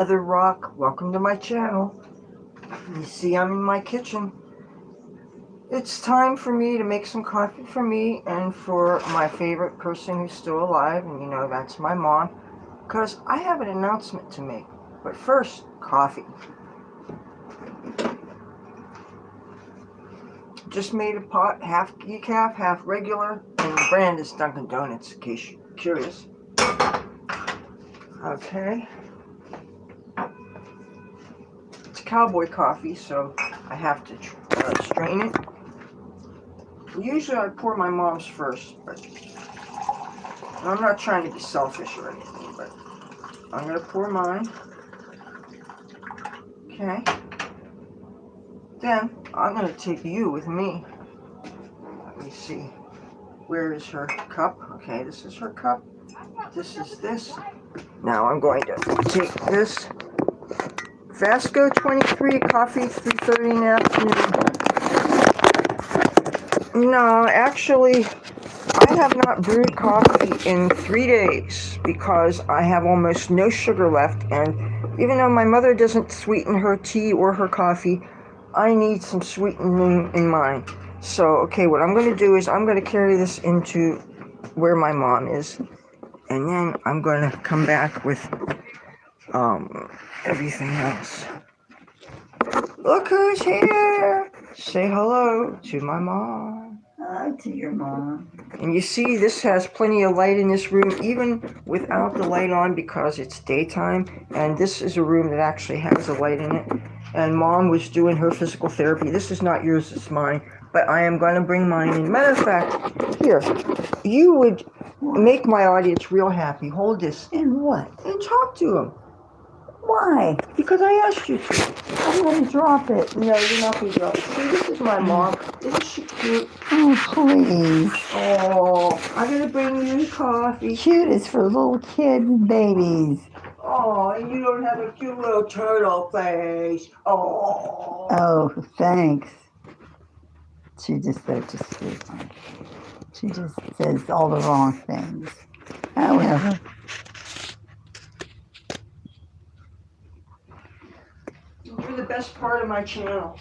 Leathur Rokk. Welcome to my channel. You see I'm in my kitchen. It's time for me to make some coffee for me and for my favorite person who's still alive, and you know that's my mom, because I have an announcement to make. But first, coffee. Just made a pot, half decaf, half regular, and the brand is Dunkin' Donuts, in case you're curious. Okay. It's cowboy coffee, so I have to strain it. Usually I pour my mom's first, but I'm not trying to be selfish or anything, but I'm going to pour mine. Okay. Then I'm going to take you with me. Let me see. Where is her cup? Okay, this is her cup. This is this. Now I'm going to take this Vasco 23 coffee, 3:30 in the afternoon. No, actually, I have not brewed coffee in 3 days because I have almost no sugar left, and even though my mother doesn't sweeten her tea or her coffee, I need some sweetening in mine. So, okay, what I'm going to do is I'm going to carry this into where my mom is, and then I'm going to come back with everything else. Look who's here! Say hello to my mom. Hi to your mom. And you see, this has plenty of light in this room, even without the light on, because it's daytime. And this is a room that actually has a light in it. And Mom was doing her physical therapy. This is not yours, it's mine. But I am going to bring mine in. Matter of fact, here, you would make my audience real happy. Hold this. And what? And talk to them. Why? Because I asked you to. I'm going to drop it. No, you're not going to drop it. See, this is my mom. Isn't she cute? Oh, please. Oh, I'm going to bring you coffee. Cute is for little kids and babies. Oh, and you don't have a cute little turtle face. Oh. Oh, thanks. She just so just sweet. She just says all the wrong things. However, You're the best part of my channel.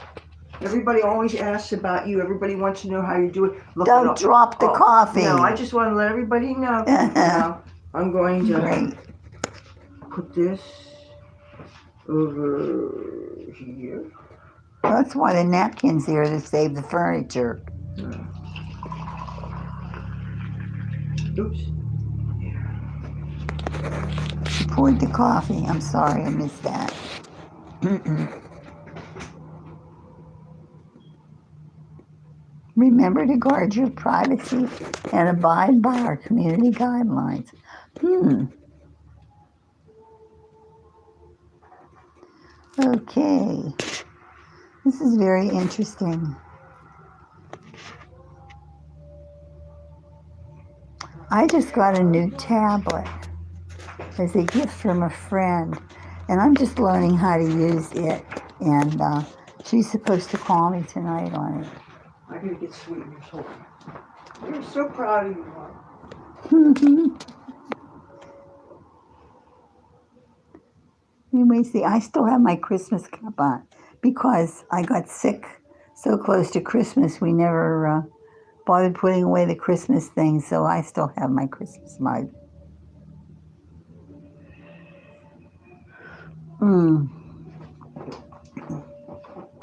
Everybody always asks about you. Everybody wants to know how you do it. Look it don't up. drop the coffee. No, I just want to let everybody know. Now, I'm going to Great. put this over here. That's why the napkin's here to save the furniture. Oops. She poured the coffee. I'm sorry, I missed that. Remember to guard your privacy and abide by our community guidelines. Okay. This is very interesting. I just got a new tablet as a gift from a friend, and I'm just learning how to use it. And she's supposed to call me tonight on it. I gotta get sweet in your shoulder. You're so proud of you, Mom. Anyway, see, I still have my Christmas cup on because I got sick so close to Christmas. We never bothered putting away the Christmas things, so I still have my Christmas mug.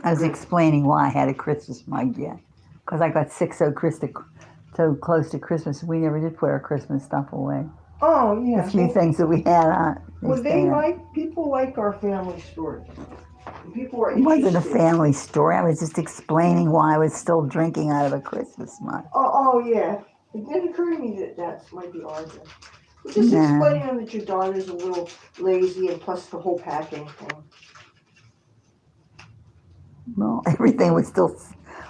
I was explaining why I had a Christmas mug yet, because I got sick so close to Christmas. We never did put our Christmas stuff away. Oh, yeah. The few things that we had on. People like our family stories. People are It interested. wasn't a family story. I was just explaining why I was still drinking out of a Christmas mug. Oh yeah. It didn't occur to me that might be odd. Just explaining that your daughter's a little lazy, and plus the whole packing thing. Well, everything was still,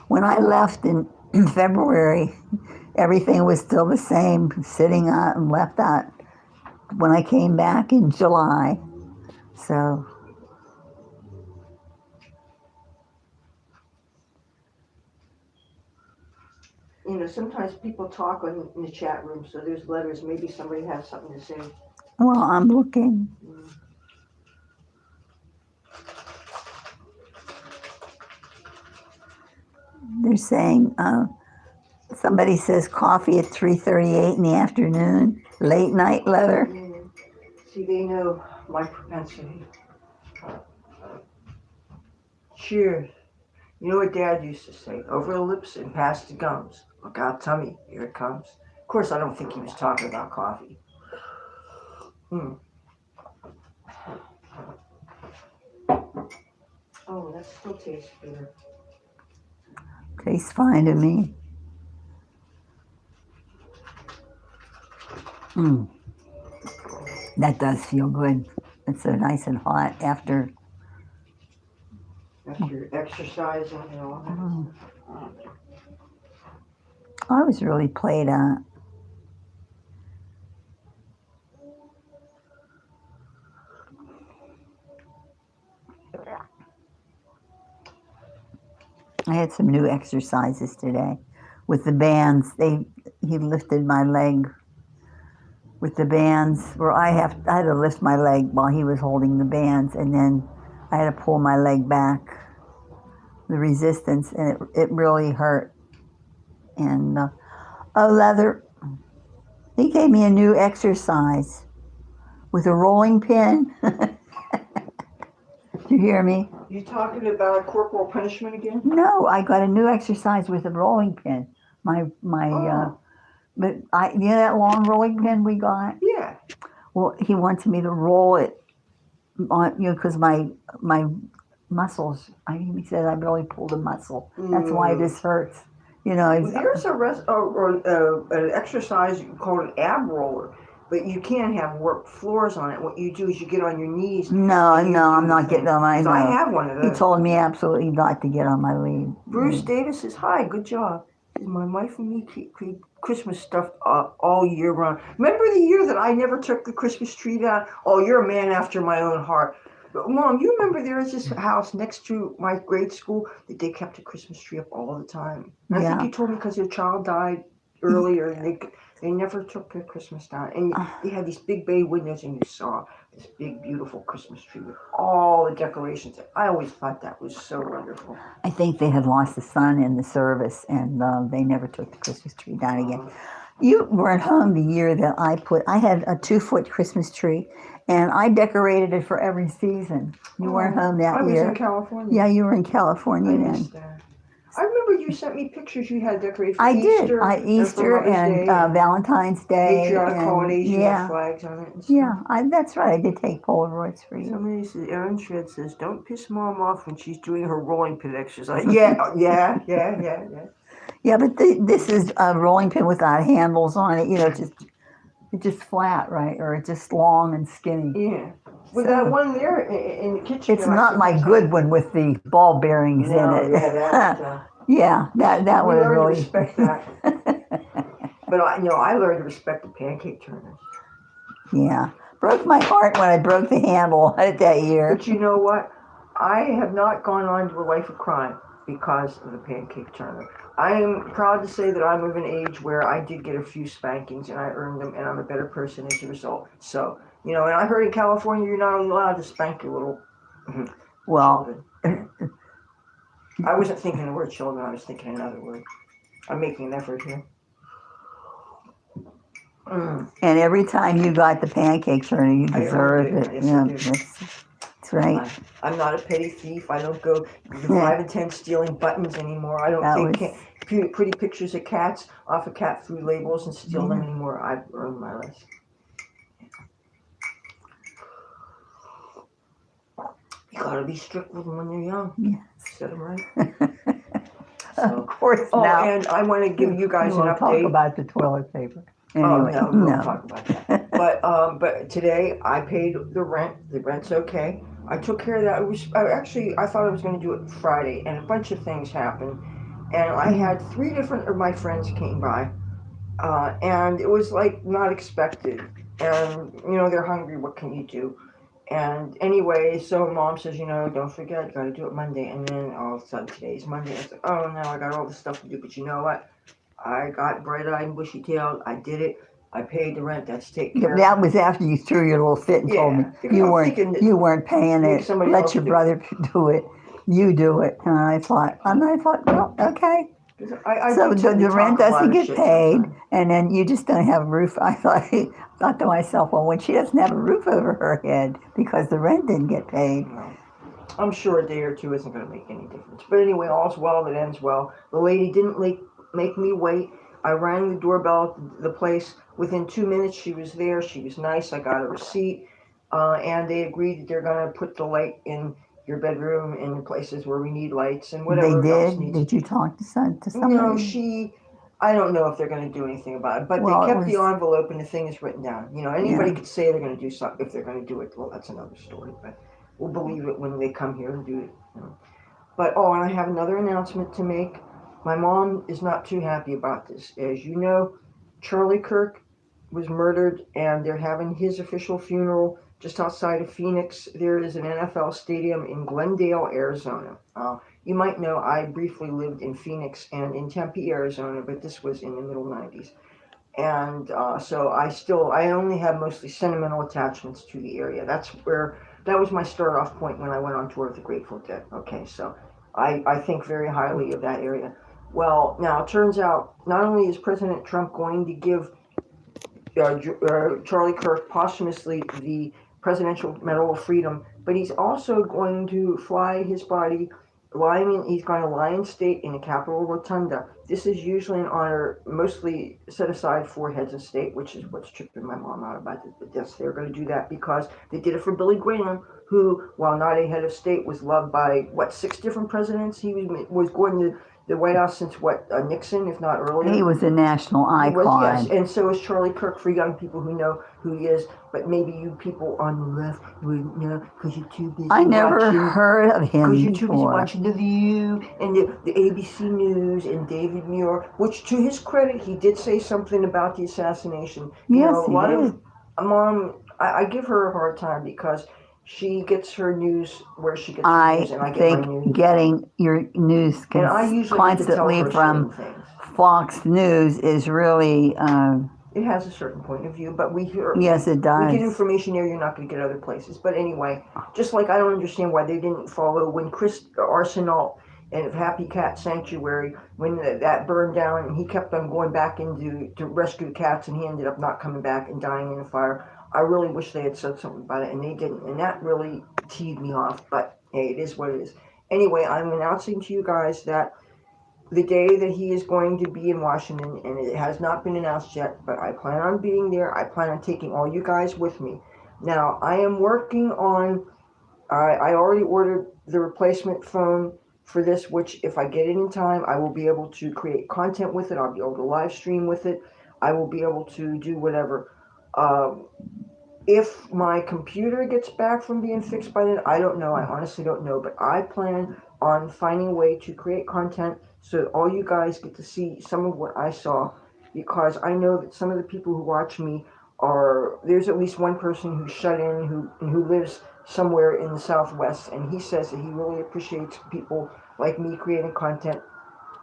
when I left in February, everything was still the same, sitting out and left out when I came back in July. So, you know, sometimes people talk in the chat room, so there's letters. Maybe somebody has something to say. well, I'm looking. They're saying somebody says coffee at 3:38 in the afternoon. Late night, Leather. See, they know my propensity. Cheers. You know what Dad used to say? Over the lips and past the gums. Look out, tummy. Here it comes. Of course, I don't think he was talking about coffee. Oh, that still tastes bitter. Tastes fine to me. That does feel good. It's so nice and hot after. After exercising and all that. I was really played out. I had some new exercises today with the bands. He lifted my leg with the bands where I had to lift my leg while he was holding the bands, and then I had to pull my leg back. The resistance, and it really hurt. And Leather, he gave me a new exercise with a rolling pin. Did you hear me? You talking about corporal punishment again? No, I got a new exercise with a rolling pin. But you know that long rolling pin we got? Yeah. Well, he wanted me to roll it on, because my muscles. He said I really pulled a muscle. That's why this hurts. Well, there's an exercise called an ab roller, but you can't have work floors on it. What you do is you get on your knees. No, I'm not getting on my. No. I have one of those. He told me absolutely not to get on my lead. Bruce Davis says, "Hi, good job." My wife and me keep Christmas stuff all year round. Remember the year that I never took the Christmas tree down? Oh, you're a man after my own heart. But Mom, you remember there was this house next to my grade school that they kept a Christmas tree up all the time. And I think you told me because your child died earlier, and they never took the Christmas down. And they had these big bay windows, and you saw this big, beautiful Christmas tree with all the decorations. I always thought that was so wonderful. I think they had lost a son in the service, and they never took the Christmas tree down again. You weren't home the year that I had a 2-foot Christmas tree, and I decorated it for every season. You weren't home that year. I was in California. Yeah, you were in California then. I remember you sent me pictures you had decorated for Easter. I did. Easter and Valentine's Day. Patriotic holidays, you had flags on it. Yeah, that's right. I did take Polaroids for you. Somebody says, Erin Shred says, don't piss Mom off when she's doing her rolling pin exercise. Yeah. Yeah, but this is a rolling pin without handles on it. It's just flat, right? Or it's just long and skinny. Yeah. With that one there in the kitchen. It's not my good one with the ball bearings in it. Yeah, that would have really. Respect that. But I learned to respect the pancake turners. Yeah, broke my heart when I broke the handle on it that year. But you know what? I have not gone on to a life of crime because of the pancake turner. I am proud to say that I'm of an age where I did get a few spankings and I earned them, and I'm a better person as a result. So, and I heard in California you're not allowed to spank your little children. I wasn't thinking the word children, I was thinking another word. I'm making an effort here. And every time you got the pancake turner, you deserved it. Yes, that's right. I'm not a petty thief. I don't go 5 and 10 stealing buttons anymore. I don't take pretty pictures of cats off of cat food labels and steal them anymore. I've earned my lesson. You gotta be strict with them when they're young. Yes. Set them right. Of course. Now. And I want to give you guys an update. Talk about the toilet paper. Anyway, no, we won't talk about that. But today I paid the rent. The rent's okay. I took care of that. I thought I was going to do it Friday, and a bunch of things happened. And I had 3 different of my friends came by, and it was like not expected. And they're hungry. What can you do? And anyway, so Mom says, don't forget, you got to do it Monday. And then all of a sudden today's Monday. I was like, oh no, I got all this stuff to do. But you know what? I got bright-eyed and bushy-tailed. I did it. I paid the rent. That's taken care of. That was after you threw your little fit and told me you weren't paying it. Let your brother do it. you do it. And I thought, well, okay. 'Cause I So do tend to the rent talk a lot doesn't of get shit paid, sometimes. and then you just don't have a roof. Thought to myself, well, when she doesn't have a roof over her head because the rent didn't get paid, No. I'm sure a day or two isn't going to make any difference. But anyway, all's well that ends well. The lady didn't make me wait. I rang the doorbell at the place. Within 2 minutes, she was there. She was nice. I got a receipt. And they agreed that they're going to put the light in your bedroom in places where we need lights and they whatever else did. needs. Did you talk to No, somebody? I don't know if they're going to do anything about it, but they Well, it kept the was, envelope and the thing is written down. Anybody yeah. could say they're going to do something. If they're going to do it, well, that's another story, but we'll believe it when they come here and do it. But oh, and I have another announcement to make. My mom is not too happy about this. As you know, Charlie Kirk was murdered, and they're having his official funeral just outside of Phoenix. There is an NFL stadium in Glendale, Arizona. You might know I briefly lived in Phoenix and in Tempe, Arizona, but this was in the middle '90s, and so I only have mostly sentimental attachments to the area. That was my start off point when I went on tour with the Grateful Dead. Okay, so I think very highly of that area. Well, now it turns out not only is President Trump going to give Charlie Kirk posthumously the Presidential Medal of Freedom, but he's also going to fly his body. He's going to lie in state in the Capitol Rotunda. This is usually an honor mostly set aside for heads of state, which is what's tripping my mom out about it. But yes, they're going to do that because they did it for Billy Graham, who, while not a head of state, was loved by, what, 6 different presidents? He was going to the White House since, what, Nixon, if not He earlier? was a national He was, yes, icon. and so is Charlie Kirk for young people who know who he is, but maybe you people on the left would know because you're too busy I never watching. heard of Because him you're too busy before. watching The View and the ABC News and David Muir, which to his credit, he did say something about the assassination. Yes, A he lot of did. mom, I give her a hard time because she gets her news where she gets her news, I and I get my think news. getting your news And I usually get to tell constantly her certain from things. Fox News is really, It has a certain point of view, but yes, it we get does. information there you're not going to get other places. But anyway, just like I don't understand why they didn't follow when Chris Arsenault and Happy Cat Sanctuary, when that burned down, and he kept on going back to rescue cats, and he ended up not coming back and dying in a fire. I really wish they had said something about it, and they didn't, and that really teed me off. But hey, it is what it is. Anyway, I'm announcing to you guys that the day that he is going to be in Washington, and it has not been announced yet, but I plan on being there. I plan on taking all you guys with me. Now, I am working on, I already ordered the replacement phone for this, which if I get it in time, I will be able to create content with it. I'll be able to live stream with it. I will be able to do whatever. Um, if my computer gets back from being fixed by then, I don't know. I honestly don't know. But I plan on finding a way to create content so that all you guys get to see some of what I saw. Because I know that some of the people who watch me there's at least one person who's shut in who lives somewhere in the Southwest. And he says that he really appreciates people like me creating content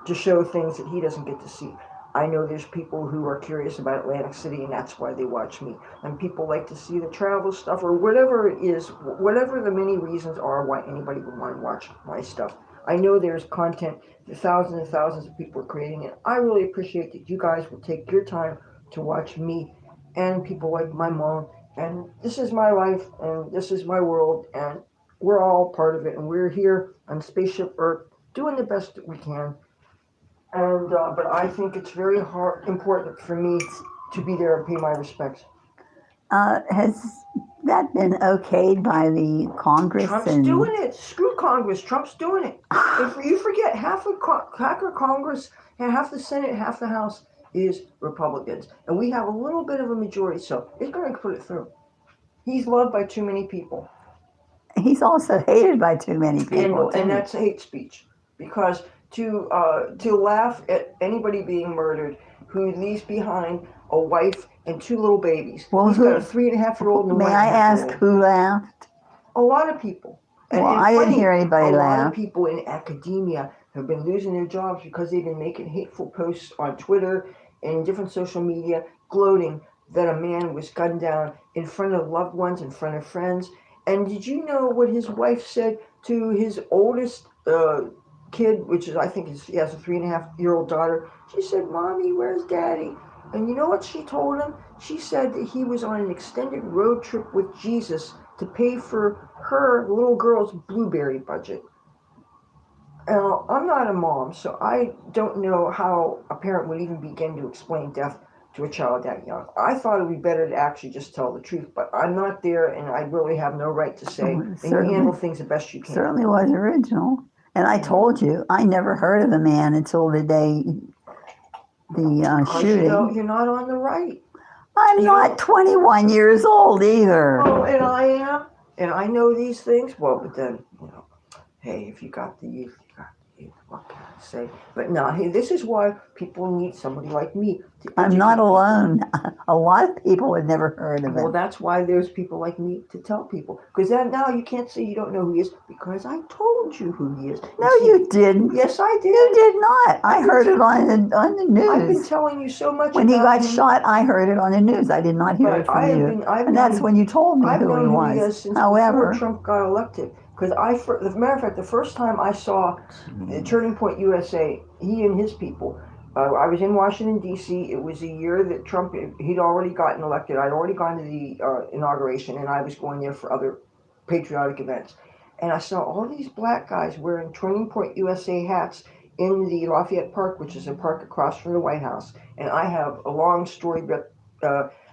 to show things that he doesn't get to see. I know there's people who are curious about Atlantic City, and that's why they watch me. And people like to see the travel stuff or whatever it is, whatever the many reasons are why anybody would want to watch my stuff. I know there's content that thousands and thousands of people are creating it. I really appreciate that you guys will take your time to watch me and people like my mom. And this is my life, and this is my world, and we're all part of it. And we're here on Spaceship Earth doing the best that we can. And but I think it's very important for me to be there and pay my respects. Has that been okayed by the Congress? Trump's And doing it. Screw Congress. Trump's doing it. If you forget, half of Congress, half the Senate, half the House is Republicans, and we have a little bit of a majority, so it's going to put it through. He's loved by too many people. he's also hated by too many and people and too. that's hate speech because to laugh at anybody being murdered who leaves behind a wife and 2 little babies. Well, He's got a 3.5-year-old and a may one and I a half year ask old. who laughed? A lot of people. Well, And I didn't funny, hear a anybody lot of laugh. people in academia have been losing their jobs because they've been making hateful posts on Twitter and different social media, gloating that a man was gunned down in front of loved ones, in front of friends. And did you know what his wife said to his oldest kid, which is I think he has a 3.5-year-old daughter. She said, "Mommy, where's Daddy?" And you know what she told him? She said that he was on an extended road trip with Jesus to pay for her little girl's blueberry budget. Now, I'm not a mom, so I don't know how a parent would even begin to explain death to a child that young. I thought it would be better to actually just tell the truth, but I'm not there, and I really have no right to say. Oh, And you handle things the best you can. certainly was original. And I told you, I never heard of the man until the day the shooting. You're not on the right. I'm not 21 years old either. Oh, and I am, and I know these things. Well, but then, hey, if you got the youth, you got the youth. What can I say? But no, hey, this is why people need somebody like me to educate I'm not people. alone. A lot of people have never heard of Well, it. that's why there's people like me to tell people. Because now you can't say you don't know who he is because I told you who he is. No, you didn't. Yes, I did. You did not. I heard it on the news. I've been telling you so much. When he about got him. shot, I heard it on the news. I did not hear But it from you. And that's when you told me I've who known he who he was. is since However, before Trump got elected. Because as a matter of fact, the first time I saw Turning Point USA, he and his people, I was in Washington, D.C. It was a year that Trump, he'd already gotten elected. I'd already gone to the inauguration, and I was going there for other patriotic events. And I saw all these black guys wearing Turning Point USA hats in the Lafayette Park, which is a park across from the White House. And I have a long story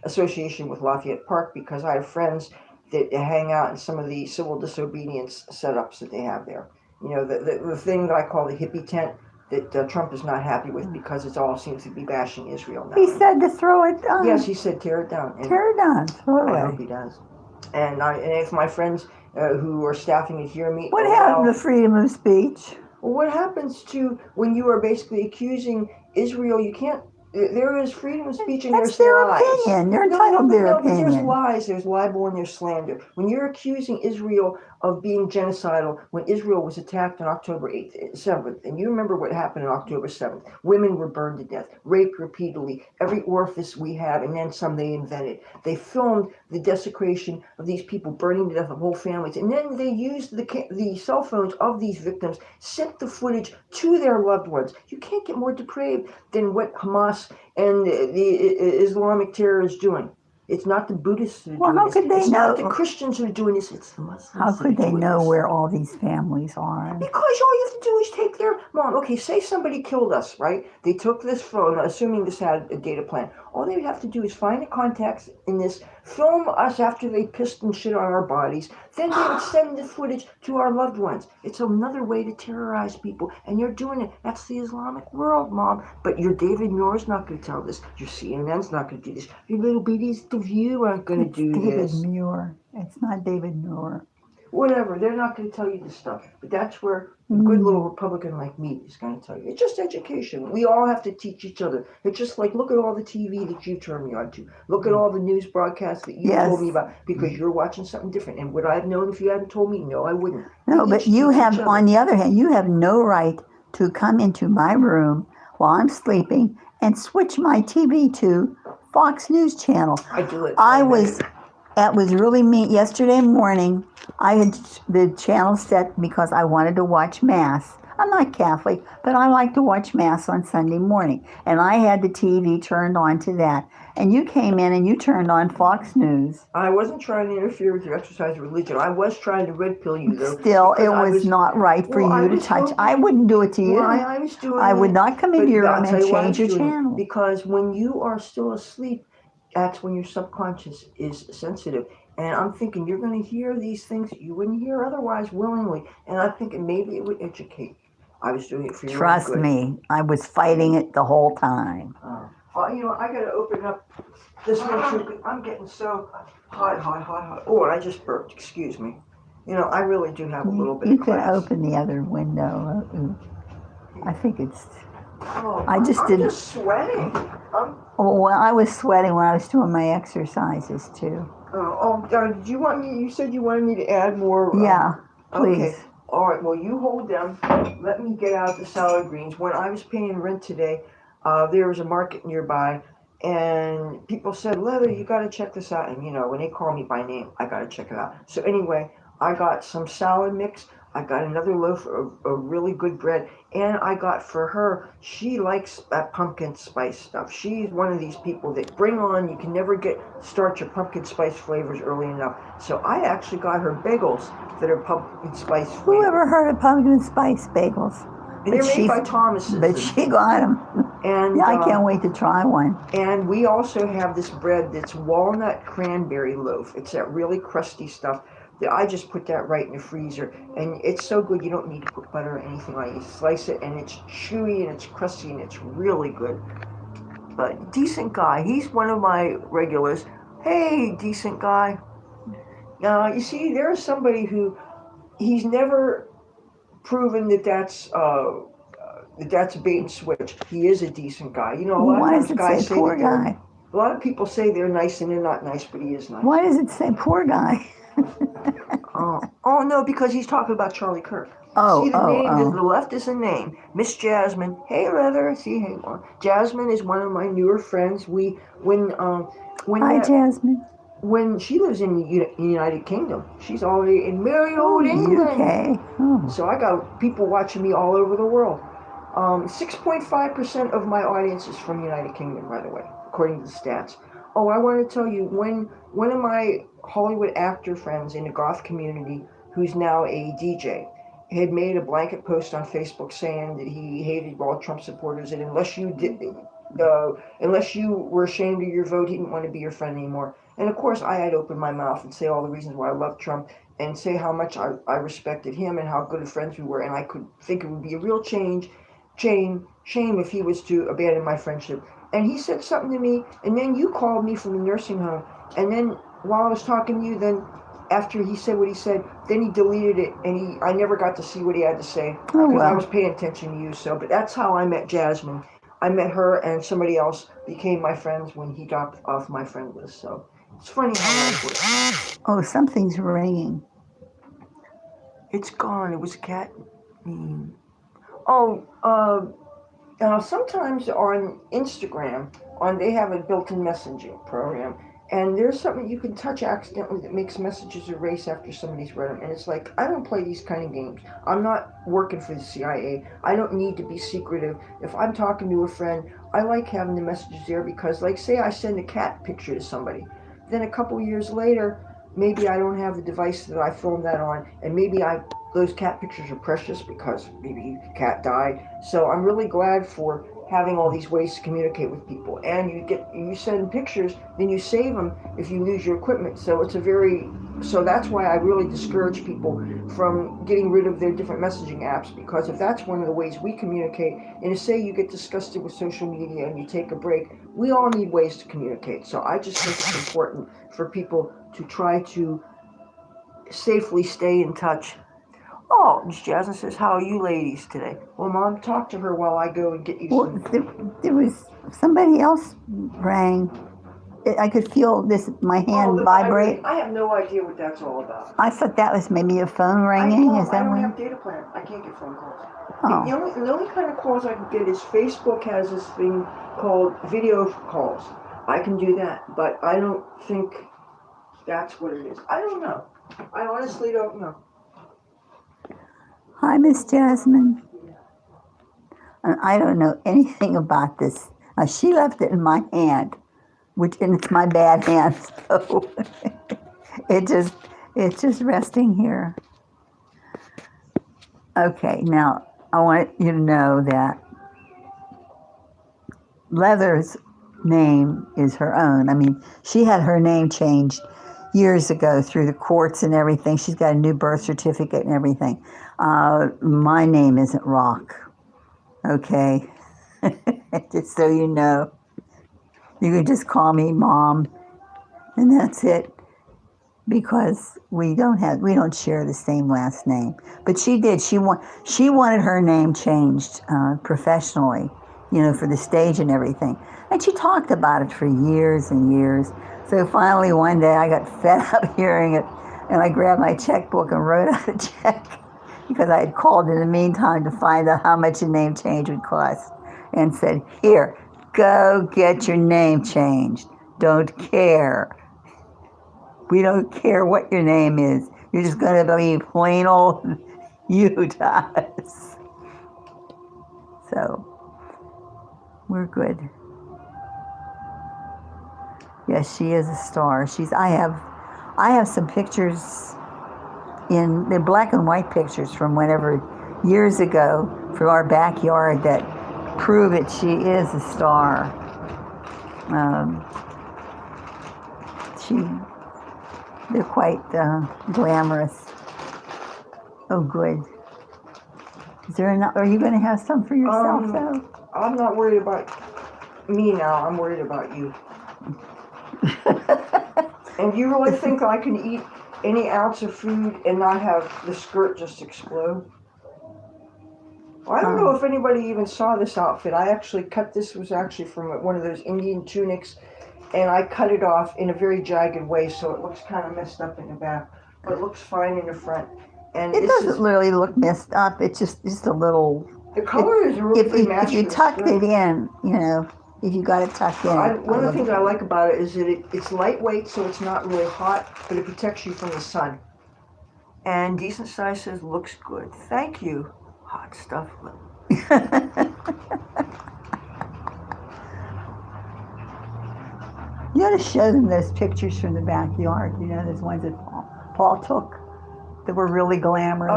association with Lafayette Park because I have friends that hang out in some of the civil disobedience setups that they have there. The thing that I call the hippie tent that Trump is not happy with because it all seems to be bashing Israel now. He said to throw it down. Yes, he said tear it down. Tear it down. Throw it away. I hope he does. And if my friends who are staffing it hear me, what happened to freedom of speech? Well, what happens to when you are basically accusing Israel? You can't. There is freedom of speech and That's there's their lies. opinion. They're entitled to their But there's opinion. lies, there's libel, and there's slander. When you're accusing Israel of being genocidal, when Israel was attacked on October 8th, 7th, and you remember what happened on October 7th. Women were burned to death, raped repeatedly, every orifice we have, and then some they invented. They filmed the desecration of these people, burning to death of whole families, and then they used the cell phones of these victims, sent the footage to their loved ones. You can't get more depraved than what Hamas and the Islamic terror is doing. It's not the Buddhists who are doing this. It's not the Christians who are doing this. It's the Muslims. How could they know where all these families are? Because all you have to do is take their mom. Okay, say somebody killed us, right? They took this phone, assuming this had a data plan. All they would have to do is find the contacts in this, film us after they pissed and shit on our bodies. Then they would send the footage to our loved ones. It's another way to terrorize people, and you're doing it. That's the Islamic world, Mom. But your David Muir's not going to tell this. Your CNN's not going to do this. Your little bitties, The View, aren't going to do this. David Muir. It's not David Muir. Whatever, they're not going to tell you this stuff. But that's where a good little Republican like me is going to tell you. It's just education. We all have to teach each other. It's just like, look at all the TV that you turned me on to. Look at all the news broadcasts that you told me about because you're watching something different. And would I have known if you hadn't told me? No, I wouldn't. No, but you have, on the other hand, you have no right to come into my room while I'm sleeping and switch my TV to Fox News Channel. I do it. That was really mean. Yesterday morning, I had the channel set because I wanted to watch Mass. I'm not Catholic, but I like to watch Mass on Sunday morning. And I had the TV turned on to that. And you came in and you turned on Fox News. I wasn't trying to interfere with your exercise of religion. I was trying to red pill you, though. Still, it was not right for you to touch. I wouldn't do it to you. Well, I was doing I would not come into your room and change your doing channel. Because when you are still asleep, that's when your subconscious is sensitive. And I'm thinking you're going to hear these things that you wouldn't hear otherwise willingly. And I'm thinking maybe it would educate. I was doing it for your Trust own good. me, I was fighting it the whole time. I got to open up this one too. 'Cause I'm getting so hot. Oh, and I just burped. Excuse me. I really do have a little bit You of can class. open the other window. I think it's... Oh, I just didn't... I'm just sweating. Well, I was sweating when I was doing my exercises, too. Did you want me? You said you wanted me to add more. Yeah, please. Okay. All right. Well, you hold them. Let me get out the salad greens. When I was paying rent today, there was a market nearby, and people said, "Leather, you got to check this out." And when they call me by name, I got to check it out. So anyway, I got some salad mix. I got another loaf of really good bread, and I got for her. She likes that pumpkin spice stuff. She's one of these people that bring on. You can never start your pumpkin spice flavors early enough. So I actually got her bagels that are pumpkin spice Who flavored, ever heard of pumpkin spice bagels? and they're made by Thomas's. But she got them. And Yeah, I can't wait to try one. and we also have this bread that's walnut cranberry loaf. It's that really crusty stuff. That I just put that right in the freezer, and it's so good you don't need to put butter or anything on it. You slice it, and it's chewy and it's crusty and it's really good. But decent guy, he's one of my regulars. Hey, decent guy. Now you see, there's somebody who he's never proven that that's a bait and switch. He is a decent guy. You know, a Well, lot why of does times it guys say say poor that they're. guy? A lot of people say they're nice and they're not nice, but he is nice. Why does it say poor guy? Oh no, because he's talking about Charlie Kirk. Oh, See the oh, name? The oh. left is a name. Miss Jasmine. Hey, Leather. See, hey, Jasmine is one of my newer friends. When Hi, that Jasmine. when she lives in the United Kingdom, she's already in merry Oh, old England. UK. Oh. So I got people watching me all over the world. 6.5% of my audience is from the United Kingdom, by the way, according to the stats. Oh, I want to tell you, when one of my Hollywood actor friends in the goth community, who's now a DJ, had made a blanket post on Facebook saying that he hated all Trump supporters, and unless you were ashamed of your vote, he didn't want to be your friend anymore. And of course, I had to open my mouth and say all the reasons why I love Trump, and say how much I respected him and how good of friends we were, and I could think it would be a real shame if he was to abandon my friendship. And he said something to me, and then you called me from the nursing home, and then while I was talking to you, then after he said what he said, then he deleted it, and I never got to see what he had to say Oh, because I was well. paying attention to you. So, but that's how I met Jasmine. I met her, and somebody else became my friends when he dropped off my friend list. So it's funny how life works. Oh, something's ringing. It's gone. It was a cat. Oh, sometimes on Instagram, they have a built-in messaging program, and there's something you can touch accidentally that makes messages erase after somebody's read them. And it's like, I don't play these kind of games. I'm not working for the CIA. I don't need to be secretive. If I'm talking to a friend, I like having the messages there because, like, say I send a cat picture to somebody, then a couple years later, maybe I don't have the device that I filmed that on, and maybe those cat pictures are precious because maybe the cat died. So I'm really glad for having all these ways to communicate with people. And you send pictures, then you save them if you lose your equipment. So that's why I really discourage people from getting rid of their different messaging apps, because if that's one of the ways we communicate, and if say you get disgusted with social media and you take a break, we all need ways to communicate. So I just think it's important for people to try to safely stay in touch. Oh, Miss Jasmine says, how are you ladies today? Well, Mom, talk to her while I go and get you Well, some. there was somebody else rang. I could feel my hand the vibrate. I have no idea what that's all about. I thought that was maybe a phone I ringing. don't, Is I that don't what? have data plan. I can't get phone calls. Oh. The only kind of calls I can get is Facebook has this thing called video calls. I can do that, but I don't think that's what it is. I don't know. I honestly don't know. Hi, Miss Jasmine. And I don't know anything about this. She left it in my hand, and it's my bad hand, so it's just resting here. Okay, now I want you to know that Leather's name is her own. I mean, she had her name changed years ago through the courts and everything. She's got a new birth certificate and everything. My name isn't Rokk, okay? Just so you know. You can just call me Mom, and that's it. Because we don't share the same last name. But she did. She wanted her name changed professionally, for the stage and everything. And she talked about it for years and years. So finally one day I got fed up hearing it, and I grabbed my checkbook and wrote out a check because I had called in the meantime to find out how much a name change would cost, and said, "Here, go get your name changed. Don't care. We don't care what your name is. You're just going to be plain old You does. So we're good. Yes, she is a star. I have some pictures they're black and white pictures from whenever years ago from our backyard that prove that she is a star. They're quite glamorous. Oh, good. Is there enough? Are you going to have some for yourself, though? I'm not worried about me now. I'm worried about you. And you really think I can eat any ounce of food and not have the skirt just explode? Well, I don't know if anybody even saw this outfit. I actually cut this, was actually from one of those Indian tunics, and I cut it off in a very jagged way, so it looks kind of messed up in the back, but it looks fine in the front. And it doesn't really look messed up. It's just a little. The color is a really good match. If you tuck it in, if you got it tucked in. One of the things I like about it is that it's lightweight, so it's not really hot, but it protects you from the sun. And Decent Size says, looks good. Thank you, hot stuff. You ought to show them those pictures from the backyard. Those ones that Paul took that were really glamorous.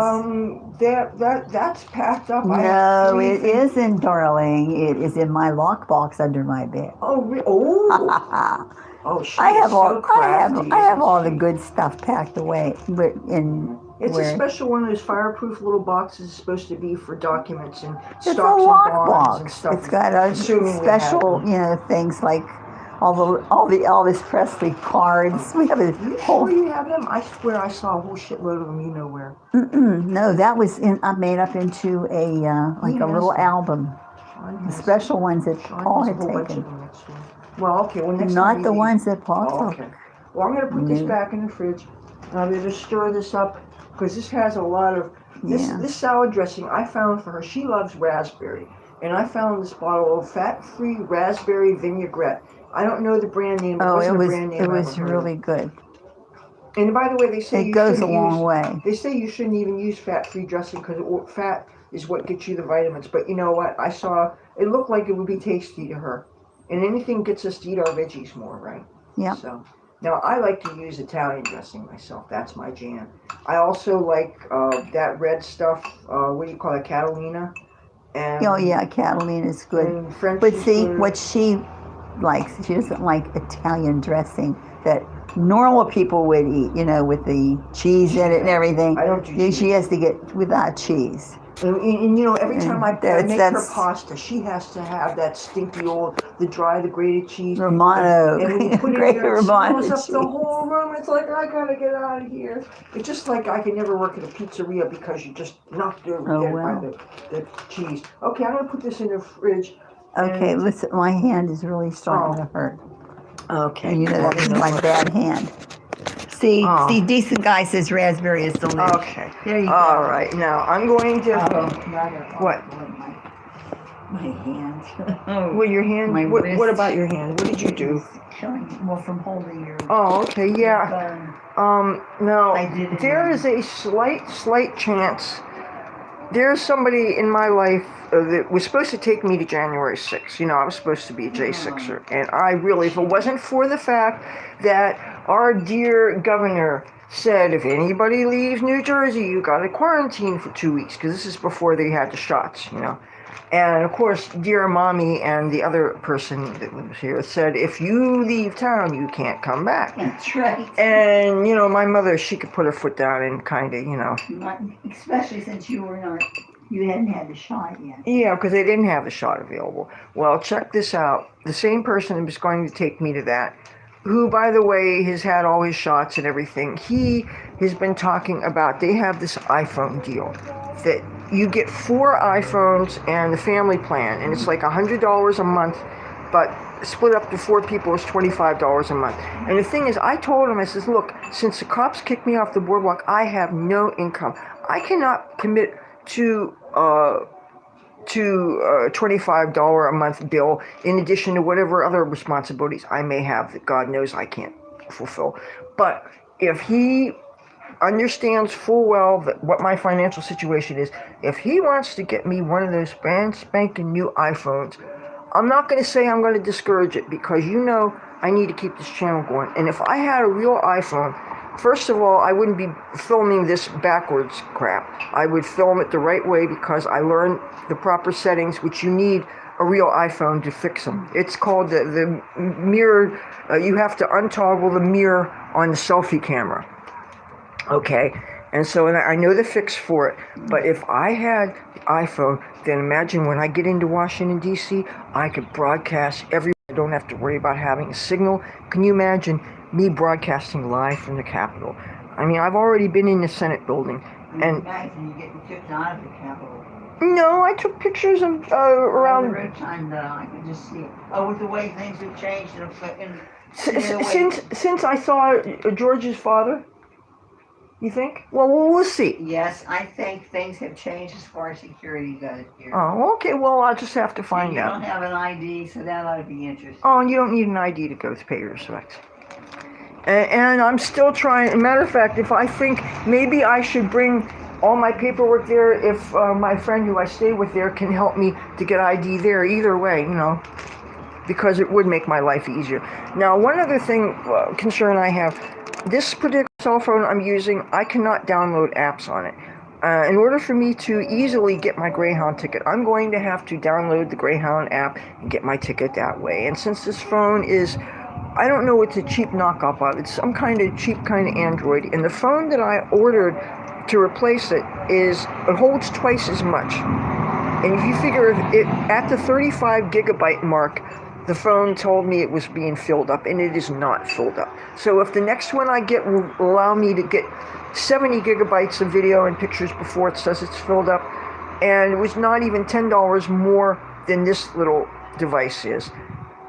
That's packed up. No, it isn't, darling. It is in my lockbox under my bed. Oh, oh, I have all the good stuff packed away. It's a special one of those fireproof little boxes. It's supposed to be for documents and it's a stocks and bonds and lockbox. stuff. It's got a special, things like all the Elvis Presley cards. We have a whole. Sure you have them? I swear I saw a whole shitload of them. You know where? No, that was made up into a little album. The special ones that Paul had taken. Well, okay. Well, next not time the ones that Paul took. Okay. Well, I'm going to put this back in the fridge. And I'm going to stir this up because this has a lot of this salad dressing I found for her. She loves raspberry, and I found this bottle of fat-free raspberry vinaigrette. I don't know the brand name. It was really good. And by the way, they say it goes a long way. They say you shouldn't even use fat-free dressing because fat is what gets you the vitamins. But you know what? I saw it looked like it would be tasty to her, and anything gets us to eat our veggies more, right? Yeah. So now I like to use Italian dressing myself. That's my jam. I also like that red stuff. What do you call it, Catalina? And, Catalina's good. And French. But see, what she likes, she doesn't like Italian dressing that normal people would eat, with the cheese in it and everything. I don't do cheese. She has to get without cheese. And every time I make her pasta, she has to have that stinky the grated cheese. Romano. And when you put it in there, it Romano smells up the whole room. It's like, I gotta get out of here. It's just like I could never work at a pizzeria because you just knocked over dead by the cheese. Okay, I'm gonna put this in the fridge. Okay, listen, my hand is really starting to hurt. Okay. And that is my bad hand. See, Decent Guy says raspberry is delicious. Okay. There you go. All right, now I'm going to... what? My hand. Well, your hand? What about your hand? What did you do? Well, from holding your... Oh, okay, yeah. No, there is a slight chance. There's somebody in my life that was supposed to take me to January 6th. I was supposed to be a J6er. And I really, if it wasn't for the fact that our dear governor said, if anybody leaves New Jersey, you got to quarantine for 2 weeks, because this is before they had the shots, And, of course, dear mommy and the other person that lives here said, if you leave town, you can't come back. That's right. And, my mother, she could put her foot down and kind of, Especially since you hadn't had the shot yet. Yeah, because they didn't have the shot available. Well, check this out. The same person who was going to take me to that, who, by the way, has had all his shots and everything, he has been talking about, they have this iPhone deal that you get 4 iPhones and the family plan, and it's like $100 a month, but split up to 4 people is $25 a month. And the thing is, I told him, I says, look, since the cops kicked me off the boardwalk, I have no income. I cannot commit to $25 a month bill in addition to whatever other responsibilities I may have that God knows I can't fulfill. But if he understands full well what my financial situation is. If he wants to get me one of those brand spanking new iPhones, I'm not going to say I'm going to discourage it, because I need to keep this channel going. And if I had a real iPhone, first of all, I wouldn't be filming this backwards crap. I would film it the right way, because I learned the proper settings, which you need a real iPhone to fix them. It's called the mirror. You have to untoggle the mirror on the selfie camera. Okay, and so I know the fix for it. But if I had the iPhone, then imagine when I get into Washington, D.C., I could broadcast everywhere. I don't have to worry about having a signal. Can you imagine me broadcasting live from the Capitol? I mean, I've already been in the Senate building. And imagine you getting kicked out of the Capitol. No, I took pictures of around. The red time that I could just see. Oh, with the way things have changed Since I saw George's father. You think? Well, we'll see. Yes, I think things have changed as far as security goes here. Oh, okay. Well, I'll just have to find out. You don't have an ID, so that ought to be interesting. Oh, you don't need an ID to go to pay your respects. And I'm still trying. Matter of fact, if I think maybe I should bring all my paperwork there, if my friend who I stay with there can help me to get ID there, either way, because it would make my life easier. Now, one other thing, concern I have, this particular cell phone I'm using, I cannot download apps on it. In order for me to easily get my Greyhound ticket, I'm going to have to download the Greyhound app and get my ticket that way. And since this phone is, I don't know, it's a cheap knockoff of it. It's some kind of cheap kind of Android. And the phone that I ordered to replace it holds twice as much. And if you figure it at the 35 gigabyte mark, the phone told me it was being filled up, and it is not filled up. So if the next one I get will allow me to get 70 gigabytes of video and pictures before it says it's filled up, and it was not even $10 more than this little device is.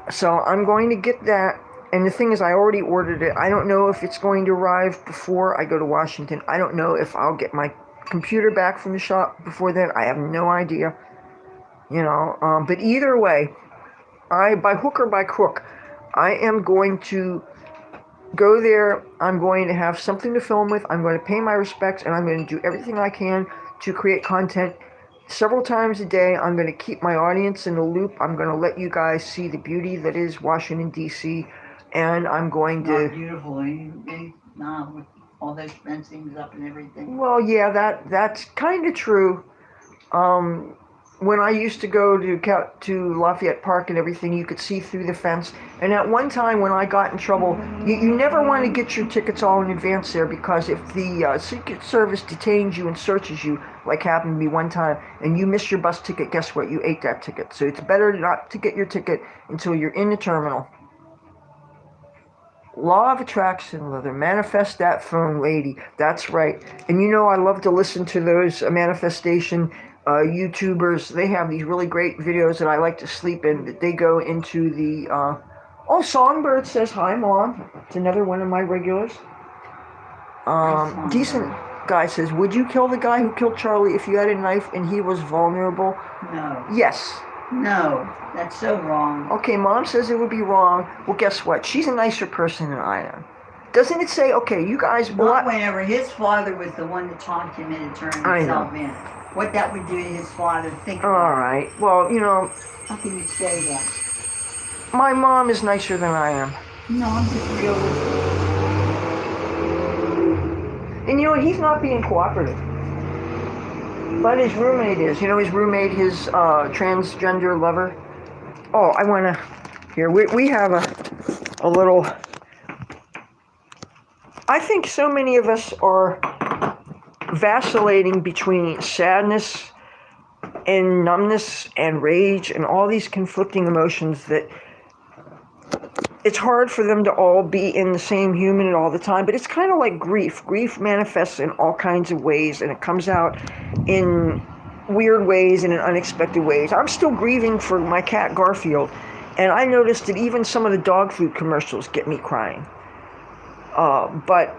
So I'm going to get that. And the thing is, I already ordered it. I don't know if it's going to arrive before I go to Washington. I don't know if I'll get my computer back from the shop before then. I have no idea. But either way, by hook or by crook, I am going to go there. I'm going to have something to film with. I'm going to pay my respects, and I'm going to do everything I can to create content several times a day. I'm going to keep my audience in the loop. I'm going to let you guys see the beauty that is Washington, D.C., and I'm going to... beautiful, with all those fencings up and everything. Well, yeah, that's kind of true. When I used to go to Lafayette Park and everything, you could see through the fence. And at one time when I got in trouble, you never want to get your tickets all in advance there, because if the Secret Service detains you and searches you, like happened to me one time, and you miss your bus ticket, guess what? You ate that ticket. So it's better not to get your ticket until you're in the terminal. Law of attraction, Leather. Manifest that phone, lady. That's right. And I love to listen to those manifestation YouTubers. They have these really great videos that I like to sleep in. That they go into the... Songbird says hi, Mom. It's another one of my regulars. Decent guy says, would you kill the guy who killed Charlie if you had a knife and he was vulnerable? No. Yes. No, that's so wrong. Okay, Mom says it would be wrong. Well, guess what? She's a nicer person than I am. Doesn't it say, okay, you guys... Not whenever his father was the one that talked him into turning himself in. What that would do to his father, think about. All right. Well, How can you say that? My mom is nicer than I am. No, I'm just realistic. And he's not being cooperative. But his roommate is. His roommate, his transgender lover. Oh, I want to... Here, we have a little... I think so many of us are vacillating between sadness and numbness and rage and all these conflicting emotions that it's hard for them to all be in the same human all the time. But it's kind of like grief. Grief manifests in all kinds of ways, and it comes out in weird ways and in unexpected ways. I'm still grieving for my cat Garfield, and I noticed that even some of the dog food commercials get me crying. But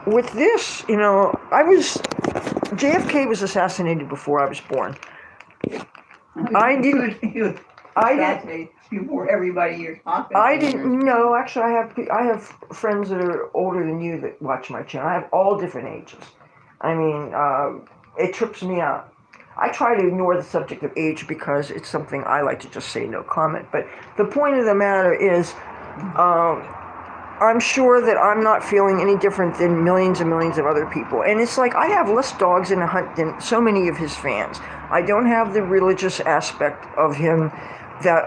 with this, JFK was assassinated before I was born. before everybody you're talking I to. didn't know. Actually, I have friends that are older than you that watch my channel. I have all different ages. I mean, it trips me out. I try to ignore the subject of age because it's something I like to just say no comment. But the point of the matter is, I'm sure that I'm not feeling any different than millions and millions of other people. And it's like I have less dogs in a hunt than so many of his fans. I don't have the religious aspect of him that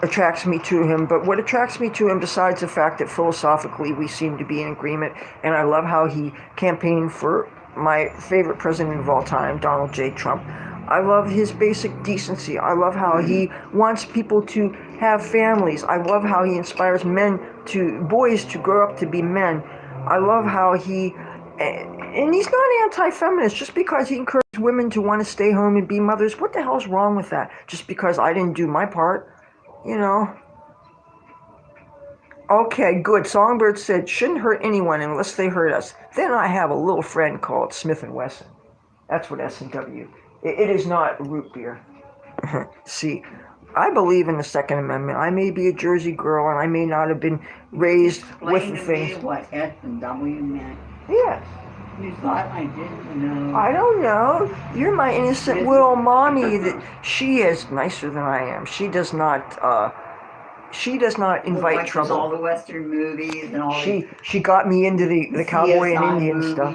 attracts me to him. But what attracts me to him, besides the fact that philosophically we seem to be in agreement, and I love how he campaigned for my favorite president of all time, Donald J. Trump. I love his basic decency. I love how he wants people to have families. I love how he inspires boys to grow up to be men. I love how and he's not anti-feminist just because he encourages women to want to stay home and be mothers. What the hell's wrong with that? Just because I didn't do my part, you know? Okay, good. Songbird said, shouldn't hurt anyone unless they hurt us. Then I have a little friend called Smith & Wesson. That's what S&W. It is not root beer. See, I believe in the Second Amendment. I may be a Jersey girl and I may not have been raised with the things. Explain to me what S&W meant. Yes. You thought I didn't know. I don't know. You're my innocent little mommy. That she is nicer than I am. She does not invite trouble. All the Western movies and all. She got me into the cowboy and Indian stuff.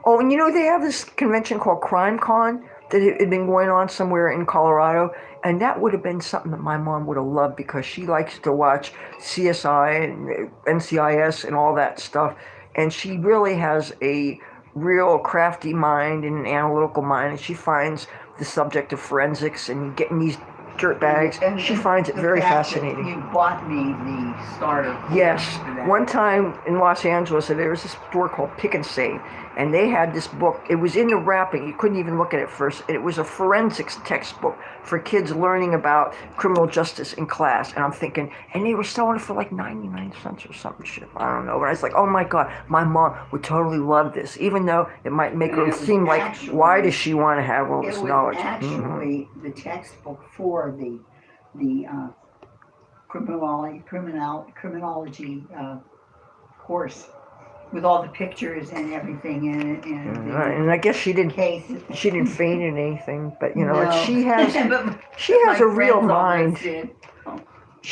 Oh, and you know, they have this convention called Crime Con that had been going on somewhere in Colorado, and that would have been something that my mom would have loved because she likes to watch CSI and NCIS and all that stuff, and she really has a real crafty mind and an analytical mind, and she finds the subject of forensics and getting these dirt bags. She finds it very fascinating. You bought me the starter. Yes. One time in Los Angeles, there was this store called Pick and Save, and they had this book. It was in the wrapping. You couldn't even look at it first. It was a forensics textbook for kids learning about criminal justice in class. And I'm thinking, and they were selling it for like 99 cents or something shit. I don't know. But I was like, oh my God, my mom would totally love this, even though it might make her seem like, why does she want to have all this knowledge? Actually, the textbook for the criminology course with all the pictures and everything in it, and I guess she didn't faint in anything, but you know, no. she has a real mind.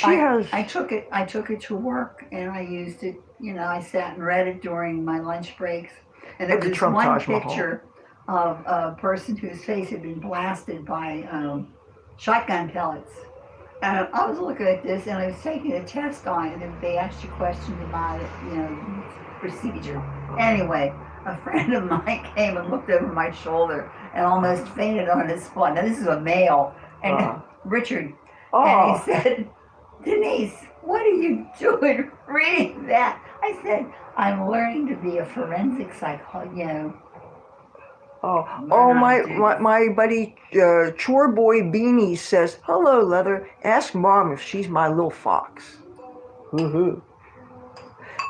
I took it to work and I used it. You know, I sat and read it during my lunch breaks, and there was this one picture of a person whose face had been blasted by shotgun pellets. And I was looking at this, and I was taking a test on it, and they asked you questions about it, you know, procedure. Anyway, a friend of mine came and looked over my shoulder and almost fainted on his spot. Now, this is a male, and Richard, and he said, Denise, what are you doing reading that? I said, I'm learning to be a forensic psychologist, you know. My buddy Chore Boy Beanie says, hello, Leather. Ask Mom if she's my little fox. Woohoo.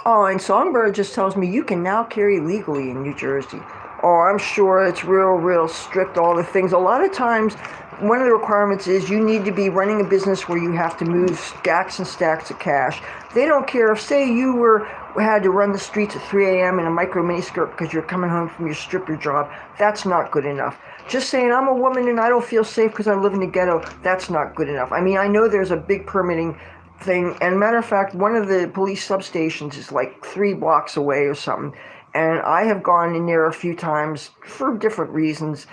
Oh, and Songbird just tells me you can now carry legally in New Jersey. Oh, I'm sure it's real strict, all the things. A lot of times, one of the requirements is you need to be running a business where you have to move stacks and stacks of cash. They don't care if, say, you had to run the streets at 3 a.m. in a micro miniskirt because you're coming home from your stripper job. That's not good enough. Just saying I'm a woman and I don't feel safe because I live in the ghetto, that's not good enough. I mean, I know there's a big permitting thing, and matter of fact, one of the police substations is like 3 blocks away or something, and I have gone in there a few times for different reasons,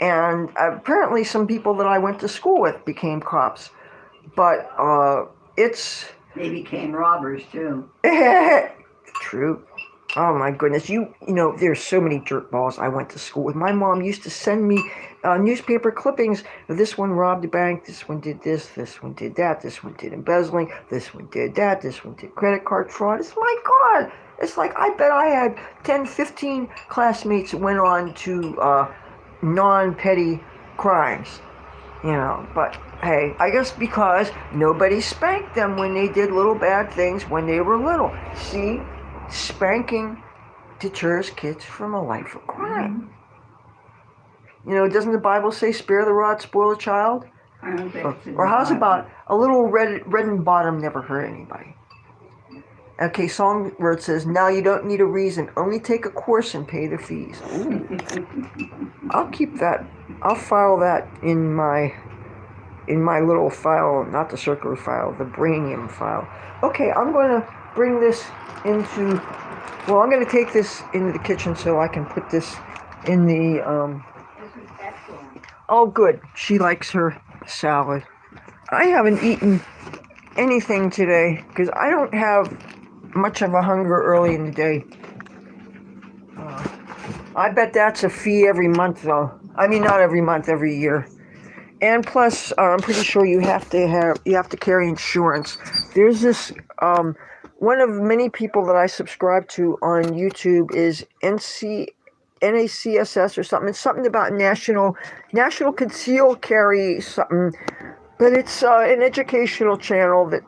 and apparently some people that I went to school with became cops, but they became robbers too. True. Oh my goodness, you know, there's so many dirtballs I went to school with. My mom used to send me newspaper clippings. This one robbed a bank, this one did this one did that, this one did embezzling, this one did that, this one did credit card fraud. It's my God. It's like, I bet I had 10, 15 classmates that went on to non-petty crimes, you know, but hey, I guess because nobody spanked them when they did little bad things when they were little. See? Spanking deters kids from a life of crime. You know, doesn't the Bible say, spare the rod, spoil the child? Or how's about a little red and bottom never hurt anybody? Okay, song where it says, now you don't need a reason, only take a course and pay the fees. Ooh. I'll keep that. I'll file that in my little file, not the circular file, the Brainium file. Okay, I'm going to bring this into, well, I'm going to take this into the kitchen so I can put this in the, oh good, she likes her salad. I haven't eaten anything today because I don't have much of a hunger early in the day. I bet that's a fee every month though. I mean, not every month, every year. And plus, I'm pretty sure you have to carry insurance. There's this, one of many people that I subscribe to on YouTube is NACSS or something. It's something about National Concealed Carry something. But it's an educational channel that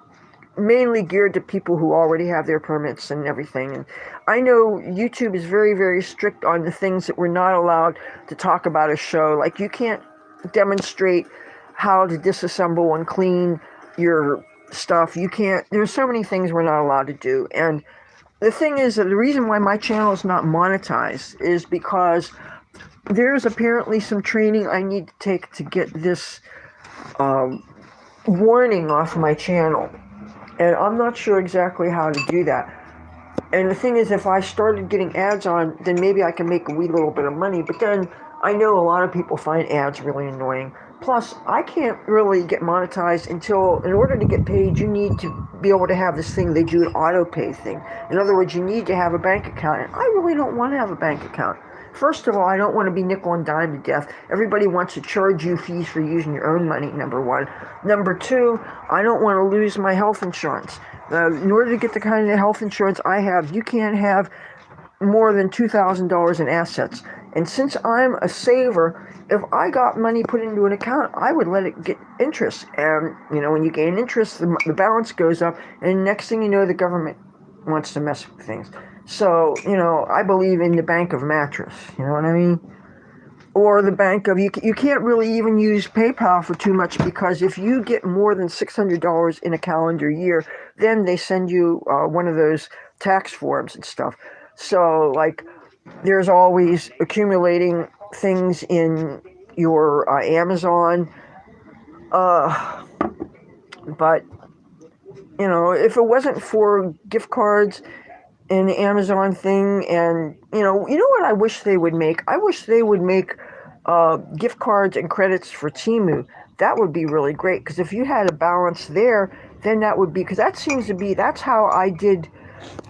mainly geared to people who already have their permits and everything. And I know YouTube is very, very strict on the things that we're not allowed to talk about a show. Like you can't demonstrate how to disassemble and clean your stuff. You can't, there's so many things we're not allowed to do. And the thing is that the reason why my channel is not monetized is because there's apparently some training I need to take to get this warning off my channel. And I'm not sure exactly how to do that. And the thing is, if I started getting ads on, then maybe I can make a wee little bit of money. But then I know a lot of people find ads really annoying. Plus, I can't really get monetized until, in order to get paid, you need to be able to have this thing, they do an auto pay thing. In other words, you need to have a bank account. And I really don't want to have a bank account. First of all, I don't want to be nickel and dime to death. Everybody wants to charge you fees for using your own money, number one. Number two, I don't want to lose my health insurance. In order to get the kind of health insurance I have, you can't have more than $2,000 in assets. And since I'm a saver, if I got money put into an account, I would let it get interest. And, you know, when you gain interest, the balance goes up. And next thing you know, the government wants to mess with things. So, you know, I believe in the bank of mattress, you know what I mean? Or the bank of, you can't really even use PayPal for too much because if you get more than $600 in a calendar year, then they send you one of those tax forms and stuff. So, like, there's always accumulating things in your Amazon. But, you know, if it wasn't for gift cards and the Amazon thing, and you know what I wish they would make? I wish they would make gift cards and credits for Temu. That would be really great because if you had a balance there, then that would be, because that seems to be, that's how I did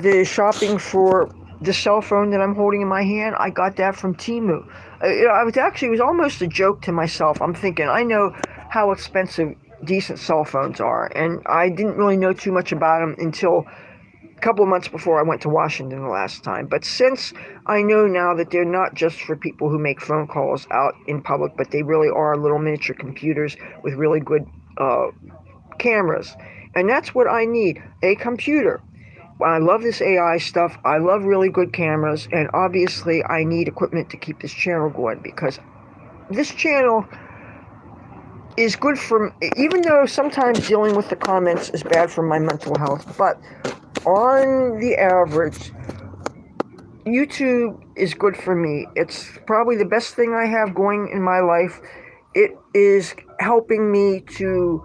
the shopping for the cell phone that I'm holding in my hand. I got that from Temu. You know, it was almost a joke to myself. I'm thinking, I know how expensive decent cell phones are, and I didn't really know too much about them until a couple of months before I went to Washington the last time. But since I know now that they're not just for people who make phone calls out in public, but they really are little miniature computers with really good cameras. And that's what I need, a computer. I love this AI stuff. I love really good cameras. And obviously I need equipment to keep this channel going, because this channel is good for, even though sometimes dealing with the comments is bad for my mental health, but on the average, YouTube is good for me. It's probably the best thing I have going in my life. It is helping me to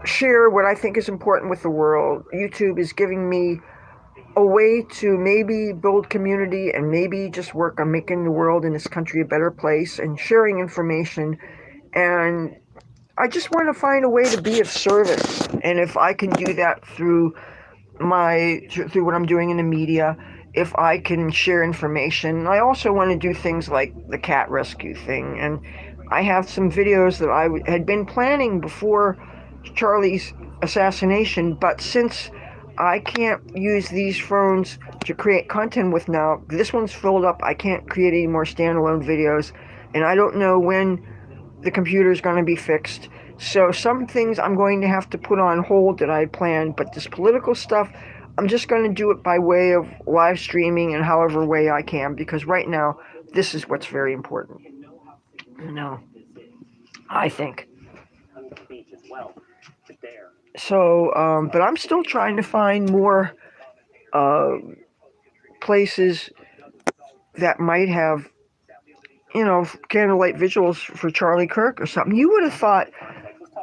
share what I think is important with the world. YouTube is giving me a way to maybe build community and maybe just work on making the world in this country a better place and sharing information. And I just want to find a way to be of service. And if I can do that through what I'm doing in the media, if I can share information. I also want to do things like the cat rescue thing. And I have some videos that I had been planning before Charlie's assassination, but since I can't use these phones to create content with now, this one's filled up, I can't create any more standalone videos, and I don't know when the computer's going to be fixed. So some things I'm going to have to put on hold that I had planned, but this political stuff, I'm just going to do it by way of live streaming and however way I can, because right now, this is what's very important. You know, I think. So, but I'm still trying to find more uh, places that might have, candlelight vigils for Charlie Kirk or something. You would have thought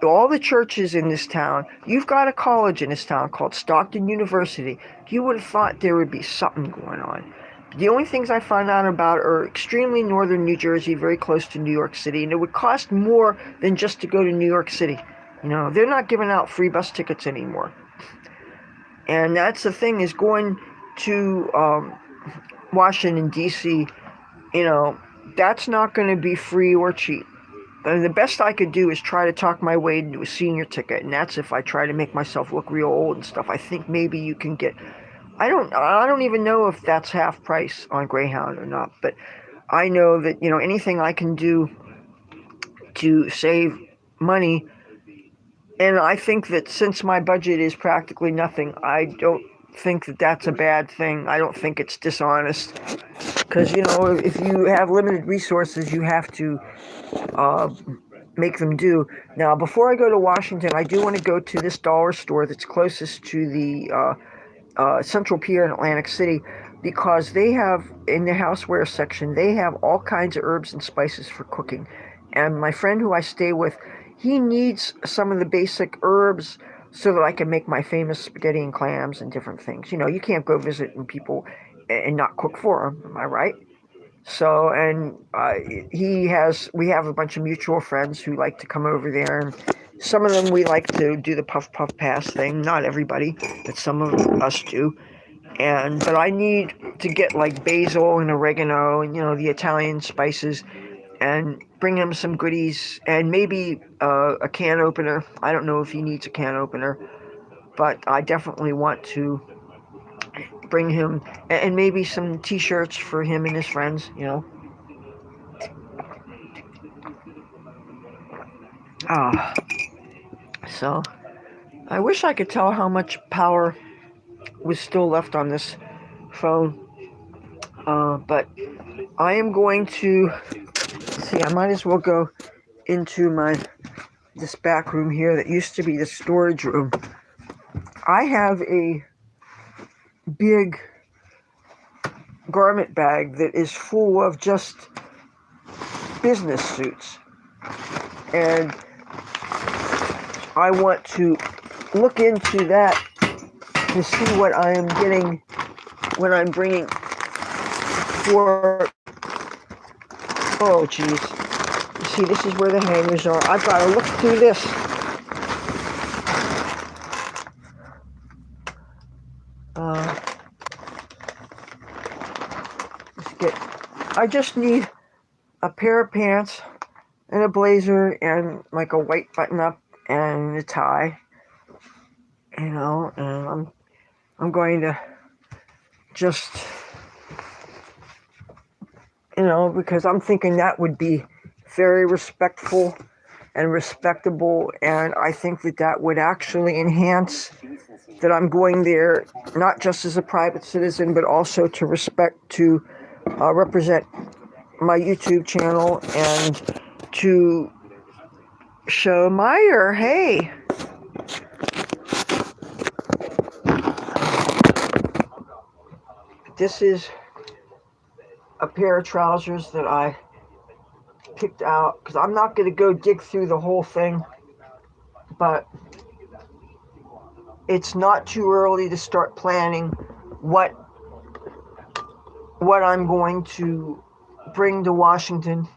all the churches in this town, you've got a college in this town called Stockton University. You would have thought there would be something going on. The only things I find out about are extremely northern New Jersey, very close to New York City, and it would cost more than just to go to New York City. They're not giving out free bus tickets anymore. And that's the thing, is going to Washington, D.C., that's not going to be free or cheap. And the best I could do is try to talk my way into a senior ticket, and that's if I try to make myself look real old and stuff. I think maybe you can get. I don't even know if that's half price on Greyhound or not, but I know that anything I can do to save money, and I think that since my budget is practically nothing, I don't think that that's a bad thing. I don't think it's dishonest, because if you have limited resources, you have to uh, make them do. Now, before I go to Washington, I do want to go to this dollar store that's closest to the Central Pier in Atlantic City, because they have, in the houseware section, they have all kinds of herbs and spices for cooking. And my friend who I stay with, he needs some of the basic herbs so that I can make my famous spaghetti and clams and different things. You can't go visit people and not cook for them, am I right? So, and we have a bunch of mutual friends who like to come over there, and some of them we like to do the puff puff pass thing. Not everybody, but some of us do. But I need to get like basil and oregano and the Italian spices, and bring him some goodies, and maybe a can opener. I don't know if he needs a can opener, but I definitely want to bring him, and maybe some T-shirts for him and his friends. Ah, so I wish I could tell how much power was still left on this phone, but I am going to see. I might as well go into this back room here that used to be the storage room. I have a big garment bag that is full of just business suits, and I want to look into that to see what I am getting when I'm bringing for. Oh, geez. You see, this is where the hangers are. I've got to look through this. I just need a pair of pants and a blazer and like a white button up and a tie. And I'm going to just, because I'm thinking that would be very respectful and respectable, and I think that would actually enhance that I'm going there not just as a private citizen, but also to represent my YouTube channel and to show Meyer, hey. This is a pair of trousers that I picked out, because I'm not going to go dig through the whole thing, but it's not too early to start planning what I'm going to bring to Washington,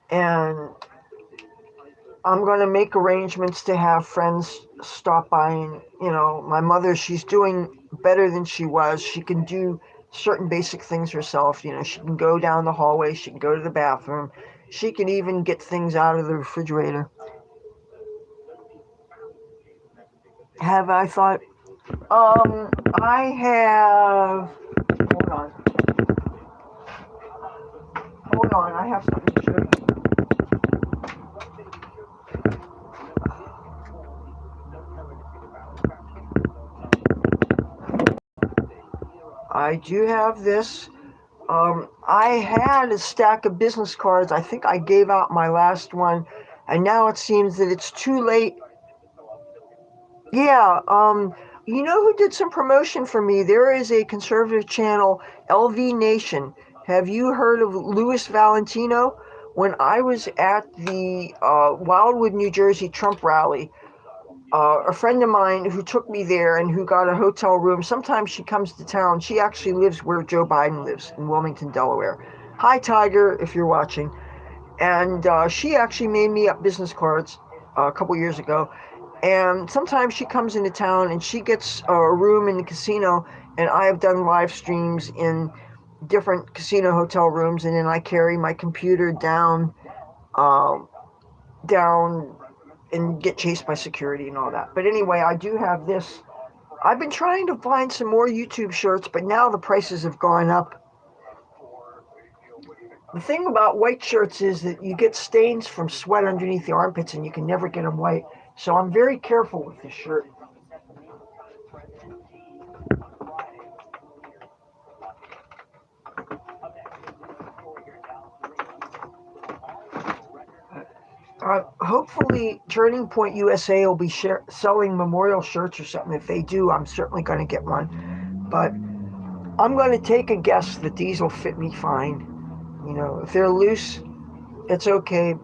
and I'm going to make arrangements to have friends stop by. And my mother, she's doing better than she was. She can do certain basic things herself. She can go down the hallway, she can go to the bathroom, she can even get things out of the refrigerator. Have I thought? I have. Hold on. I have something to show you. I do have this. I had a stack of business cards. I think I gave out my last one, and now it seems that it's too late. Yeah, you know who did some promotion for me? There is a conservative channel, LV Nation. Have you heard of Louis Valentino? When I was at the Wildwood, New Jersey Trump rally, a friend of mine who took me there and who got a hotel room. Sometimes she comes to town. She actually lives where Joe Biden lives in Wilmington, Delaware. Hi, Tiger, if you're watching. And she actually made me up business cards a couple years ago. And sometimes she comes into town and she gets a room in the casino. And I have done live streams in different casino hotel rooms. And then I carry my computer um, down and get chased by security and all that. But anyway, I do have this. I've been trying to find some more YouTube shirts, but now the prices have gone up. The thing about white shirts is that you get stains from sweat underneath the armpits and you can never get them white. So I'm very careful with this shirt. Hopefully, Turning Point USA will be selling memorial shirts or something. If they do, I'm certainly going to get one. But I'm going to take a guess that these will fit me fine. You know, if they're loose, it's okay.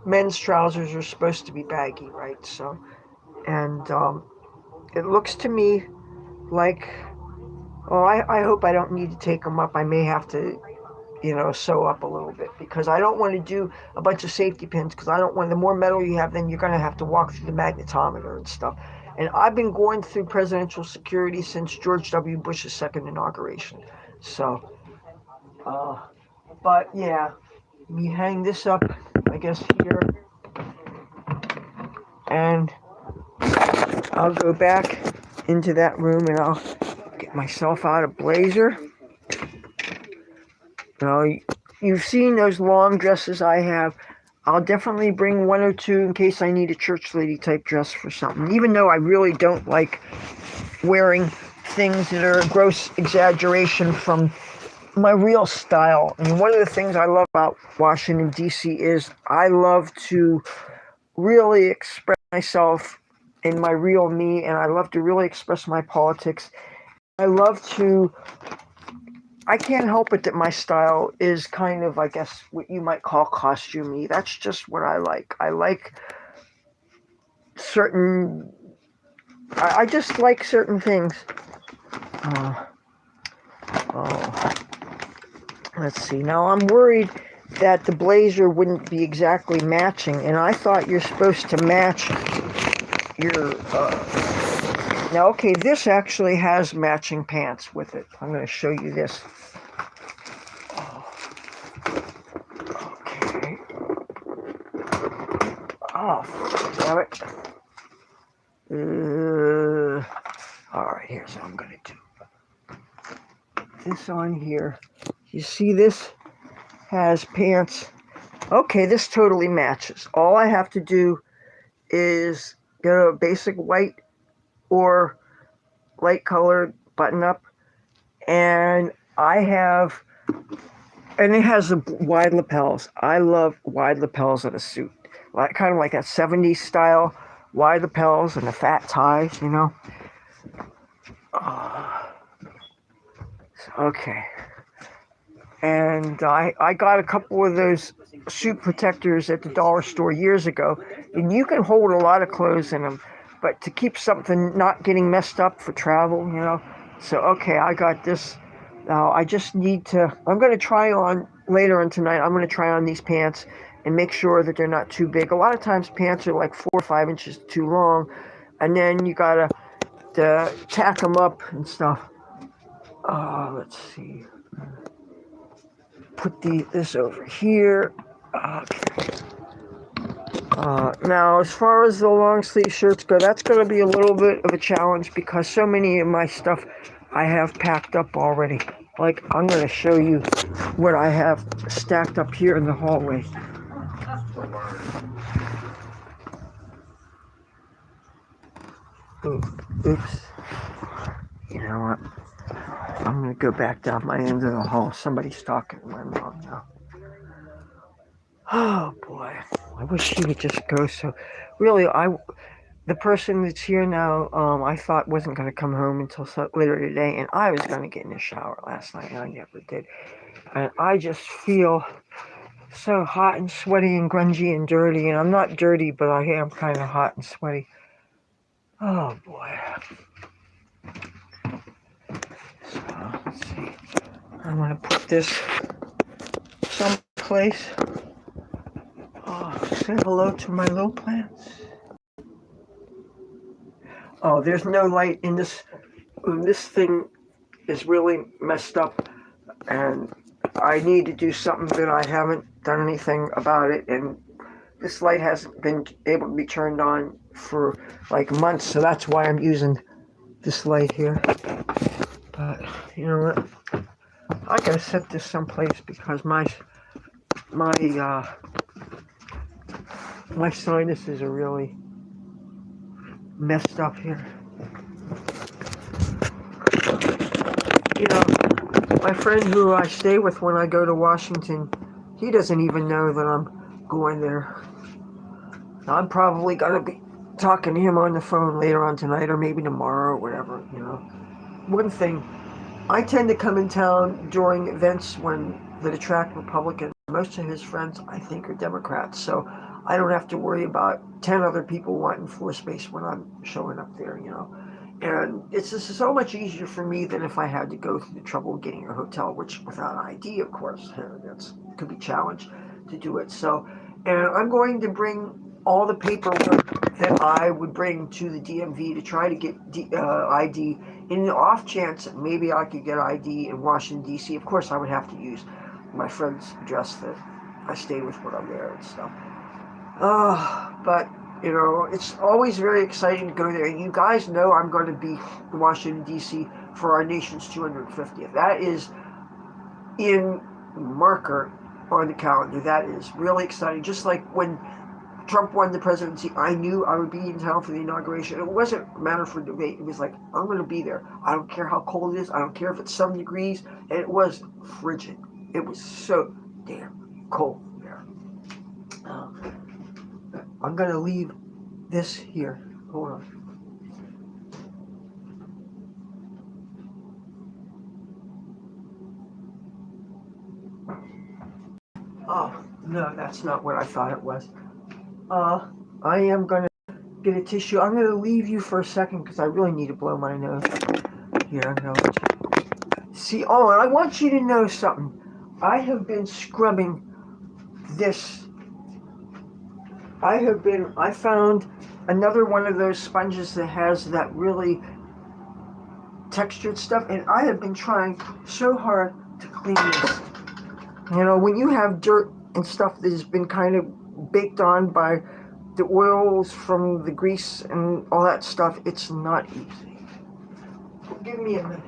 Men's trousers are supposed to be baggy, right? So, and it looks to me like, oh, I hope I don't need to take them up. I may have to, sew up a little bit because I don't want to do a bunch of safety pins because I don't want, the more metal you have, then you're going to have to walk through the magnetometer and stuff. And I've been going through presidential security since George W. Bush's second inauguration. So, but yeah, we hang this up, I guess, here. And I'll go back into that room and I'll get myself out a blazer. Now, you've seen those long dresses I have. I'll definitely bring one or two in case I need a church lady type dress for something, even though I really don't like wearing things that are a gross exaggeration from my real style. I mean, one of the things I love about Washington, D.C. is I love to really express myself in my real me, and I love to really express my politics. I can't help it that my style is kind of, I guess, what you might call costumey. That's just what I like. I like certain, I just like certain things. Oh, let's see. Now I'm worried that the blazer wouldn't be exactly matching, and I thought you're supposed to match your, now, okay, this actually has matching pants with it. I'm going to show you this. Okay. Oh, damn it. All right, here's what I'm going to do. This on here. You see this has pants. Okay, this totally matches. All I have to do is get a basic white or light colored button up, and it has the wide lapels. I love wide lapels in a suit, kind of like that 70s style wide lapels and the fat ties, Okay. And I got a couple of those suit protectors at the dollar store years ago, and you can hold a lot of clothes in them, but to keep something not getting messed up for travel, So, okay, I got this. Now, I just need to, I'm going to try on, later on tonight, I'm going to try on these pants and make sure that they're not too big. A lot of times pants are like 4 or 5 inches too long, and then you got to tack them up and stuff. Let's see. Put this over here. Okay. Now, as far as the long sleeve shirts go, that's going to be a little bit of a challenge because so many of my stuff I have packed up already. Like, I'm going to show you what I have stacked up here in the hallway. Ooh, oops. You know what? I'm gonna go back down my end of the hall. Somebody's talking to my mom now. Oh boy, I wish she would just go. So, really, the person that's here now, I thought wasn't gonna come home until later today, and I was gonna get in the shower last night, and I never did. And I just feel so hot and sweaty and grungy and dirty, and I'm not dirty, but I am kind of hot and sweaty. Oh boy. So, let's see. I'm gonna put this someplace. Oh, say hello to my little plants. Oh, there's no light in this. This thing is really messed up, and I need to do something that I haven't done anything about it, and this light hasn't been able to be turned on for like months, so that's why I'm using this light here. But you know what? I gotta set this someplace because my my sinuses are really messed up here. You know, my friend who I stay with when I go to Washington, he doesn't even know that I'm going there. I'm probably gonna be talking to him on the phone later on tonight or maybe tomorrow or whatever, you know. One thing, I tend to come in town during events that attract Republicans. Most of his friends, I think, are Democrats, so I don't have to worry about 10 other people wanting floor space when I'm showing up there, you know. And it's just so much easier for me than if I had to go through the trouble of getting a hotel, which without ID, of course, that's could be challenged to do it. So, and I'm going to bring all the paperwork that I would bring to the DMV to try to get ID. In the off chance that maybe I could get ID in Washington, D.C., of course, I would have to use my friend's address that I stay with when I'm there and stuff. But you know, it's always very exciting to go there. And you guys know I'm going to be in Washington, D.C. for our nation's 250th. That is in marker on the calendar. That is really exciting. Just like when Trump won the presidency, I knew I would be in town for the inauguration. It wasn't a matter for debate. It was like, I'm going to be there. I don't care how cold it is. I don't care if it's some degrees. And it was frigid. It was so damn cold there. I'm going to leave this here. Hold on. Oh, no, that's not what I thought it was. I am going to get a tissue. I'm going to leave you for a second because I really need to blow my nose. Here, I'm going to see. Oh, and I want you to know something. I have been scrubbing this. I found another one of those sponges that has that really textured stuff, and I have been trying so hard to clean this. You know, when you have dirt and stuff that has been kind of baked on by the oils from the grease and all that stuff, it's not easy. Give me a minute.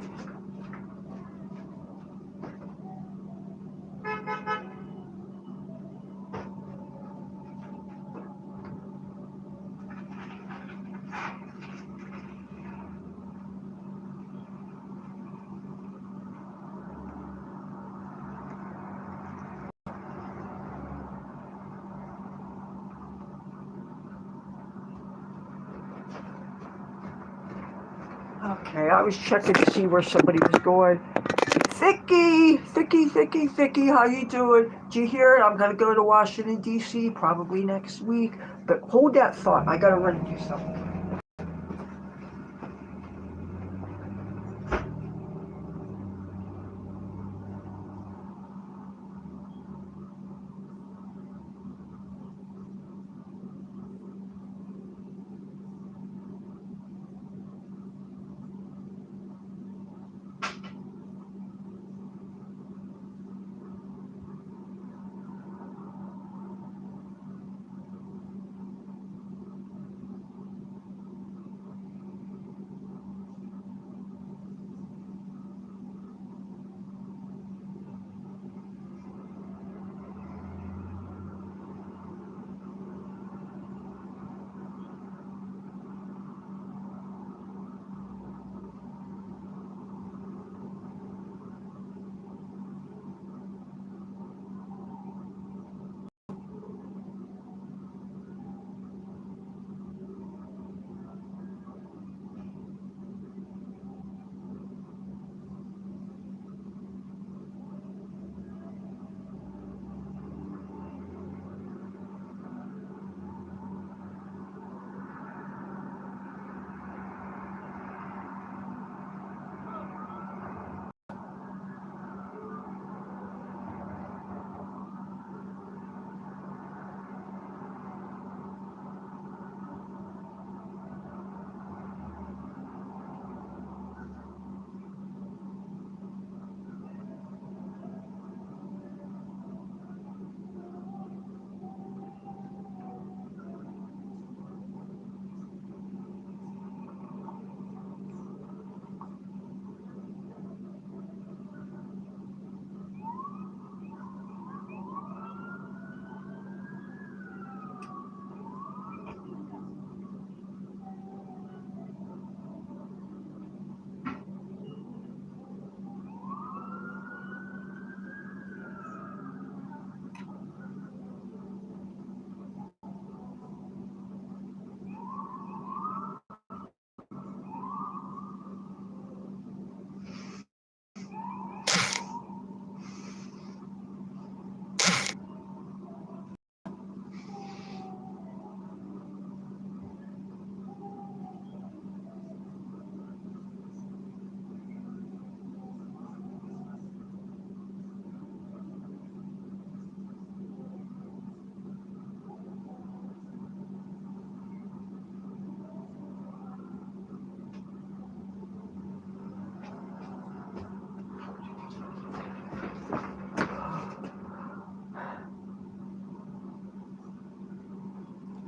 Okay, I was checking to see where somebody was going. Thicky, how you doing? Did you hear it? I'm gonna go to Washington, D.C. probably next week. But hold that thought. I gotta run and do something.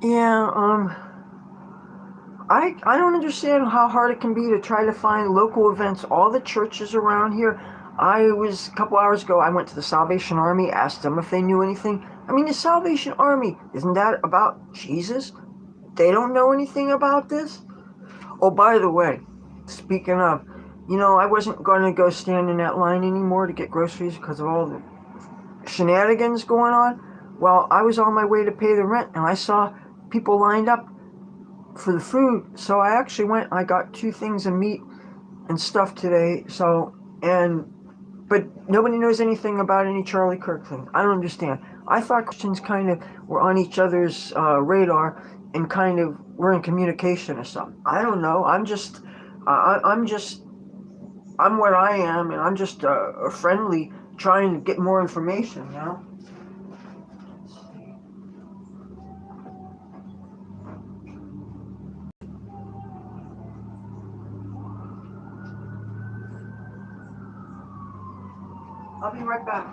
Yeah, I don't understand how hard it can be to try to find local events. All the churches around here. A couple hours ago, I went to the Salvation Army, asked them if they knew anything. I mean, the Salvation Army, isn't that about Jesus? They don't know anything about this? Oh, by the way, speaking of, I wasn't going to go stand in that line anymore to get groceries because of all the shenanigans going on. Well, I was on my way to pay the rent and I saw people lined up for the food. So I actually went, I got 2 things of meat and stuff today. But nobody knows anything about any Charlie Kirk thing. I don't understand. I thought Christians kind of were on each other's radar and kind of were in communication or something. I don't know. I'm what I am, and I'm just a friendly trying to get more information, I'll be right back.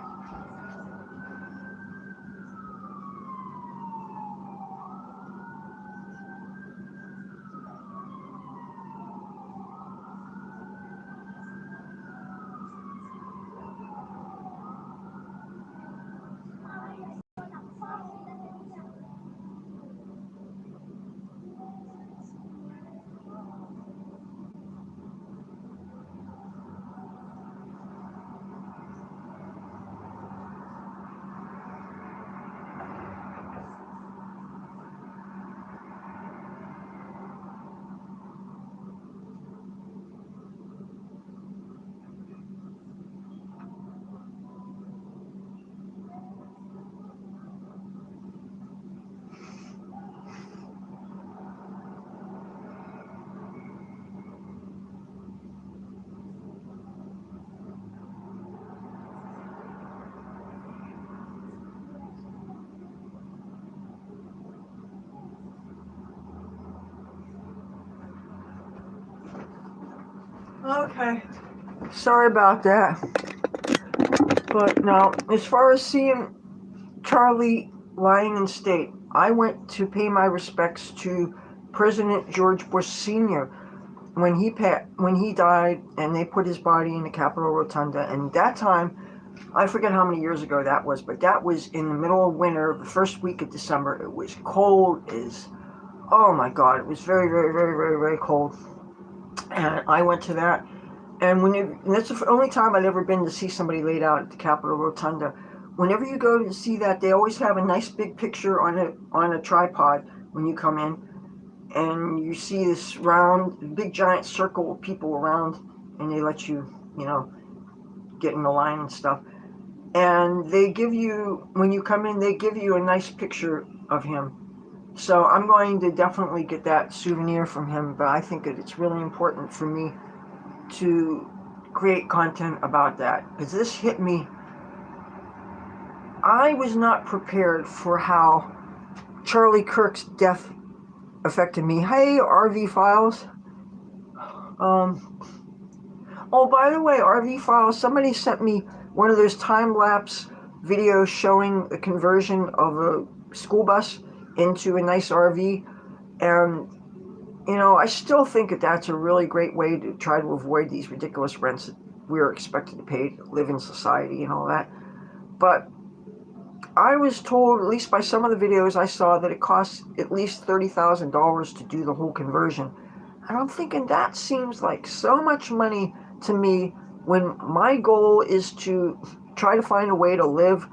Okay. Sorry about that. But now, as far as seeing Charlie lying in state, I went to pay my respects to President George Bush Sr. When he died, and they put his body in the Capitol Rotunda. And that time, I forget how many years ago that was, but that was in the middle of winter, the first week of December. It was cold as, oh my God, it was very, very, very, very, very cold. And I went to that. And that's the only time I'd ever been to see somebody laid out at the Capitol Rotunda. Whenever you go to see that, they always have a nice big picture on a tripod when you come in, and you see this round, big giant circle of people around, and they let you, get in the line and stuff. And they give you, when you come in, they give you a nice picture of him. So I'm going to definitely get that souvenir from him, but I think that it's really important for me to create content about that, because this hit me. I was not prepared for how Charlie Kirk's death affected me. Hey, RV Files. Oh, by the way, RV Files, somebody sent me one of those time-lapse videos showing the conversion of a school bus into a nice RV. And, I still think that that's a really great way to try to avoid these ridiculous rents that we're expected to pay to live in society and all that. But I was told, at least by some of the videos I saw, that it costs at least $30,000 to do the whole conversion. And I'm thinking that seems like so much money to me when my goal is to try to find a way to live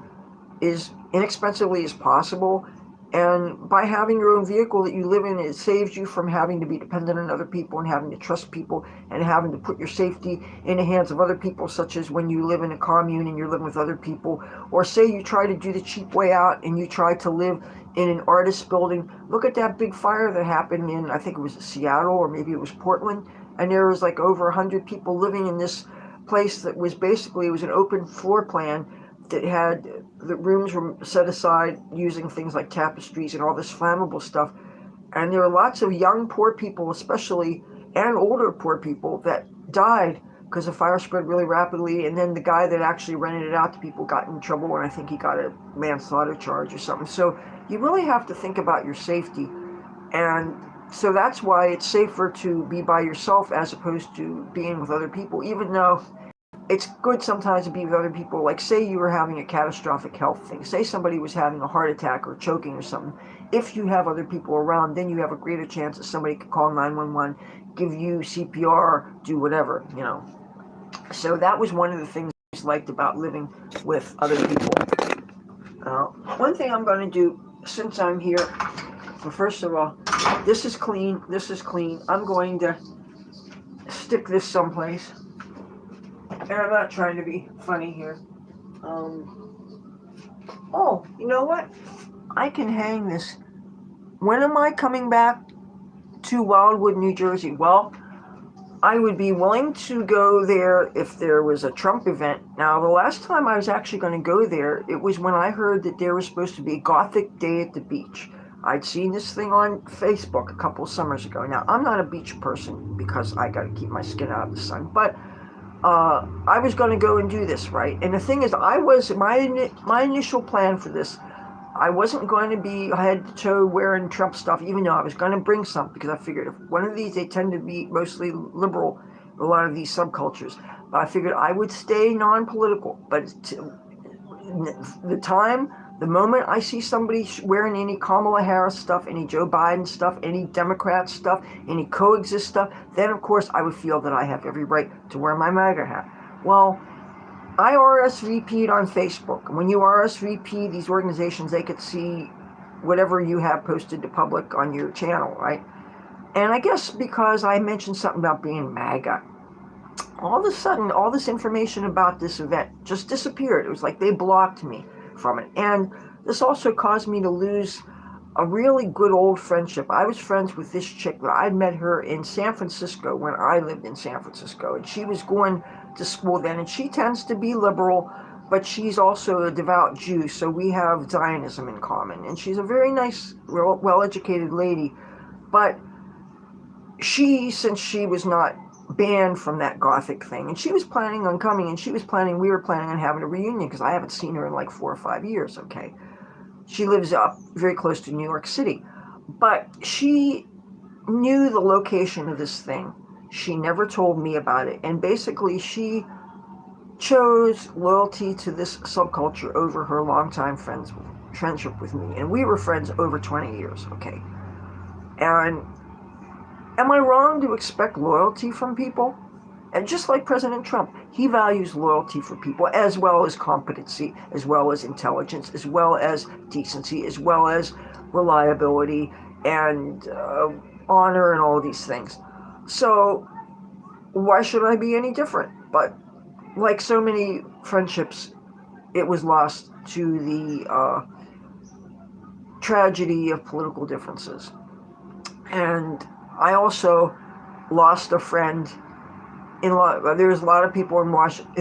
as inexpensively as possible. And by having your own vehicle that you live in, it saves you from having to be dependent on other people and having to trust people and having to put your safety in the hands of other people, such as when you live in a commune and you're living with other people. Or say you try to do the cheap way out and you try to live in an artist building. Look at that big fire that happened in, I think it was Seattle or maybe it was Portland. And there was like over 100 people living in this place that was basically, it was an open floor plan that had, the rooms were set aside using things like tapestries and all this flammable stuff. And there were lots of young poor people, especially, and older poor people that died because the fire spread really rapidly, and then the guy that actually rented it out to people got in trouble, and I think he got a manslaughter charge or something. So you really have to think about your safety, and so that's why it's safer to be by yourself as opposed to being with other people, even though it's good sometimes to be with other people. Like, say you were having a catastrophic health thing, say somebody was having a heart attack or choking or something. If you have other people around, then you have a greater chance that somebody could call 911, give you CPR, do whatever, you know. So that was one of the things I liked about living with other people. One thing I'm going to do since I'm here, well, first of all, this is clean, this is clean. I'm going to stick this someplace. And I'm not trying to be funny here. Oh, you know what? I can hang this. When am I coming back to Wildwood, New Jersey? Well, I would be willing to go there if there was a Trump event. Now, the last time I was actually going to go there, it was when I heard that there was supposed to be a Gothic Day at the beach. I'd seen this thing on Facebook a couple of summers ago. Now, I'm not a beach person because I got to keep my skin out of the sun, but I was going to go and do this, right? And the thing is, my initial plan for this, I wasn't going to be head to toe wearing Trump stuff, even though I was going to bring some, because I figured if one of these, they tend to be mostly liberal, a lot of these subcultures. But I figured I would stay non-political. But the moment I see somebody wearing any Kamala Harris stuff, any Joe Biden stuff, any Democrat stuff, any coexist stuff, then of course I would feel that I have every right to wear my MAGA hat. Well, I RSVP'd on Facebook. And when you RSVP these organizations, they could see whatever you have posted to public on your channel, right? And I guess because I mentioned something about being MAGA, all of a sudden, all this information about this event just disappeared. It was like they blocked me from it. And this also caused me to lose a really good old friendship. I was friends with this chick. I'd met her in San Francisco when I lived in San Francisco. And she was going to school then. And she tends to be liberal, but she's also a devout Jew. So we have Zionism in common. And she's a very nice, well-educated lady. But since she was not banned from that Gothic thing, and she was planning on coming, and we were planning on having a reunion, because I haven't seen her in like 4 or 5 years, okay? She lives up very close to New York City, but she knew the location of this thing. She never told me about it, and basically she chose loyalty to this subculture over her longtime friendship with me, and we were friends over 20 years, okay? And am I wrong to expect loyalty from people? And just like President Trump, he values loyalty for people, as well as competency, as well as intelligence, as well as decency, as well as reliability and honor and all these things. So why should I be any different? But like so many friendships, it was lost to the tragedy of political differences. And I also lost a friend. There's a lot of people in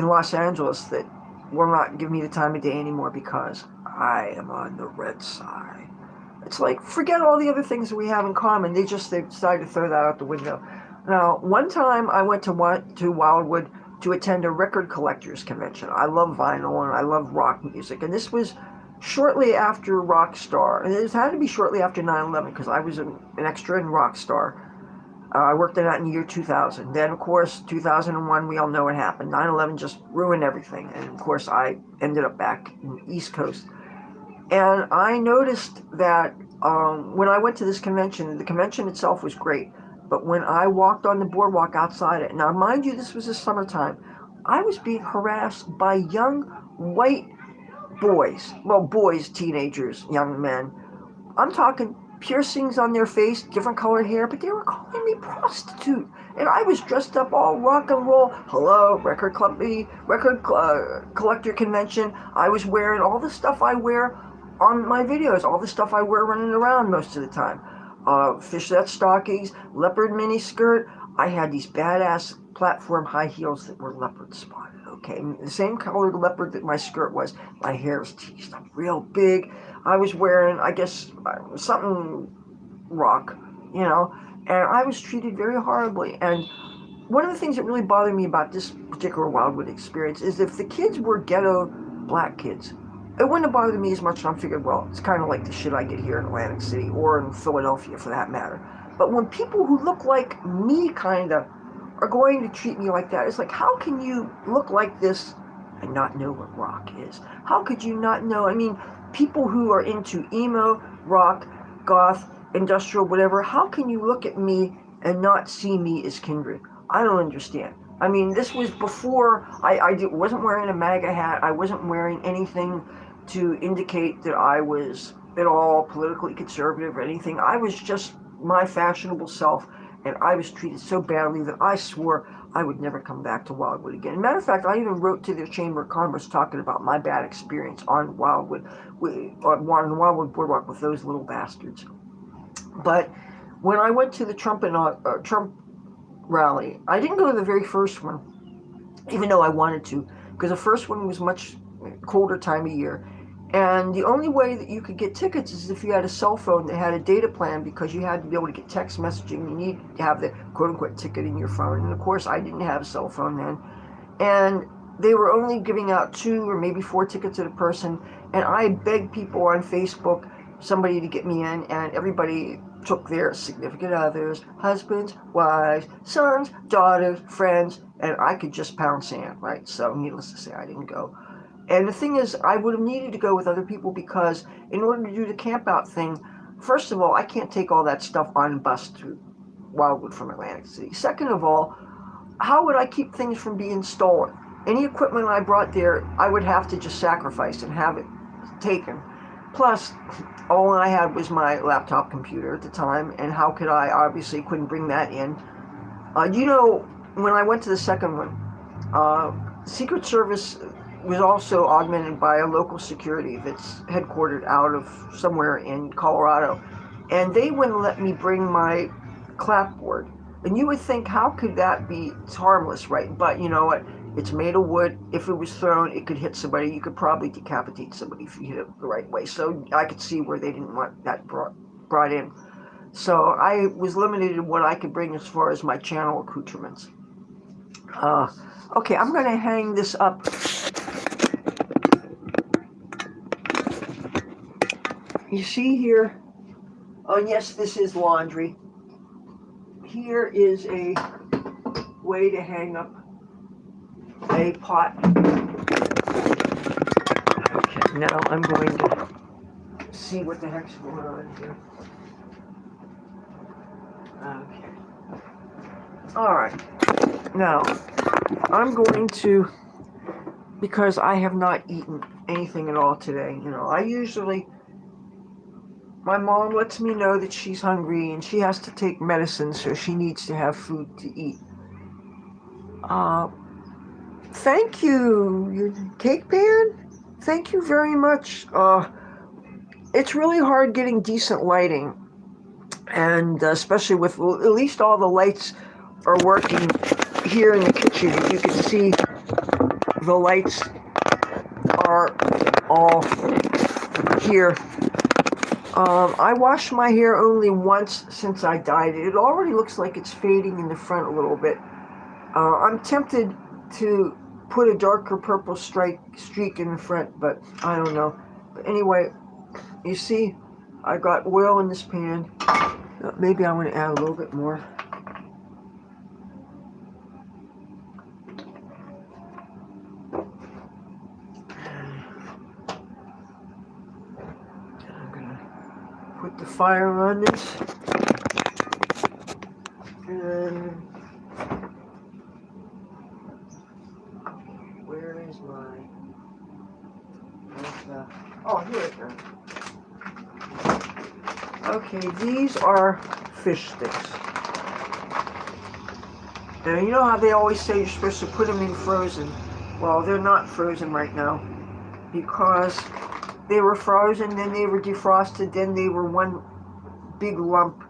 Los Angeles that will not give me the time of day anymore because I am on the red side. It's like, forget all the other things that we have in common. They decided to throw that out the window. Now, one time I went to Wildwood to attend a record collectors convention. I love vinyl and I love rock music. And this was shortly after Rockstar. And it had to be shortly after 9/11 because I was an extra in Rockstar. I worked in that in the year 2000. Then, of course, 2001, we all know what happened. 9/11 just ruined everything. And, of course, I ended up back in the East Coast. And I noticed that when I went to this convention, the convention itself was great. But when I walked on the boardwalk outside it, now, mind you, this was the summertime, I was being harassed by young white boys. Well, boys, teenagers, young men. I'm talking piercings on their face, different colored hair, but they were calling me prostitute. And I was dressed up all rock and roll. Hello, record collector convention. I was wearing all the stuff I wear on my videos, all the stuff I wear running around most of the time. Fishnet stockings, leopard mini skirt. I had these badass platform high heels that were leopard spotted, okay? The same colored leopard that my skirt was. My hair was teased up real big. I was wearing, I guess, something rock, you know, and I was treated very horribly. And one of the things that really bothered me about this particular Wildwood experience is if the kids were ghetto black kids, it wouldn't have bothered me as much. And I figured, well, it's kind of like the shit I get here in Atlantic City or in Philadelphia for that matter. But when people who look like me kind of are going to treat me like that, it's like, how can you look like this and not know what rock is? How could you not know? I mean, people who are into emo, rock, goth, industrial, whatever, how can you look at me and not see me as kindred? I don't understand. I mean, this was before wasn't wearing a MAGA hat. I wasn't wearing anything to indicate that I was at all politically conservative or anything. I was just my fashionable self, and I was treated so badly that I swore I would never come back to Wildwood again. Matter of fact, I even wrote to the Chamber of Commerce talking about my bad experience on Wildwood, on Wildwood Boardwalk with those little bastards. But when I went to the Trump rally, I didn't go to the very first one, even though I wanted to, because the first one was much colder time of year. And the only way that you could get tickets is if you had a cell phone that had a data plan, because you had to be able to get text messaging. You need to have the quote-unquote ticket in your phone. And of course, I didn't have a cell phone then. And they were only giving out 2 or maybe 4 tickets at a person. And I begged people on Facebook, somebody to get me in, and everybody took their significant others, husbands, wives, sons, daughters, friends, and I could just pound sand, right? So needless to say, I didn't go. And the thing is, I would have needed to go with other people, because in order to do the camp out thing, first of all, I can't take all that stuff on a bus to Wildwood from Atlantic City. Second of all, how would I keep things from being stolen? Any equipment I brought there, I would have to just sacrifice and have it taken. Plus, all I had was my laptop computer at the time, and how could I? Obviously couldn't bring that in. When I went to the second one, Secret Service was also augmented by a local security that's headquartered out of somewhere in Colorado. And they wouldn't let me bring my clapboard. And you would think, how could that be? It's harmless, right? But you know what? It's made of wood. If it was thrown, it could hit somebody. You could probably decapitate somebody if you hit it the right way. So I could see where they didn't want that brought in. So I was limited in what I could bring as far as my channel accoutrements. Okay, I'm going to hang this up. You see here, oh yes, this is laundry. Here is a way to hang up a pot. Okay, now I'm going to see what the heck's going on here. Okay. Alright. Now, I'm going to, because I have not eaten anything at all today, my mom lets me know that she's hungry and she has to take medicine, so she needs to have food to eat. Thank you, your cake pan. Thank you very much. It's really hard getting decent lighting, and especially with at least all the lights are working here in the kitchen. You can see the lights are all here. I washed my hair only once since I dyed it. It already looks like it's fading in the front a little bit. I'm tempted to put a darker purple streak in the front, but I don't know. But anyway, you see, I got oil in this pan. Maybe I want to add a little bit more. I'm going to put the fire on this. And where is my... Oh, here it goes. Okay, these are fish sticks. And you know how they always say you're supposed to put them in frozen? Well, they're not frozen right now, because they were frozen, then they were defrosted, then they were one big lump.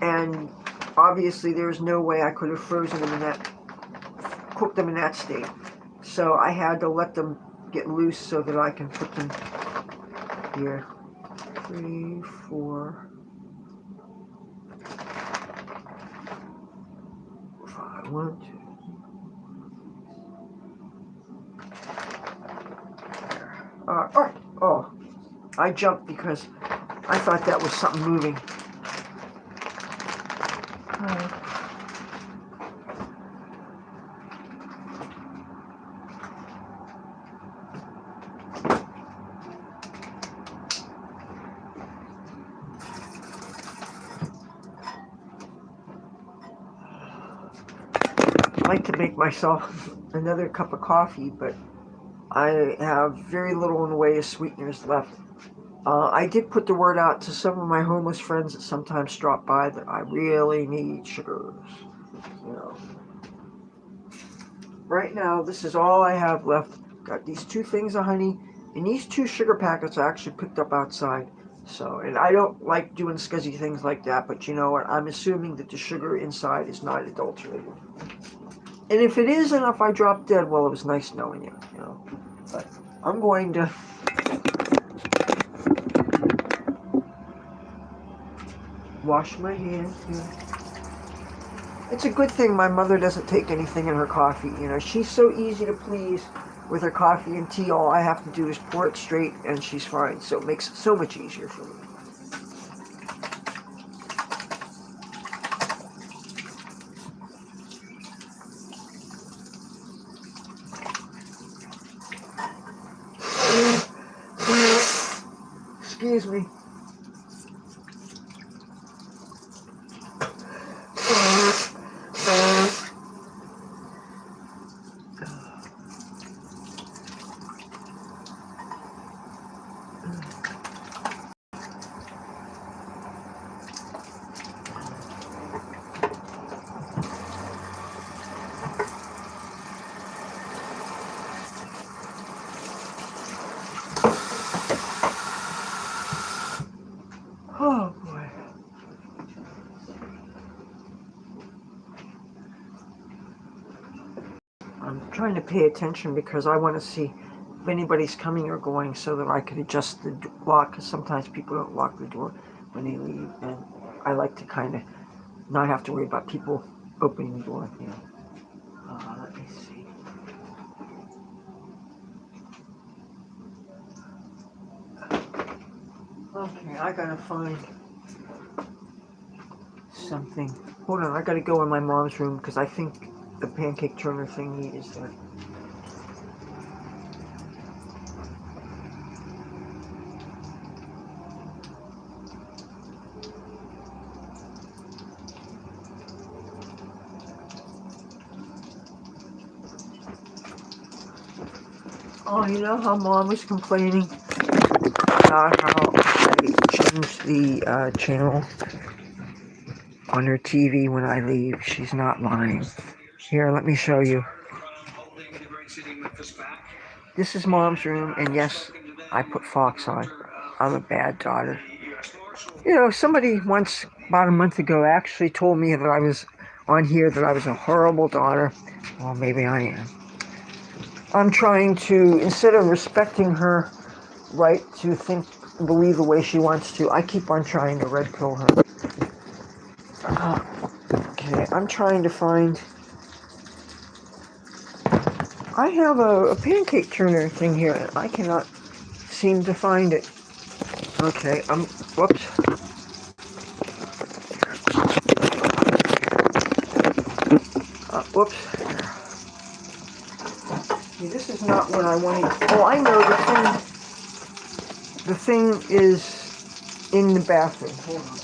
And obviously there's no way I could have frozen them cooked them in that state. So I had to let them get loose so that I can put them here. 3, 4. 1, 2. Oh, I jumped because I thought that was something moving. I like to make myself another cup of coffee, but I have very little in the way of sweeteners left. I did put the word out to some of my homeless friends that sometimes drop by that I really need sugars. You know, right now this is all I have left. Got these 2 things of honey, and these 2 sugar packets I actually picked up outside. So, and I don't like doing scuzzy things like that, but you know what? I'm assuming that the sugar inside is not adulterated. And if it is, and if I drop dead, well, it was nice knowing you, you know. But I'm going to wash my hands here. It's a good thing my mother doesn't take anything in her coffee. You know, she's so easy to please with her coffee and tea. All I have to do is pour it straight, and she's fine. So it makes it so much easier for me. Excuse me. Oh boy. I'm trying to pay attention because I want to see if anybody's coming or going so that I could adjust the lock, because sometimes people don't lock the door when they leave, and I like to kind of not have to worry about people opening the door, you know. Let me see. Okay, I gotta find something. Hold on, I gotta go in my mom's room because I think the pancake turner thingy is there. Oh, you know how Mom was complaining about how I changed the channel on her TV when I leave? She's not lying. Here, let me show you. This is Mom's room, and yes, I put Fox on. I'm a bad daughter. You know, somebody once, about a month ago, actually told me that I was on here, that I was a horrible daughter. Well, maybe I am. I'm trying to, instead of respecting her right to think, believe the way she wants to, I keep on trying to red pill her. Okay, I'm trying to find. I have a pancake turner thing here, and I cannot seem to find it. Okay, whoops. Whoops. See, this is not what I wanted. Oh, I know the thing. The thing is in the bathroom. Hold on.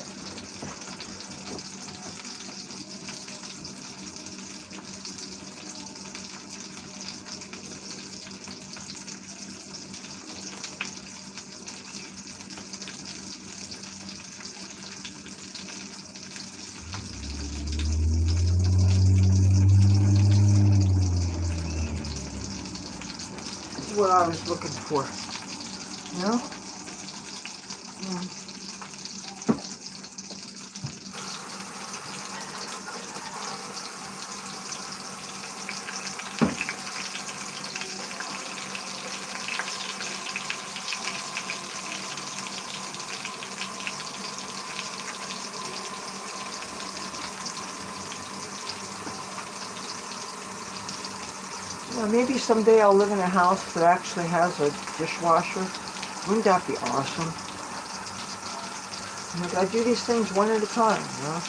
This is what I was looking for. You know? Maybe someday I'll live in a house that actually has a dishwasher. Wouldn't that be awesome? I do these things one at a time, you know?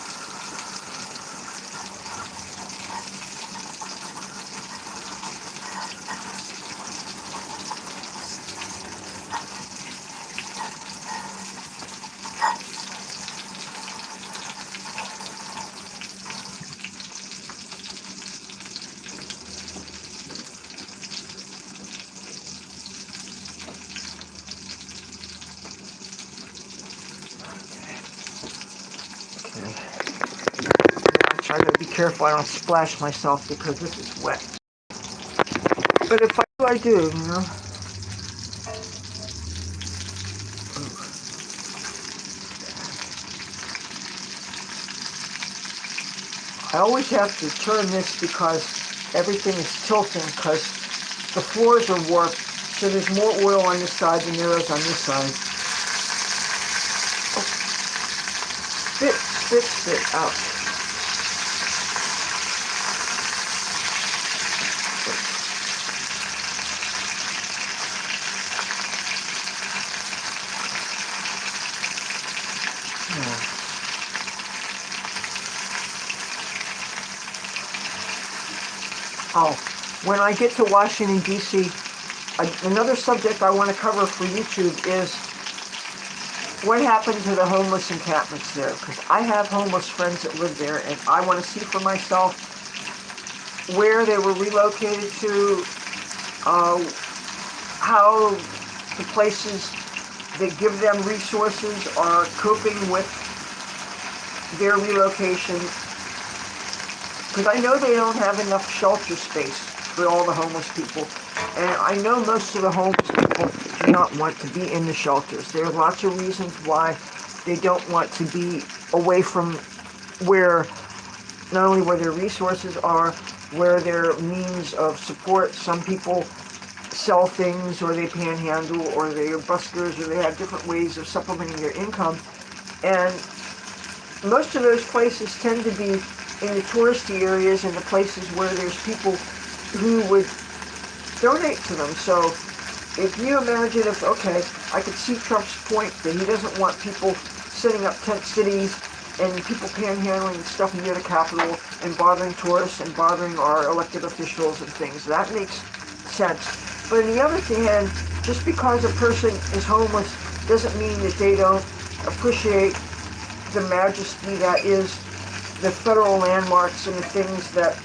I try to be careful I don't splash myself because this is wet. But if I do, you know. I always have to turn this because everything is tilting because the floors are warped, so there's more oil on this side than there is on this side. Oh. Spit, spit, spit out. Oh, when I get to Washington, D.C., another subject I want to cover for YouTube is what happened to the homeless encampments there. Because I have homeless friends that live there, and I want to see for myself where they were relocated to, how the places that give them resources are coping with their relocation. Because I know they don't have enough shelter space for all the homeless people. And I know most of the homeless people do not want to be in the shelters. There are lots of reasons why they don't want to be away from where, not only where their resources are, where their means of support. Some people sell things, or they panhandle, or they are buskers, or they have different ways of supplementing their income. And most of those places tend to be in the touristy areas and the places where there's people who would donate to them. So if you imagine if, okay, I could see Trump's point that he doesn't want people setting up tent cities and people panhandling and stuff near the Capitol and bothering tourists and bothering our elected officials and things. That makes sense. But on the other hand, just because a person is homeless doesn't mean that they don't appreciate the majesty that is the federal landmarks and the things that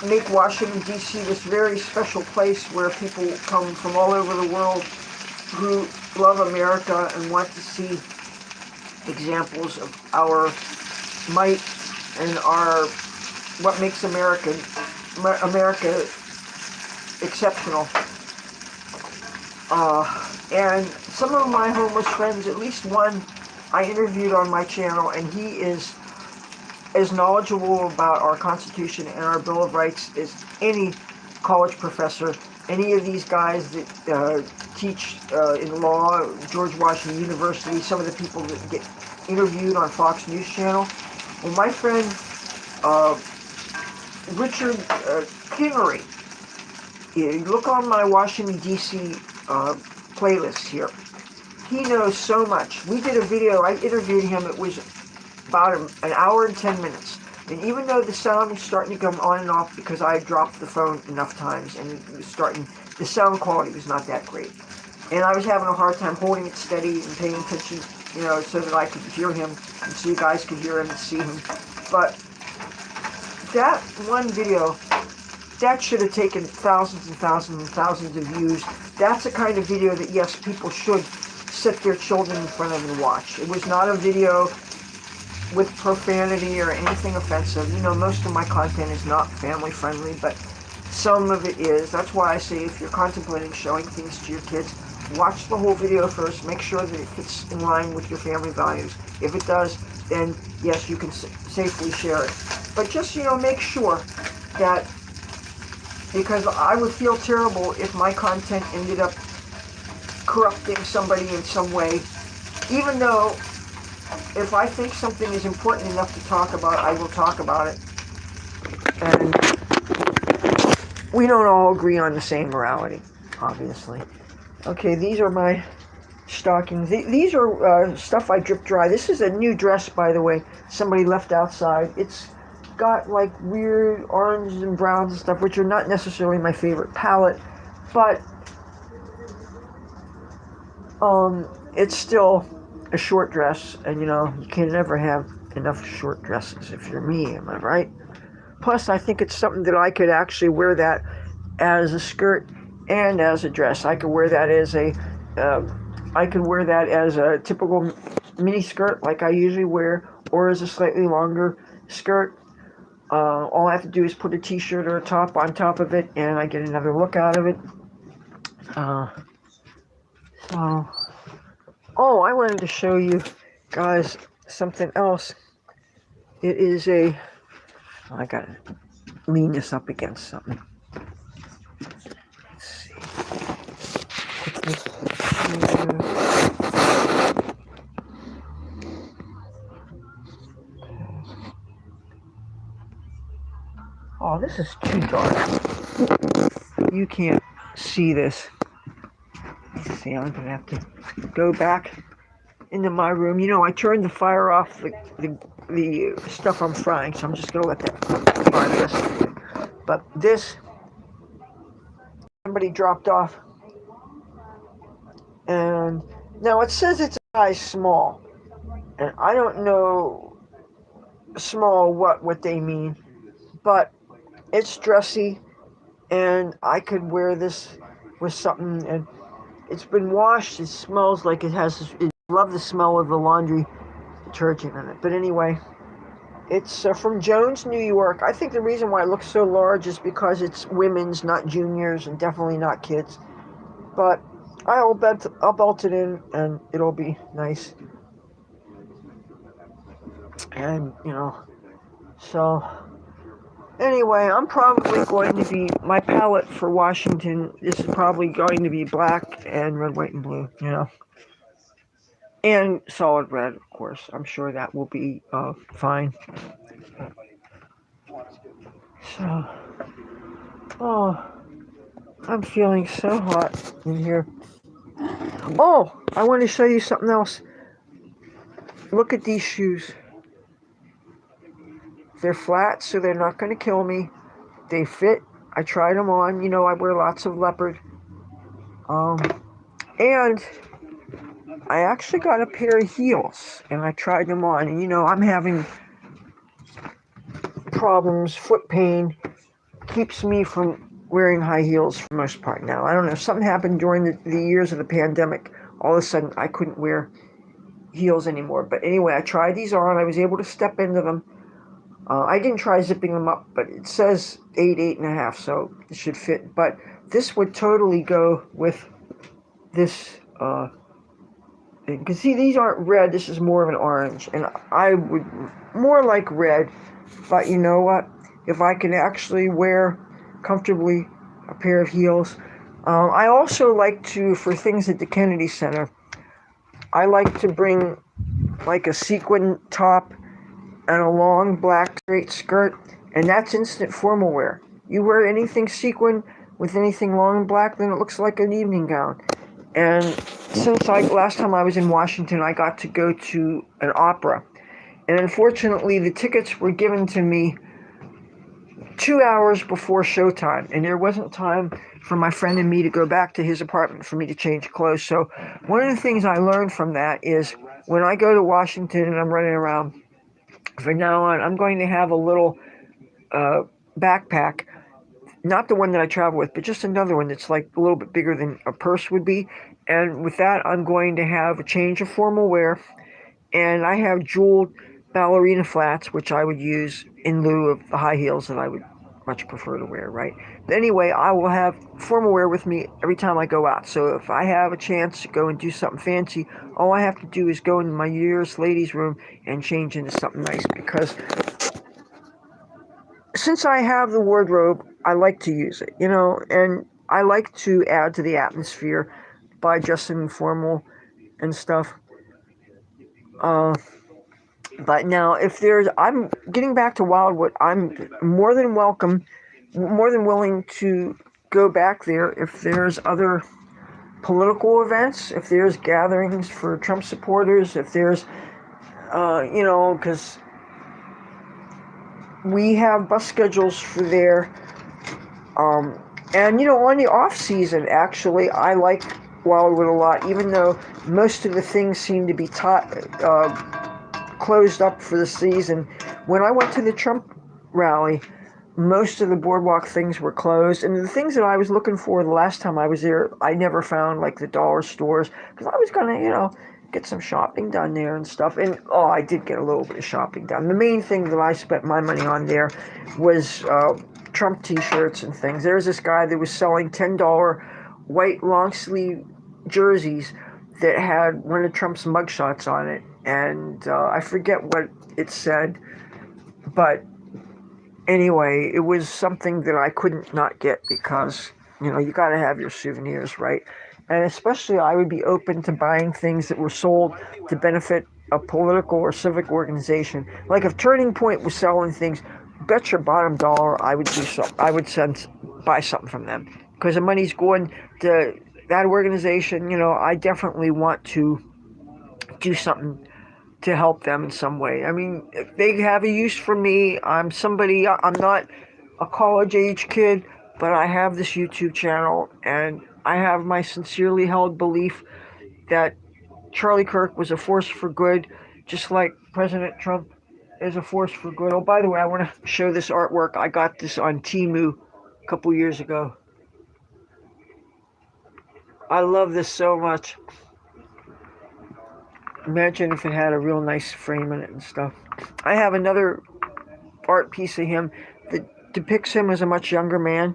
make Washington, D.C. this very special place where people come from all over the world who love America and want to see examples of our might and our what makes America exceptional. And some of my homeless friends, at least one I interviewed on my channel, and he is as knowledgeable about our Constitution and our Bill of Rights as any college professor. Any of these guys that teach in law, George Washington University, some of the people that get interviewed on Fox News Channel. Well, my friend Richard Kingery, you look on my Washington, D.C. playlist here. He knows so much. We did a video, I interviewed him, it was about an hour and 10 minutes. And even though the sound was starting to come on and off because I dropped the phone enough times and it was the sound quality was not that great. And I was having a hard time holding it steady and paying attention, you know, so that I could hear him and so you guys could hear him and see him. But that one video, that should have taken thousands and thousands and thousands of views. That's the kind of video that, yes, people should sit their children in front of and watch. It was not a video with profanity or anything offensive. You know, most of my content is not family friendly, but some of it is. That's why I say if you're contemplating showing things to your kids, watch the whole video first, make sure that it fits in line with your family values. If it does, then yes, you can safely share it. But just, you know, make sure that, because I would feel terrible if my content ended up corrupting somebody in some way, even though if I think something is important enough to talk about, I will talk about it. And we don't all agree on the same morality, obviously. Okay, these are my stockings. These are stuff I drip dry. This is a new dress, by the way, somebody left outside. It's got like weird oranges and browns and stuff, which are not necessarily my favorite palette, but it's still a short dress, and you can never have enough short dresses if you're me, am I right? Plus, I think it's something that I could actually wear that as a skirt and as a dress. I could wear that as a typical mini skirt like I usually wear, or as a slightly longer skirt. All I have to do is put a t-shirt or a top on top of it, and I get another look out of it. Uh, so, I wanted to show you guys something else. It is I gotta lean this up against something. Let's see. Put this here. Oh, this is too dark. You can't see this. Let's see, I'm gonna have to go back into my room. I turned the fire off the stuff I'm frying, so I'm just gonna let that fry this. But this, somebody dropped off, and now it says it's a size small, and I don't know small what they mean, but it's dressy, and I could wear this with something, and it's been washed. It smells like it has. I love the smell of the laundry detergent in it. But anyway, it's from Jones, New York. I think the reason why it looks so large is because it's women's, not juniors, and definitely not kids. But I'll belt it in, and it'll be nice. And so anyway, I'm probably going to be my palette for Washington. This is probably going to be black and red, white, and blue. And solid red, of course. I'm sure that will be fine. So, I'm feeling so hot in here. Oh, I want to show you something else. Look at these shoes. They're flat, so they're not going to kill me. They fit. I tried them on. I wear lots of leopard. And I actually got a pair of heels, and I tried them on. And I'm having problems, foot pain, keeps me from wearing high heels for the most part now. I don't know, something happened during the years of the pandemic. All of a sudden, I couldn't wear heels anymore. But anyway, I tried these on. I was able to step into them. I didn't try zipping them up, but it says 8.5, so it should fit. But this would totally go with this. You can see these aren't red. This is more of an orange, and I would more like red. But you know what? If I can actually wear comfortably a pair of heels, I also like to, for things at the Kennedy Center, I like to bring like a sequin top and a long black straight skirt, and that's instant formal wear. You wear anything sequin with anything long and black, then it looks like an evening gown. And since last time I was in Washington, I got to go to an opera. And unfortunately, the tickets were given to me 2 hours before showtime, and there wasn't time for my friend and me to go back to his apartment for me to change clothes. So one of the things I learned from that is when I go to Washington and I'm running around, from now on, I'm going to have a little backpack, not the one that I travel with, but just another one that's like a little bit bigger than a purse would be. And with that, I'm going to have a change of formal wear, and I have jeweled ballerina flats, which I would use in lieu of the high heels that I would much prefer to wear, right? But anyway, I will have formal wear with me every time I go out. So if I have a chance to go and do something fancy, all I have to do is go into my nearest ladies' room and change into something nice, because since I have the wardrobe, I like to use it, and I like to add to the atmosphere by dressing formal and stuff. But now, I'm getting back to Wildwood. I'm more than welcome more than willing to go back there if there's other political events, if there's gatherings for Trump supporters, if there's, because we have bus schedules for there. And, on the off season, actually, I like Wildwood a lot, even though most of the things seem to be closed up for the season. When I went to the Trump rally, most of the boardwalk things were closed, and the things that I was looking for the last time I was there, I never found, like the dollar stores, because I was gonna, get some shopping done there and stuff. And I did get a little bit of shopping done. The main thing that I spent my money on there was Trump T-shirts and things. There was this guy that was selling $10 white long sleeve jerseys that had one of Trump's mugshots on it, and I forget what it said, but anyway, it was something that I couldn't not get because, you got to have your souvenirs, right? And especially I would be open to buying things that were sold to benefit a political or civic organization. Like if Turning Point was selling things, bet your bottom dollar I would do so. I would buy something from them because the money's going to that organization. I definitely want to do something to help them in some way. I mean, if they have a use for me. I'm not a college age kid, but I have this YouTube channel and I have my sincerely held belief that Charlie Kirk was a force for good, just like President Trump is a force for good. Oh, by the way, I want to show this artwork. I got this on Temu a couple years ago. I love this so much. Imagine if it had a real nice frame in it and stuff. I have another art piece of him that depicts him as a much younger man.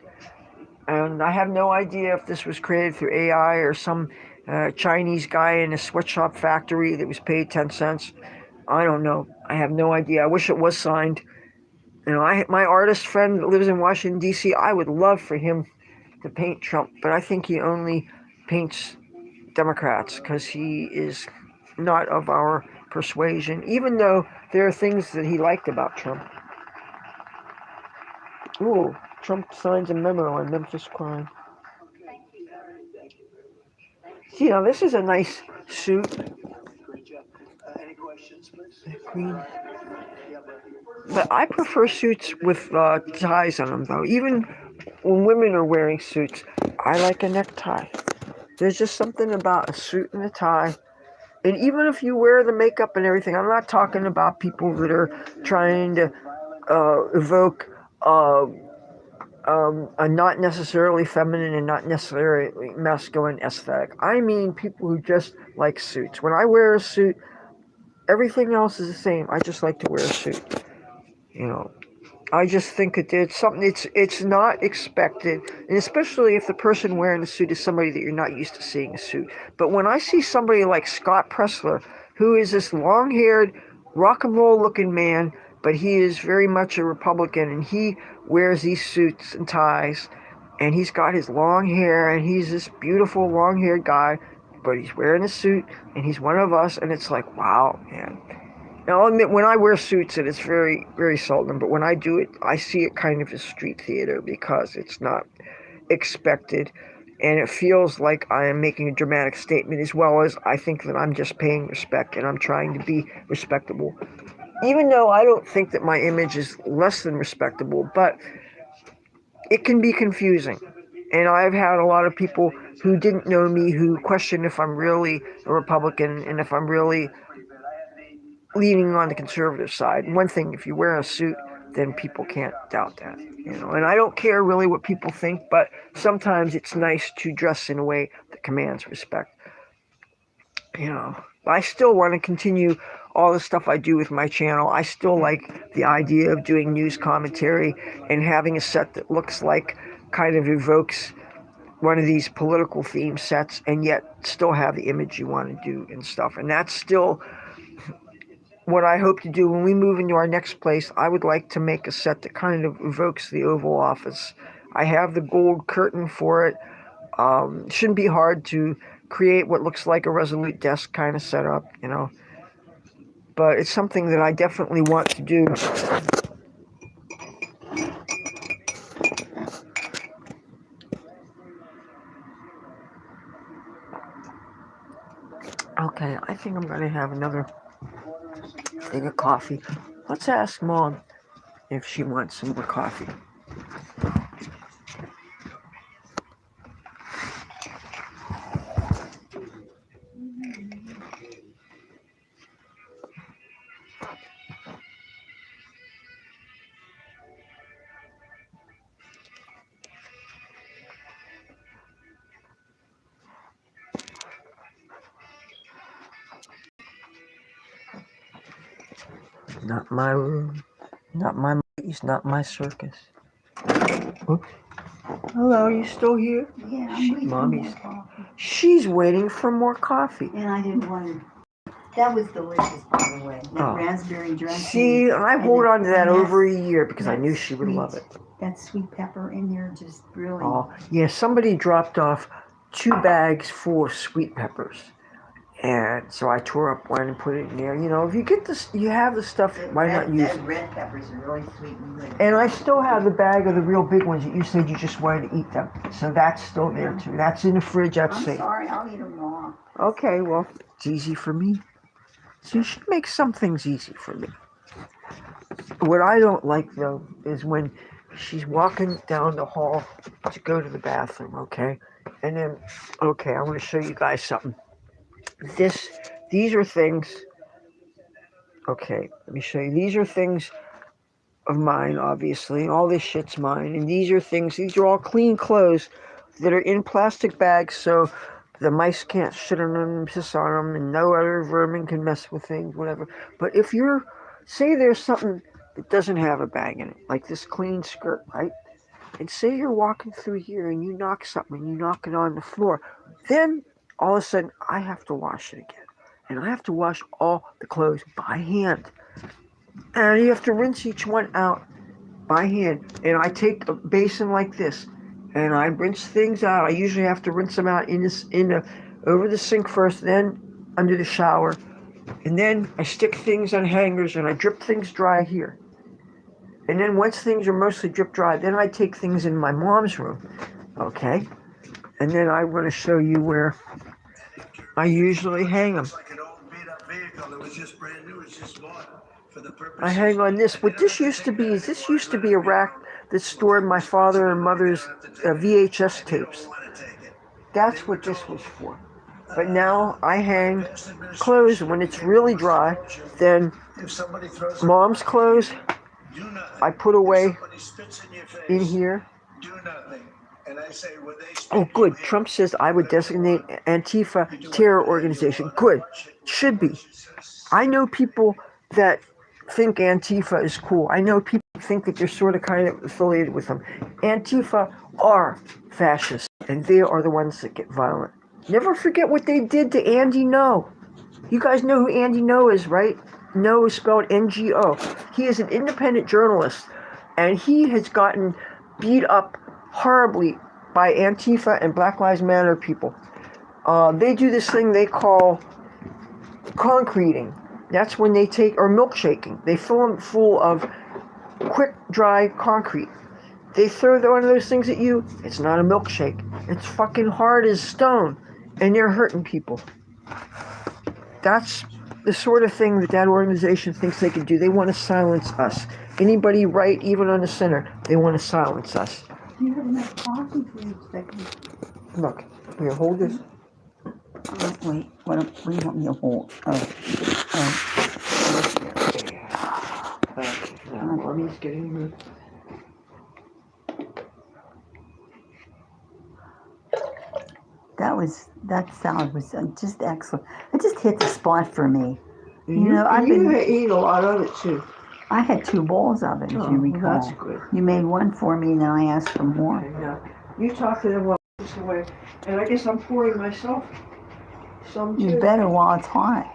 And I have no idea if this was created through AI or some Chinese guy in a sweatshop factory that was paid 10 cents. I don't know. I have no idea. I wish it was signed. My artist friend that lives in Washington, D.C., I would love for him to paint Trump, but I think he only paints Democrats because he is not of our persuasion, even though there are things that he liked about Trump. Ooh, Trump signs a memo on Memphis crime. See, now this is a nice suit. Green. But I prefer suits with ties on them, though. Even when women are wearing suits, I like a necktie. There's just something about a suit and a tie. And even if you wear the makeup and everything, I'm not talking about people that are trying to evoke a not necessarily feminine and not necessarily masculine aesthetic. I mean people who just like suits. When I wear a suit, everything else is the same. I just like to wear a suit. I just think it's something. It's not expected, and especially if the person wearing the suit is somebody that you're not used to seeing a suit. But when I see somebody like Scott Pressler, who is this long-haired, rock and roll-looking man, but he is very much a Republican, and he wears these suits and ties, and he's got his long hair, and he's this beautiful long-haired guy, but he's wearing a suit, and he's one of us, and it's like, wow, man. Now, I'll admit, when I wear suits, and it's very, very seldom, but when I do it, I see it kind of as street theater because it's not expected, and it feels like I am making a dramatic statement, as well as I think that I'm just paying respect and I'm trying to be respectable. Even though I don't think that my image is less than respectable, but it can be confusing. And I've had a lot of people who didn't know me who question if I'm really a Republican and if I'm really leaning on the conservative side. One thing, if you wear a suit, then people can't doubt that. And I don't care really what people think, but sometimes it's nice to dress in a way that commands respect. I still want to continue all the stuff I do with my channel. I still like the idea of doing news commentary and having a set that looks like kind of evokes one of these political theme sets and yet still have the image you want to do and stuff. And that's still what I hope to do when we move into our next place. I would like to make a set that kind of evokes the Oval Office. I have the gold curtain for it. It shouldn't be hard to create what looks like a Resolute desk kind of setup, But it's something that I definitely want to do. Okay, I think I'm gonna have another thing of coffee. Let's ask Mom if she wants some more coffee. Not my room, not my movies, not my circus. Oops. Hello, you still here? Yeah, I'm waiting Mommy's. for more coffee. She's waiting for more coffee. And I didn't want to. That was delicious, by the way. That raspberry dressing. See, I hold on to that over a year because I knew she would love it. That sweet pepper in there just really. Oh, yeah, somebody dropped off 2 bags full of sweet peppers. And so I tore up one and put it in there. You know, if you get this, you have the stuff, why not use it? Red peppers are really sweet and good. And I still have the bag of the real big ones that you said you just wanted to eat them. So that's still there too. That's in the fridge, that's safe. Sorry, I'll eat them all. Okay, well, it's easy for me. So you should make some things easy for me. What I don't like though is when she's walking down the hall to go to the bathroom, okay? And then, okay, I want to show you guys something. These are things, okay, let me show you. These are things of mine, obviously. All this shit's mine. And these are all clean clothes that are in plastic bags so the mice can't shit on them, piss on them, and no other vermin can mess with things, whatever. But if say there's something that doesn't have a bag in it, like this clean skirt, right? And say you're walking through here and you knock something and you knock it on the floor, then all of a sudden I have to wash it again. And I have to wash all the clothes by hand. And you have to rinse each one out by hand. And I take a basin like this and I rinse things out. I usually have to rinse them out over the sink first, then under the shower. And then I stick things on hangers and I drip things dry here. And then once things are mostly drip dry, then I take things in my mom's room. Okay? And then I'm going to show you where I usually hang them. I hang on this. What this used to be a rack that stored my father and mother's VHS tapes. That's what this was for. But now I hang clothes when it's really dry. Then mom's clothes I put away in here. Oh, good. Trump says I would designate Antifa terror organization. Good. Should be. I know people that think Antifa is cool. I know people think that they're sort of kind of affiliated with them. Antifa are fascists, and they are the ones that get violent. Never forget what they did to Andy Ngo. You guys know who Andy Ngo is, right? Ngo is spelled Ngo. He is an independent journalist, and he has gotten beat up horribly by Antifa and Black Lives Matter people. They do this thing they call concreting. That's when they or milkshaking. They fill them full of quick, dry concrete. They throw one of those things at you. It's not a milkshake. It's fucking hard as stone. And they're hurting people. That's the sort of thing that organization thinks they can do. They want to silence us. Anybody right, even on the center, they want to silence us. Do you have enough coffee for each second? Look, here, hold this. Wait, what do you want me to hold? Now, Mommy's getting me. That salad was just excellent. It just hit the spot for me. You had eaten a lot of it too. I had 2 bowls of it, as you recall. Well, that's good. You made one for me, and then I asked for more. Yeah. You talk to them while it's away, and I guess I'm pouring myself some too. You better while it's hot.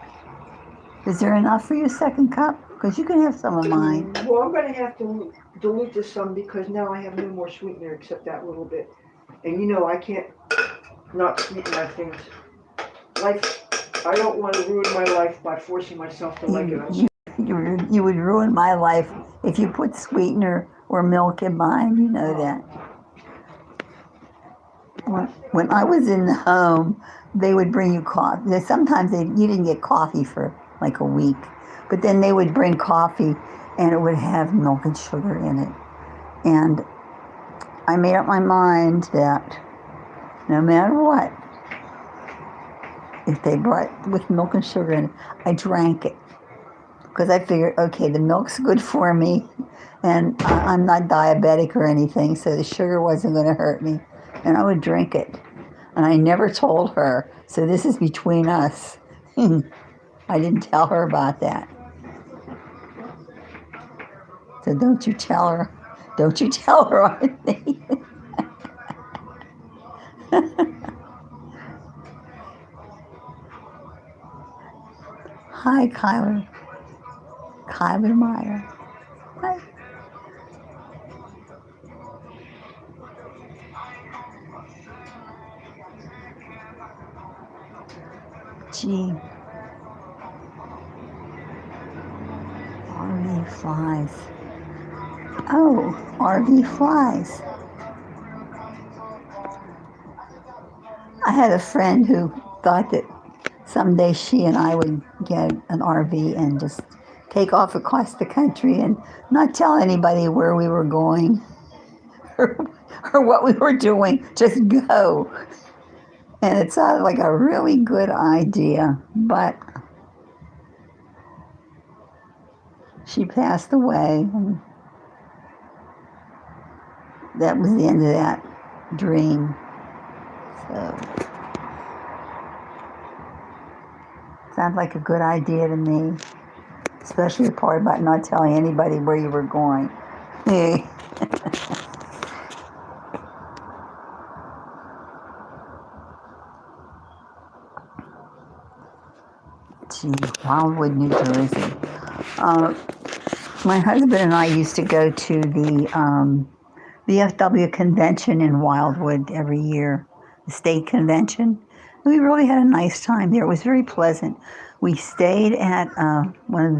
Is there enough for your second cup? Because you can have some of mine. Well, I'm going to have to dilute this some because now I have no more sweetener except that little bit. And you know I can't not sweeten my things. I don't want to ruin my life by forcing myself to like it. You would ruin my life if you put sweetener or milk in mine. You know that. when I was in the home, they would bring you coffee. Sometimes you didn't get coffee for like a week, but then they would bring coffee, and it would have milk and sugar in it. And I made up my mind that no matter what, if they brought with milk and sugar in it, I drank it. Because I figured, okay, the milk's good for me, and I'm not diabetic or anything, so the sugar wasn't going to hurt me. And I would drink it. And I never told her, so this is between us. I didn't tell her about that. So don't you tell her. Don't you tell her on me. Hi, Kyler. Kyler Meyer. Hi. Gee. RV flies. Oh, RV flies. I had a friend who thought that someday she and I would get an RV and just take off across the country and not tell anybody where we were going or what we were doing. Just go. And it sounded like a really good idea, but she passed away, and that was the end of that dream. So, sounds like a good idea to me, especially the part about not telling anybody where you were going. Gee, Wildwood, New Jersey. My husband and I used to go to the VFW convention in Wildwood every year, the state convention. And we really had a nice time there. It was very pleasant. We stayed at one of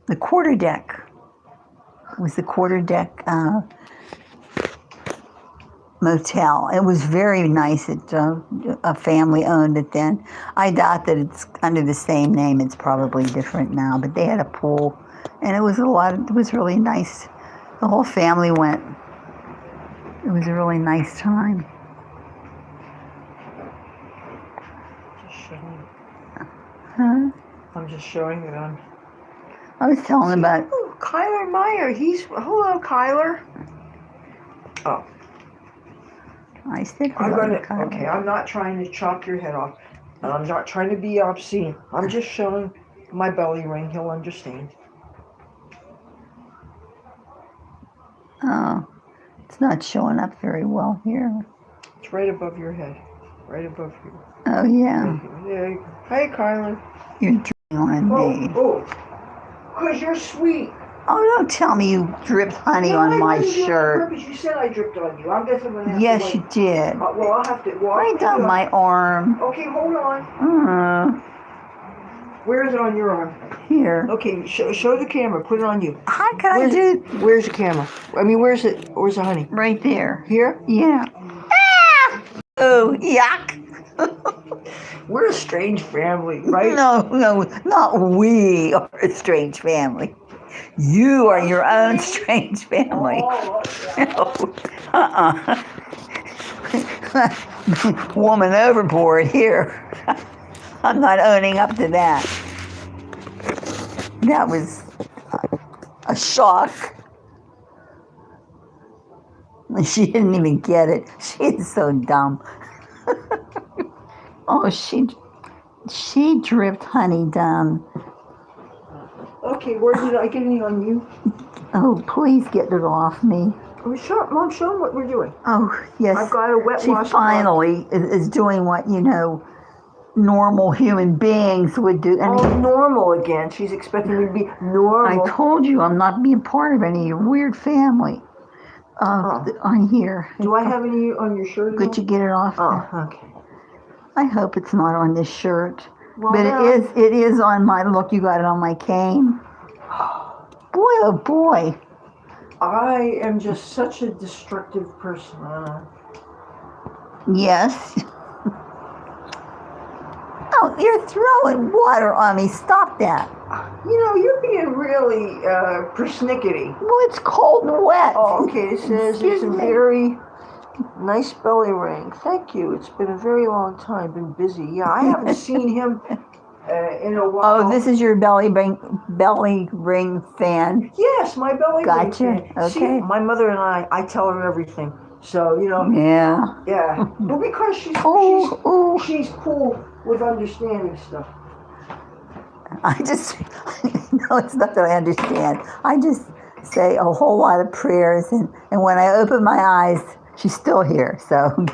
the quarter deck. It was the quarter deck motel. It was very nice. A family owned it then. I doubt that it's under the same name. It's probably different now. But they had a pool, and it was it was really nice. The whole family went. It was a really nice time. Just showing. Huh? I'm just showing that I'm. I was telling about. Oh, Kyler Meyer. Hello, Kyler. Oh. I said I'm hello gonna. to Kyler. Okay, I'm not trying to chop your head off, and I'm not trying to be obscene. I'm just showing my belly ring. He'll understand. Oh, it's not showing up very well here. It's right above your head. Right above you. Oh, yeah. There you go. Hey, Kyler. You're drilling me. Oh, because you're sweet. Oh, don't tell me you dripped honey No, on my I didn't do it on shirt. purpose. You said I dripped on you. I'm guessing I'm gonna have Yes, to. you did. Well, I'll have to. Well, Right on my arm. Okay, hold on. Where is it on your arm? Here. Okay, show the camera. Put it on you. How can I do? Where's the camera? I mean, where's it? Where's the honey? Right there. Here? Yeah. Ah! Oh, yuck. We're a strange family, right? No, not we are a strange family. You are your own strange family. Oh, No. Woman overboard here. I'm not owning up to that. That was a shock. She didn't even get it. She is so dumb. Oh, she dripped honey down. Okay, where did I get any on you? Oh, please get it off me. Mom, show them what we're doing. Oh, yes. I've got a wet She wash. finally is doing what, normal human beings would do. Normal again. She's expecting me to be normal. I told you I'm not being part of any of your weird family. On here. Do I have any on your shirt? Could you get it off? Oh, okay. I hope it's not on this shirt. Well, But no. it is on my, look, you got it on my cane. Boy, oh boy. I am just such a destructive person. Yes. Oh, you're throwing water on me. Stop that. You're being really persnickety. Well, it's cold and wet. Oh, okay. It says Excuse it's a me. very nice belly ring. Thank you. It's been a very long time. Been busy. Yeah, I haven't seen him in a while. Oh, this is your belly ring fan. Yes, my belly Gotcha. ring fan. Okay. See, my mother and I tell her everything. So Yeah. yeah. Well, because she's cool with understanding stuff. I just no, it's not that I understand. I just say a whole lot of prayers, and when I open my eyes, she's still here. So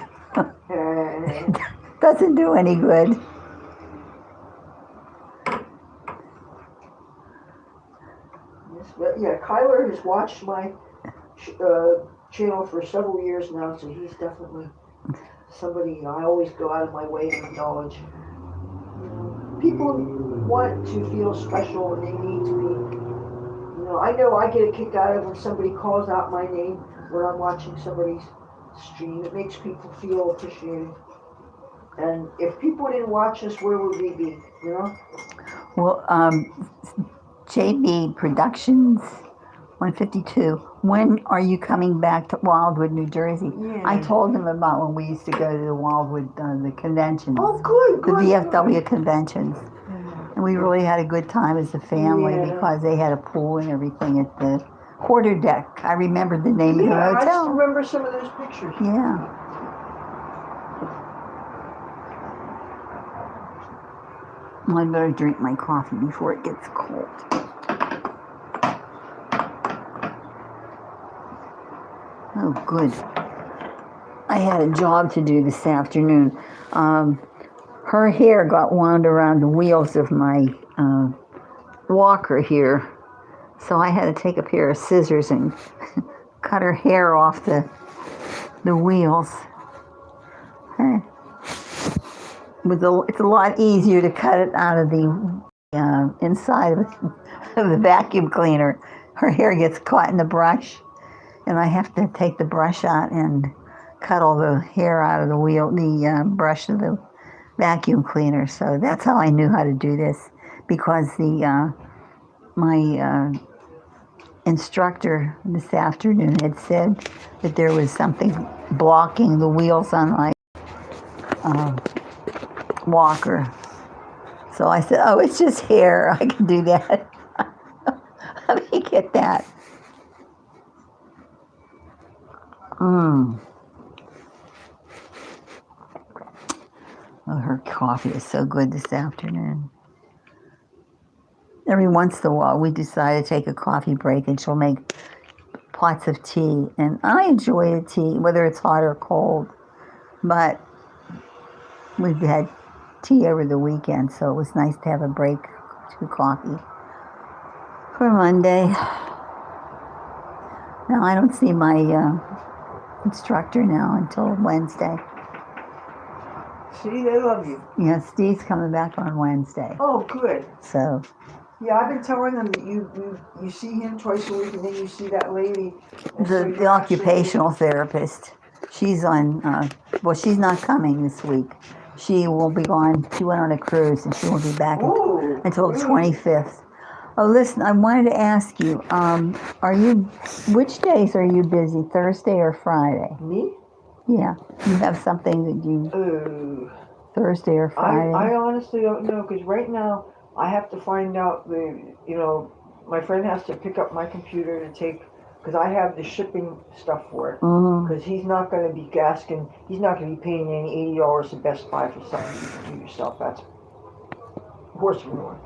doesn't do any good. Yes, but yeah, Kyler has watched my channel for several years now, so he's definitely somebody I always go out of my way to acknowledge. People want to feel special and they need to be. I know I get a kick out of when somebody calls out my name when I'm watching somebody's stream. It makes people feel appreciated. And if people didn't watch us, where would we be? Well, JB Productions 152. When are you coming back to Wildwood, New Jersey? Yeah. I told them about when we used to go to the Wildwood, the conventions. Oh, good. The VFW conventions. And we really had a good time as a family because they had a pool and everything at the quarter deck. I remember the name of the hotel. I just remember some of those pictures. Yeah. Well, I better drink my coffee before it gets cold. Oh, good. I had a job to do this afternoon. Her hair got wound around the wheels of my walker here. So I had to take a pair of scissors and cut her hair off the wheels. It's a lot easier to cut it out of the inside of the vacuum cleaner. Her hair gets caught in the brush, and I have to take the brush out and cut all the hair out of the brush of the vacuum cleaner. So that's how I knew how to do this, because my instructor this afternoon had said that there was something blocking the wheels on my walker. So I said, oh, it's just hair. I can do that. Let me get that. Oh, her coffee is so good this afternoon. Every once in a while, we decide to take a coffee break, and she'll make pots of tea. And I enjoy the tea, whether it's hot or cold. But we've had tea over the weekend, so it was nice to have a break to coffee for Monday. Now, I don't see my instructor now until Wednesday. See, they love you. Yeah, Steve's coming back on Wednesday. Oh, good. So. Yeah, I've been telling them that you see him twice a week, and then you see that lady. The occupational therapist. She's on, she's not coming this week. She will be gone. She went on a cruise, and she won't be back until the 25th. Oh, listen, I wanted to ask you, which days are you busy, Thursday or Friday? Me? Yeah. You have something that you, Thursday or Friday? I honestly don't know, because right now I have to find out my friend has to pick up my computer to take, because I have the shipping stuff for it, because he's not going to be he's not going to be paying any $80 to Best Buy for something you can do yourself. That's horse ruin.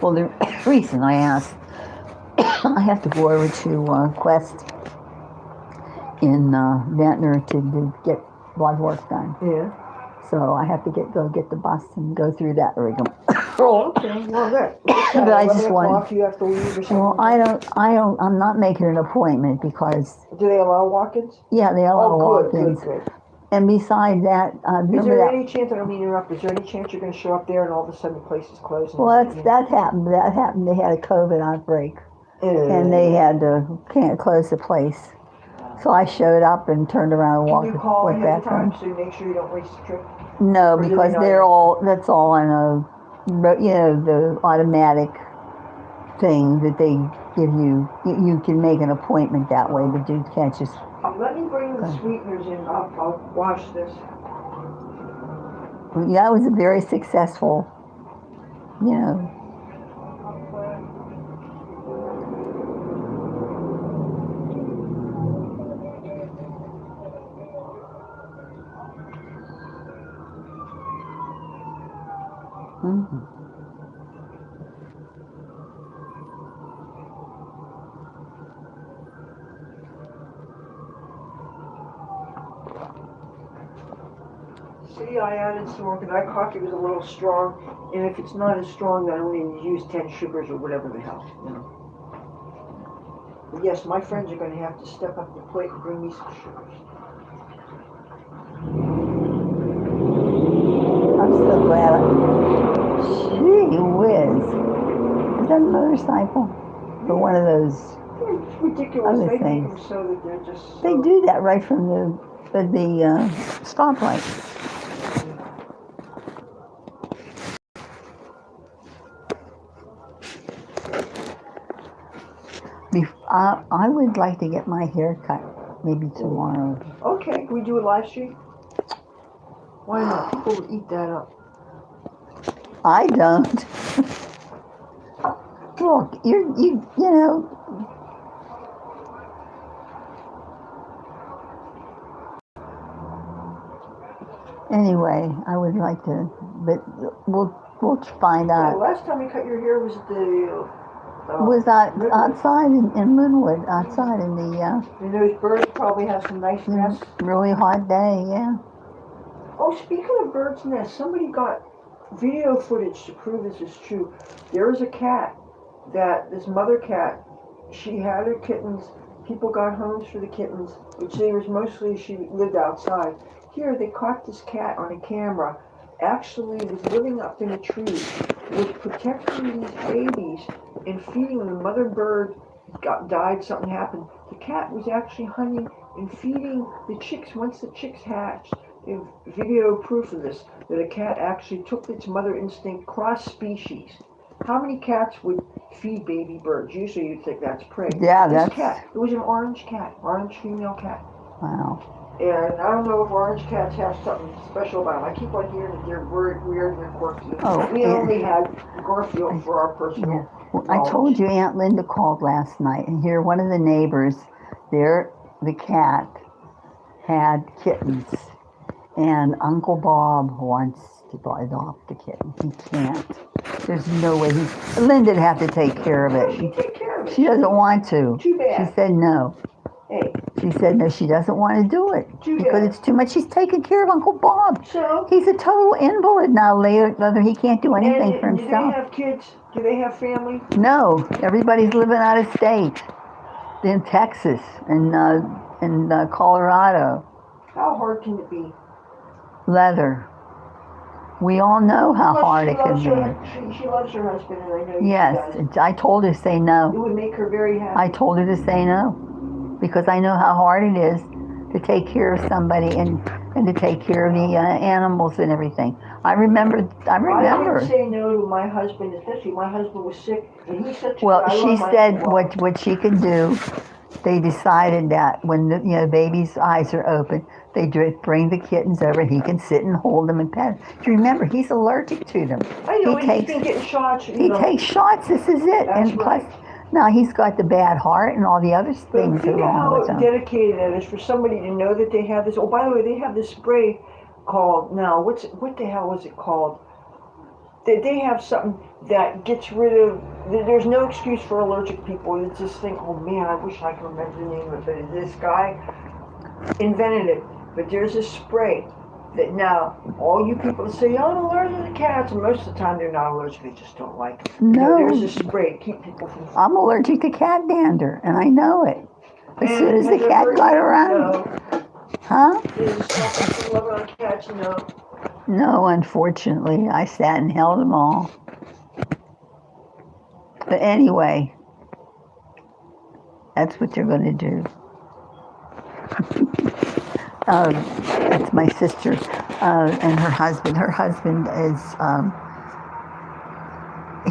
Well, the reason I asked, I have to go over to Quest in Ventnor to get blood work done. Yeah. So I have to go get the bus and go through that rigmarole. Oh, okay. Well, But I just want. You have to leave or something. Well, I don't. I'm not making an appointment because. Do they allow walk-ins? Yeah, they allow walk-ins. Good. And beside that, is there any chance? I don't mean to interrupt. Is there any chance you're going to show up there and all of a sudden the place is closed? Well, that happened. That happened. They had a COVID outbreak. and they had to can't close the place. So I showed up and turned around and Can walked you call went ahead of back time home. so you make sure you don't waste the trip? No, Or do they because not they're answer? all that's all on a the automatic thing that they give you. You can make an appointment that way, but you can't just. Let me bring the sweeteners in. I'll wash this. That was a very successful, you know. Mm-hmm. See, I added some more because that coffee was a little strong, and if it's not as strong, then I only use 10 sugars or whatever the hell, you know. But yes, my friends are going to have to step up the plate and bring me some sugars. I'm so glad. Gee whiz! Is that a motorcycle? Or one of those? It's ridiculous. Other They make things. them so that they're just so... They do that right from the stoplight. I would like to get my hair cut maybe tomorrow. Okay, can we do a live stream? Why not? People will eat that up. I don't. Look, you know. Anyway, I would like to, but we'll find Yeah, out. last time you cut your hair was the... Was outside in Linwood, outside in the And those birds probably have some nice nests. really hot day, yeah. Oh, speaking of birds' nests, somebody got video footage to prove this is true. There is a cat this mother cat, she had her kittens. People got homes for the kittens, which they was mostly, she lived outside. Here, they caught this cat on a camera. Actually, was living up in a tree, was protecting these babies and feeding them. The mother bird died, something happened. The cat was actually hunting and feeding the chicks once the chicks hatched. They have video proof of this, that a cat actually took its mother instinct, cross species. How many cats would feed baby birds? Usually you'd think that's prey. Yeah, this that's... cat, it was an orange cat, orange female cat. Wow. And I don't know if orange cats have something special about them. I keep on hearing that they're weird and quirky. Oh, we only had Garfield for our personal. Yeah. Well, I told you Aunt Linda called last night, and here one of the neighbors, the cat, had kittens, and Uncle Bob wants to adopt the kitten. He can't. There's no way Linda'd have to take care of it. She take care of it. She doesn't want to. Too bad. She said no. Hey. She said no, she doesn't want to do it because bad. it's too much. She's taking care of Uncle Bob. So? He's a total invalid now. Later, he can't do anything for himself. Do they have kids? Do they have family? No, everybody's living out of state, in Texas and Colorado. How hard can it be? Leather. We all know how hard it can be. She loves her husband, and I know yes, she does. I told her to say no. It would make her very happy. I told her to say no because I know how hard it is to take care of somebody and to take care of the animals and everything. I remember. I couldn't say no to my husband, especially my husband was sick, and he's such a... Well, she said what she could do. They decided that when the baby's eyes are open, they bring the kittens over. He can sit and hold them and pet them. Do you remember, he's allergic to them. I know, he's been getting shots. He takes shots. This is it. That's and right. Plus, now he's got the bad heart and all the other things Think wrong with how him. dedicated it is for somebody to know that they have this. Oh, by the way, they have this spray called, now, what the hell is it called? They have something that gets rid of, there's no excuse for allergic people. It's this thing, oh man, I wish I could remember the name of it. This guy invented it. But there's this spray that now, all you people say, oh, I'm allergic to cats, and most of the time they're not allergic, they just don't like them. No. There's this spray to keep people from... I'm allergic to cat dander, and I know it. As soon as the cat got around. No. Huh? Is something love on cats, no. No, unfortunately. I sat and held them all. But anyway, That's what you're going to do. That's my sister and her husband. Her husband is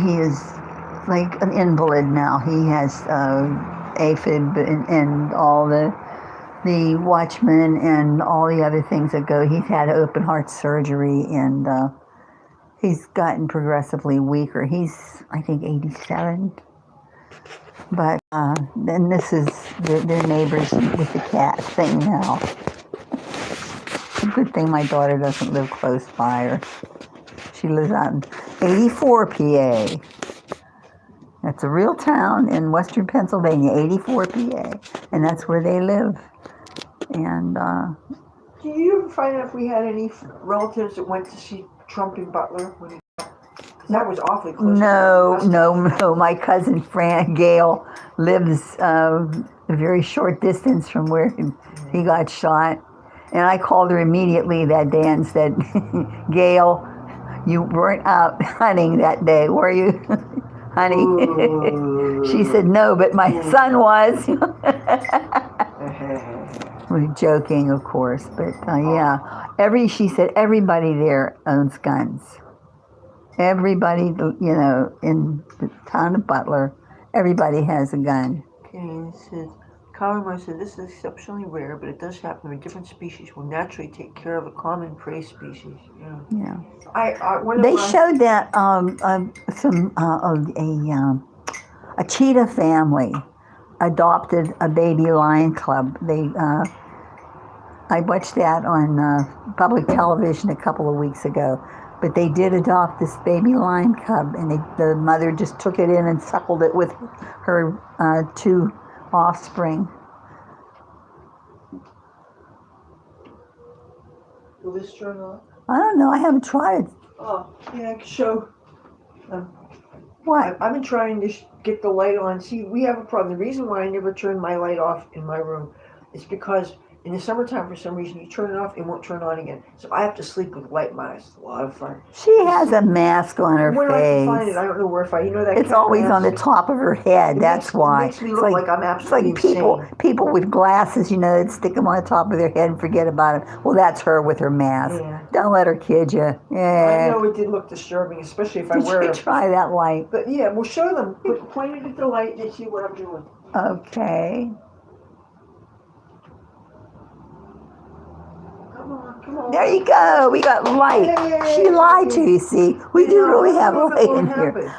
he is like an invalid now. He has AFib and all the Watchmen and all the other things that go. He's had open heart surgery and he's gotten progressively weaker. He's, I think, 87. But then this is their neighbors with the cat thing now. It's a good thing my daughter doesn't live close by her. She lives out in 84 PA. That's a real town in western Pennsylvania, 84 PA. And that's where they live. And Did you ever find out if we had any relatives that went to see Trump in Butler? That was awfully close. No. My cousin Gail lives a very short distance from where he got shot. And I called her immediately that day and said, Gail, you weren't out hunting that day, were you, honey? She said, no, but my son was. We're joking, of course, but yeah. She said everybody there owns guns. Everybody, in the town of Butler, everybody has a gun. Okay, it says, Colin said, this is exceptionally rare, but it does happen when different species will naturally take care of a common prey species. Yeah. They showed that a cheetah family adopted a baby lion cub. I watched that on public television a couple of weeks ago. But they did adopt this baby lion cub, and the mother just took it in and suckled it with her 2 offspring. Will this turn on? I don't know. I haven't tried it. Oh, yeah, I can show. What? I've been trying to get the light on. See, we have a problem. The reason why I never turn my light off in my room is because in the summertime, for some reason, you turn it off, it won't turn on again. So I have to sleep with light mask. It's a lot of fun. She has a mask on her Where face. I can find it, I don't know where. That it's always on the top of her head. That's why. It makes me look like I'm absolutely insane. People with glasses, that stick them on the top of their head and forget about it. Well, that's her with her mask. Yeah. Don't let her kid you. Yeah. I know it did look disturbing, especially if I wear it. Try that light. But yeah, we'll show them. Point it at the light and see what I'm doing. Okay. Come on. There you go. We got light. Yay. She lied to you, see. We do really have light in here.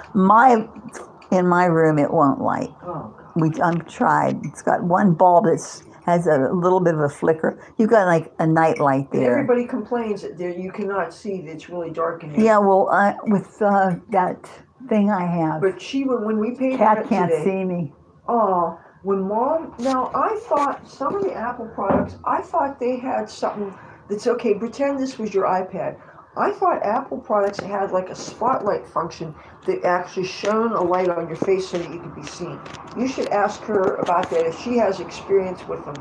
In my room, it won't light. Oh. I've tried. It's got one bulb that has a little bit of a flicker. You've got like a night light there. And everybody complains that you cannot see that it's really dark in here. Yeah, well, with that thing I have. But when we paid Cat can't see me. Oh, when Mom... Now, I thought some of the Apple products, I thought they had something that's okay. Pretend this was your iPad. I thought Apple products had like a spotlight function that actually shone a light on your face so that you could be seen. You should ask her about that if she has experience with them.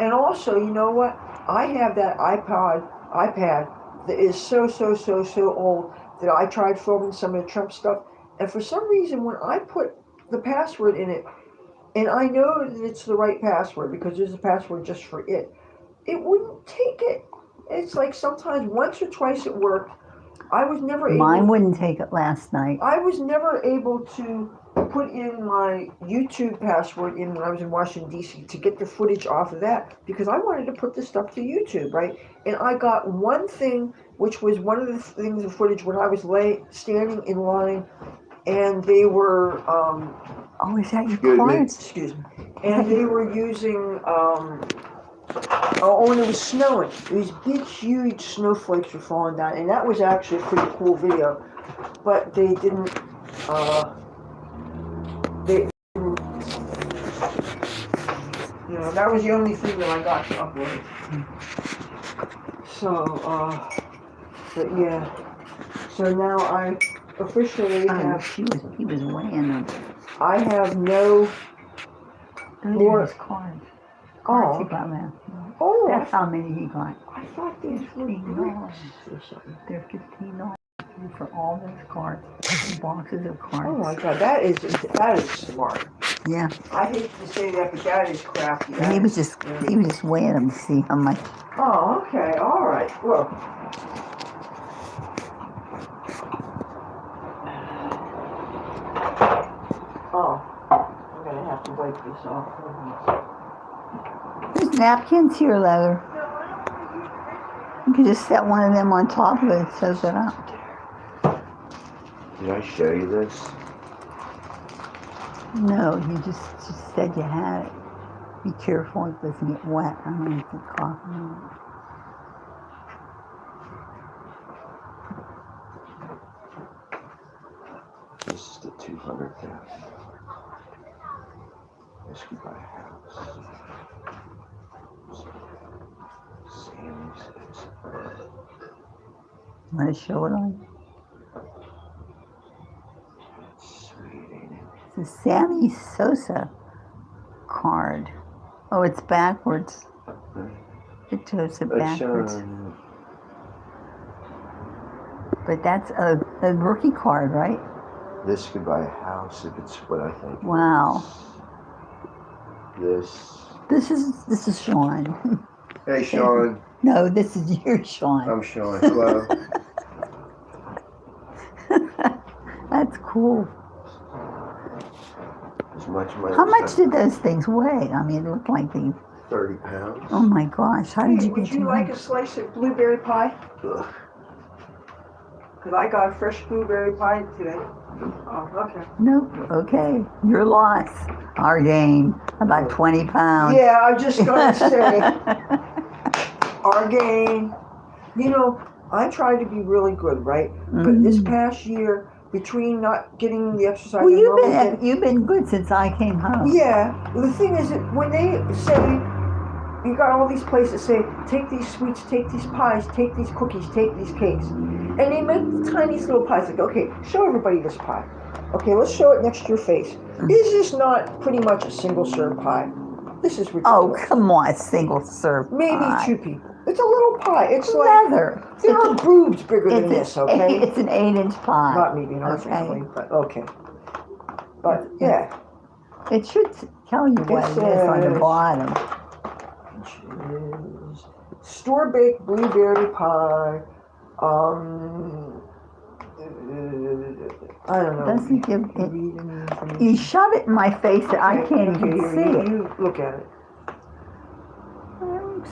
And also, you know what? I have that iPad that is so old that I tried filming some of the Trump stuff, and for some reason when I put the password in it, and I know that it's the right password because there's a password just for it, it wouldn't take it. It's like sometimes once or twice it worked. I was never able. Mine wouldn't take it last night. I was never able to put in my YouTube password in when I was in Washington, D.C. to get the footage off of that because I wanted to put this stuff to YouTube, right? And I got one thing, which was one of the things of footage when I was standing in line, and they were. Oh, is that your clients? Excuse me. And they were using. And it was snowing. These big, huge snowflakes were falling down, and that was actually a pretty cool video. But they didn't. That was the only thing that I got to upload. So, but yeah. So now I officially have. He was weighing them. I have no. Those are his cards. Oh. He got that. Oh. That's how many he got. I thought these were $15 or something. They're $15 for all those cards. Boxes of cards. Oh my God, that is smart. Yeah. I hate to say that, but that is crafty. He was just weighing them to see how much. Oh, okay, all right. Well. Oh, I'm gonna have to wipe this off. There's napkins here, Leather. You could just set one of them on top of it, soak it up. Did I show you this? No, you just said you had it. Be careful it doesn't get wet. I don't want to get coffee on This is the $200,000. This could buy a house. Sammy's is. Want to show it on? It's sweet, ain't it? It's a Sammy Sosa card. Oh, it's backwards. It shows it backwards. But that's a rookie card, right? This could buy a house if it's what I think. Wow. This is Sean. Hey, Sean. No, this is your Sean. I'm Sean. Hello. That's cool. As much money. How much did those things weigh? I mean, it looked like they. 30 pounds. Oh my gosh! How did you get? Would you like a slice of blueberry pie? Ugh. Because I got a fresh blueberry pie today. Oh, okay. Nope. Okay. Your loss. Our gain. About 20 pounds. Yeah, I was just going to say, our gain. You know, I tried to be really good, right? But this past year, between not getting the exercise, well, you've been good since I came home. Yeah. The thing is that when they say, you got all these places say, take these sweets, take these pies, take these cookies, take these cakes. And they make the tiniest little pies. Like, okay, show everybody this pie. Okay, let's show it next to your face. Is this not pretty much a single serve pie? This is ridiculous. Oh, come on, single serve Maybe pie. 2 people. It's a little pie. It's Leather. Like, there are boobs bigger than this, okay? It's an 8-inch pie. Not me being unfriendly, but okay. But, yeah. It should tell you what it is on the bottom. Store-baked blueberry pie. I don't know. Doesn't give it. You shove it in my face that I can't even see it. You look at it.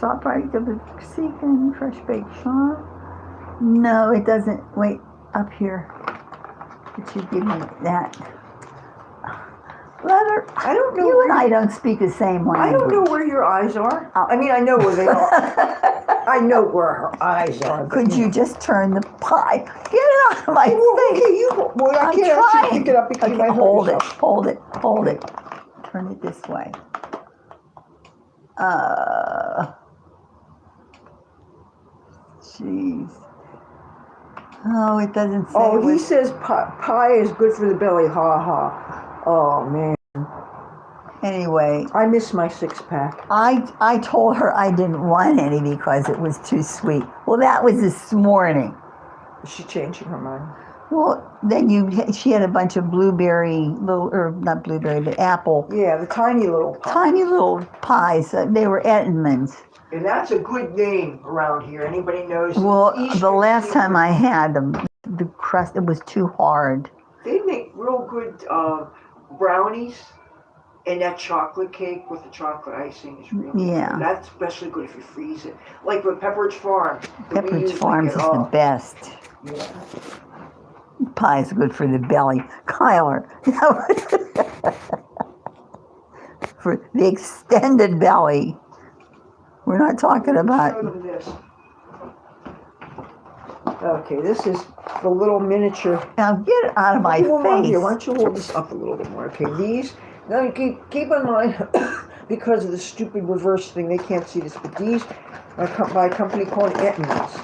Salt bright double seeking fresh baked shot. No, it doesn't. Wait, up here. It should give me that. Leather. I don't know. You and I don't speak the same language. I don't know where your eyes are. I mean, I know where they are. I know where her eyes are. Could you just turn the pie? Get it out of my face. Okay, I can't actually pick it up because okay, hold it. Turn it this way. Jeez. Oh, it doesn't say. Oh, he says pie is good for the belly. Ha ha. Oh man. Anyway, I miss my 6-pack. I told her I didn't want any because it was too sweet. Well, that was this morning. Is she changing her mind? Well, then she had a bunch of blueberry, not blueberry, but apple. Yeah, the tiny little pies. Tiny little pies. They were Edmonds. And that's a good name around here. Anybody knows? Well, the last time I had them, the crust, it was too hard. They make real good brownies, and that chocolate cake with the chocolate icing is really good. That's especially good if you freeze it. Like with Pepperidge Farm. Pepperidge Farms is the best. Yeah. Pie is good for the belly. Kyler. For the extended belly. We're not talking about. Show them this. Okay, this is the little miniature. Now get it out of my face. Here, why don't you hold this up a little bit more? Okay, these. Now keep in mind, because of the stupid reverse thing, they can't see this. But these are by a company called Edmonds,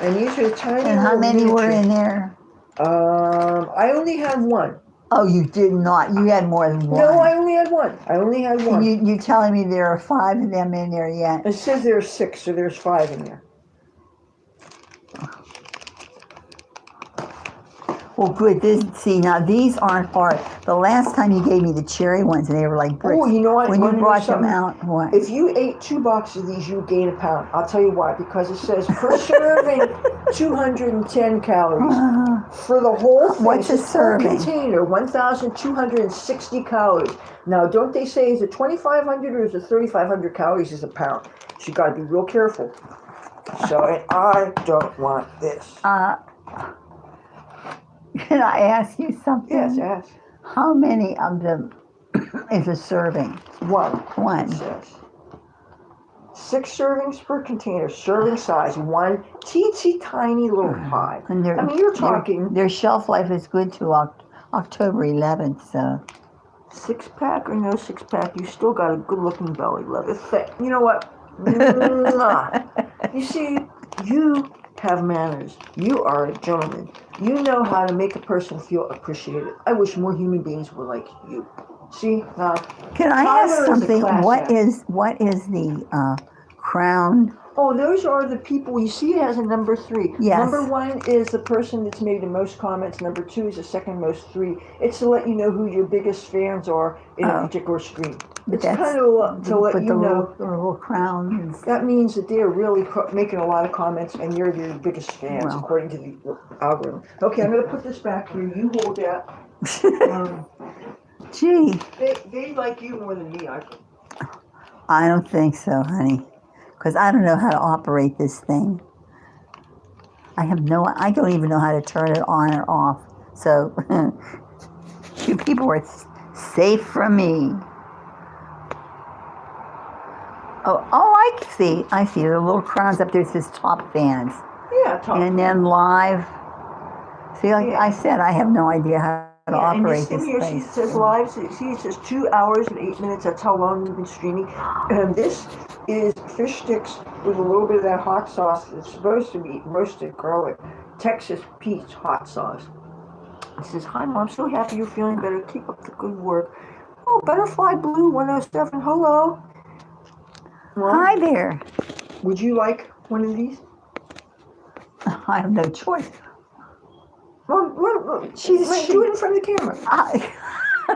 and these are tiny. And how many were in there? I only had one. Oh, you did not. You had more than one. No, I only had one. And you telling me there are 5 of them in there yet? It says there's 6, so there's 5 in there. Well, good. See, now these aren't hard. The last time you gave me the cherry ones, and they were like bricks. Oh, you know what? When you Wanna know brought them something? out, what? If you ate 2 boxes of these, you would gain a pound. I'll tell you why. Because it says per serving, 210 calories. For the whole thing, What's it a says per serving? container, 1,260 calories. Now, don't they say is it 2,500 or is it 3,500 calories is a pound? So you got to be real careful. So, and I don't want this. Can I ask you something? Yes, yes. How many of them is a serving? One. One. It says 6 servings per container. Serving size, one teensy tiny little pie. And I mean, you're talking their shelf life is good to October 11th, so. 6-pack or no 6-pack, you still got a good-looking belly, love. It's thick. You know what? Mwah. You see, you have manners. You are a gentleman. You know how to make a person feel appreciated. I wish more human beings were like you. See, now. Can I Tyler ask is a something? class What act. is the crown? Oh, those are the people. You see, it has a number 3. Yes. Number 1 is the person that's made the most comments. Number 2 is the second most 3. It's to let you know who your biggest fans are in a particular stream. It's kind of to let you know. The little crown. That means that they're really making a lot of comments, and you're their biggest fans, Well. according to the algorithm. Okay, I'm going to put this back here. You hold that. Gee, They like you more than me, I think. I don't think so, honey. Because I don't know how to operate this thing. I don't even know how to turn it on or off. So, you people are safe from me. Oh, I see. The little crowns up there says top fans. Yeah, top. And then live. See, like I said, I have no idea how to operate and this here thing. she says live. See, it says 2 hours and 8 minutes. That's how long you've been streaming. And this is fish sticks with a little bit of that hot sauce. It's supposed to be roasted garlic, Texas peach hot sauce. It says, "Hi, Mom. So happy you're feeling better. Keep up the good work." Oh, Butterfly Blue 107. Hello. Well, Hi there. would you like one of these? I have no choice. Well, do it in front of the camera.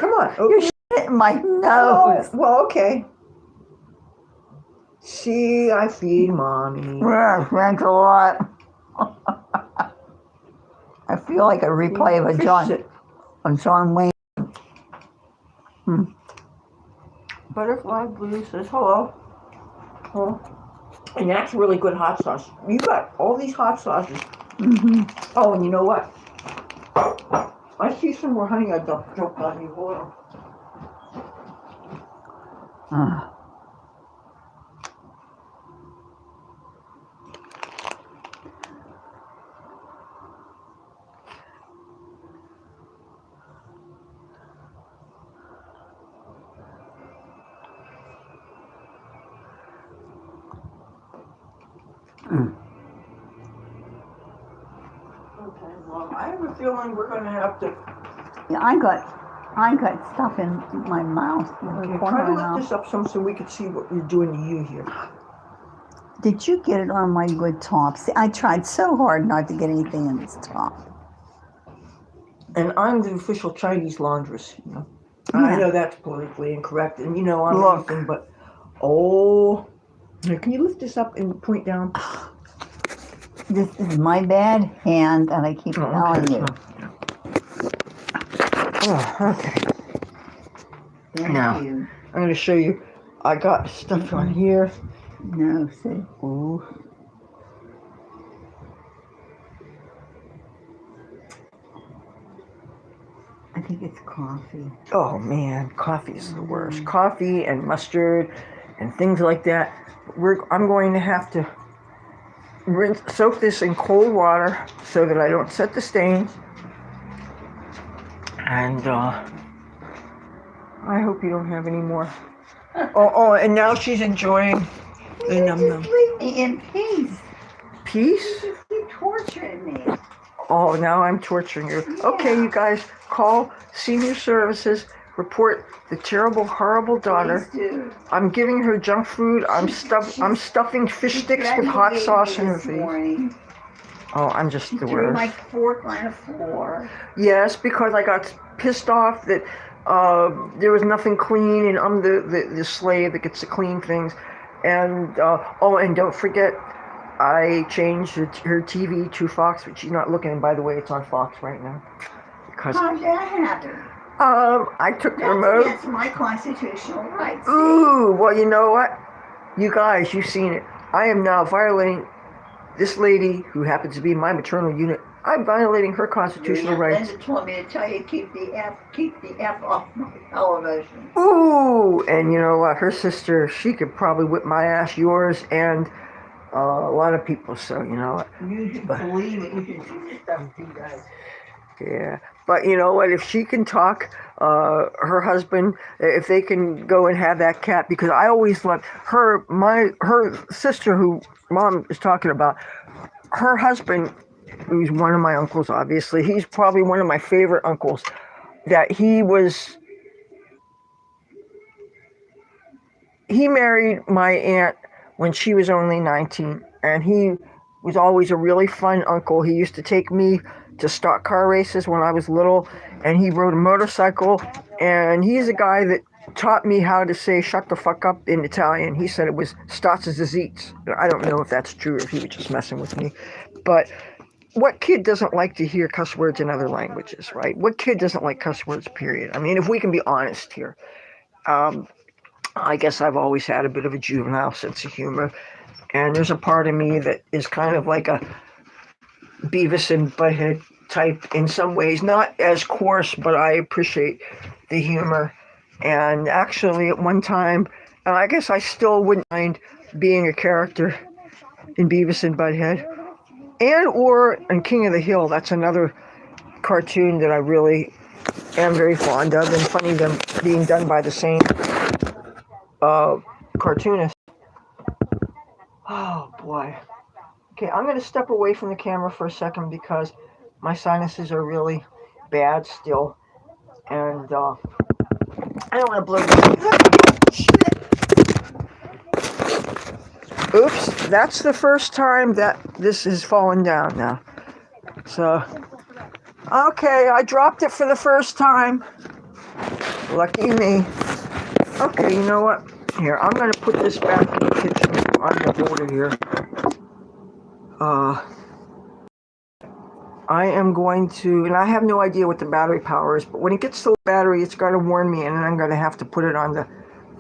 Come on. You're shitting my nose. Oh, well, okay. See, I feed Mommy. Yeah, thanks a lot. I feel like a replay of John Wayne. Butterfly Blue says hello. Oh, and that's really good hot sauce. You got all these hot sauces. Mm-hmm. Oh, and you know what? I see some more honey I dumped on you. Hold on. Okay, well, I have a feeling we're going to have to. Yeah, I got stuff in my mouth. Okay, try to lift this up some so we can see what you're doing to you here. Did you get it on my good top? See, I tried so hard not to get anything in this top. And I'm the official Chinese laundress, you know. Yeah. I know that's politically incorrect, and you know I'm Look. anything but. Oh, here, can you lift this up and point down? This is my bad hand, and I keep telling you. Oh, okay. Thank Now, you. I'm going to show you. I got stuff on here. No, see. Ooh. I think it's coffee. Oh man, coffee is the worst. Coffee and mustard and things like that. I'm going to have to soak this in cold water so that I don't set the stains. And I hope you don't have any more. Oh, and now she's enjoying the num-num. Just leave me in peace. Peace? You keep torturing me. Oh, now I'm torturing you. Yeah. Okay, you guys, call senior services, report the terrible, horrible daughter. Please do. I'm giving her junk food. I'm stuffing fish sticks with hot sauce in her face. Morning. Oh, I'm just She the threw my worst. fork on the floor. Yes, because I got pissed off that there was nothing clean, and I'm the slave that gets to clean things. And oh, and don't forget, I changed her TV to Fox, but she's not looking. And by the way, it's on Fox right now because How'd that happen? I took the That's remote. against my constitutional rights. Ooh, well, you know what? You guys, you've seen it. I am now violating this lady who happens to be my maternal unit. I'm violating her constitutional rights. Linda told me to tell you keep the F off my television. Ooh, and you know what? Her sister, she could probably whip my ass, yours, and a lot of people. So you know what? You should believe it. You should see stuff too, guys. Yeah, but you know what? If she can talk, her husband, if they can go and have that cat, because I always loved her. Her sister, who Mom is talking about, her husband, who's one of my uncles. Obviously, he's probably one of my favorite uncles. That he married my aunt when she was only 19, and he was always a really fun uncle. He used to take me to stock car races when I was little, and he rode a motorcycle, and he's a guy that taught me how to say shut the fuck up in Italian. He said it was "Stats as eats." I don't know if that's true or if he was just messing with me, but what kid doesn't like to hear cuss words in other languages, right? What kid doesn't like cuss words, period? I mean, if we can be honest here. I guess I've always had a bit of a juvenile sense of humor, and there's a part of me that is kind of like a Beavis and Butthead type in some ways, not as coarse, but I appreciate the humor. And actually, at one time, and I guess I still wouldn't mind being a character in Beavis and Butthead, and or in King of the Hill. That's another cartoon that I really am very fond of, and funny them being done by the same cartoonist. Oh boy. Okay, I'm going to step away from the camera for a second because my sinuses are really bad still, and I don't want to blow this. Oops, that's the first time that this has fallen down now. So, okay, I dropped it for the first time. Lucky me. Okay, you know what? Here, I'm going to put this back in the kitchen on the border here. I am going to, and I have no idea what the battery power is, but when it gets to the battery, it's going to warn me, and I'm going to have to put it on the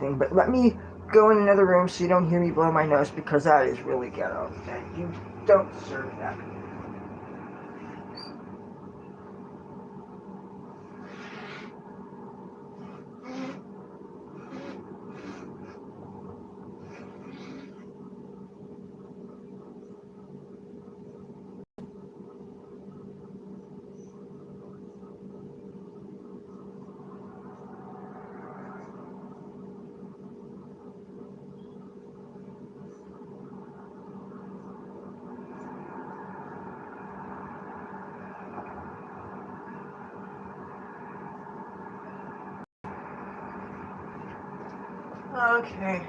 thing. But let me go in another room so you don't hear me blow my nose, because that is really ghetto. And you don't deserve that. Okay.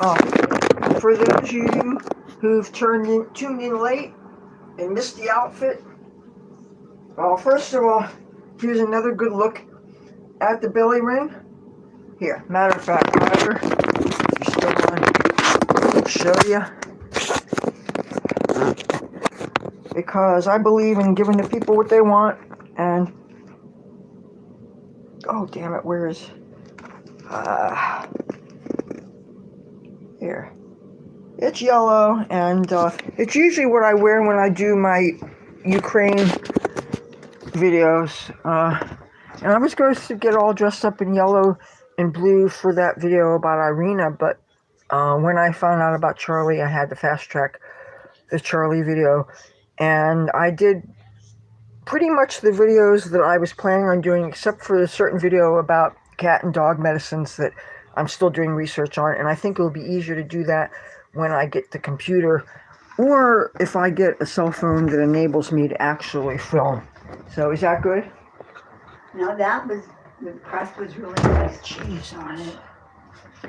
Oh, for those of you who've tuned in late and missed the outfit, well, first of all, here's another good look at the belly ring. Here, matter of fact, Ryder, if you're still on, I'll show you. Because I believe in giving the people what they want, and oh damn it, where is here? It's yellow, and it's usually what I wear when I do my Ukraine videos. And I was going to get all dressed up in yellow and blue for that video about Irina, but when I found out about Charlie, I had to fast track the Charlie video, and I did pretty much the videos that I was planning on doing, except for a certain video about cat and dog medicines that I'm still doing research on, and I think it will be easier to do that when I get the computer, or if I get a cell phone that enables me to actually film. So is that good? No, the crust was really nice. Jeez, on it.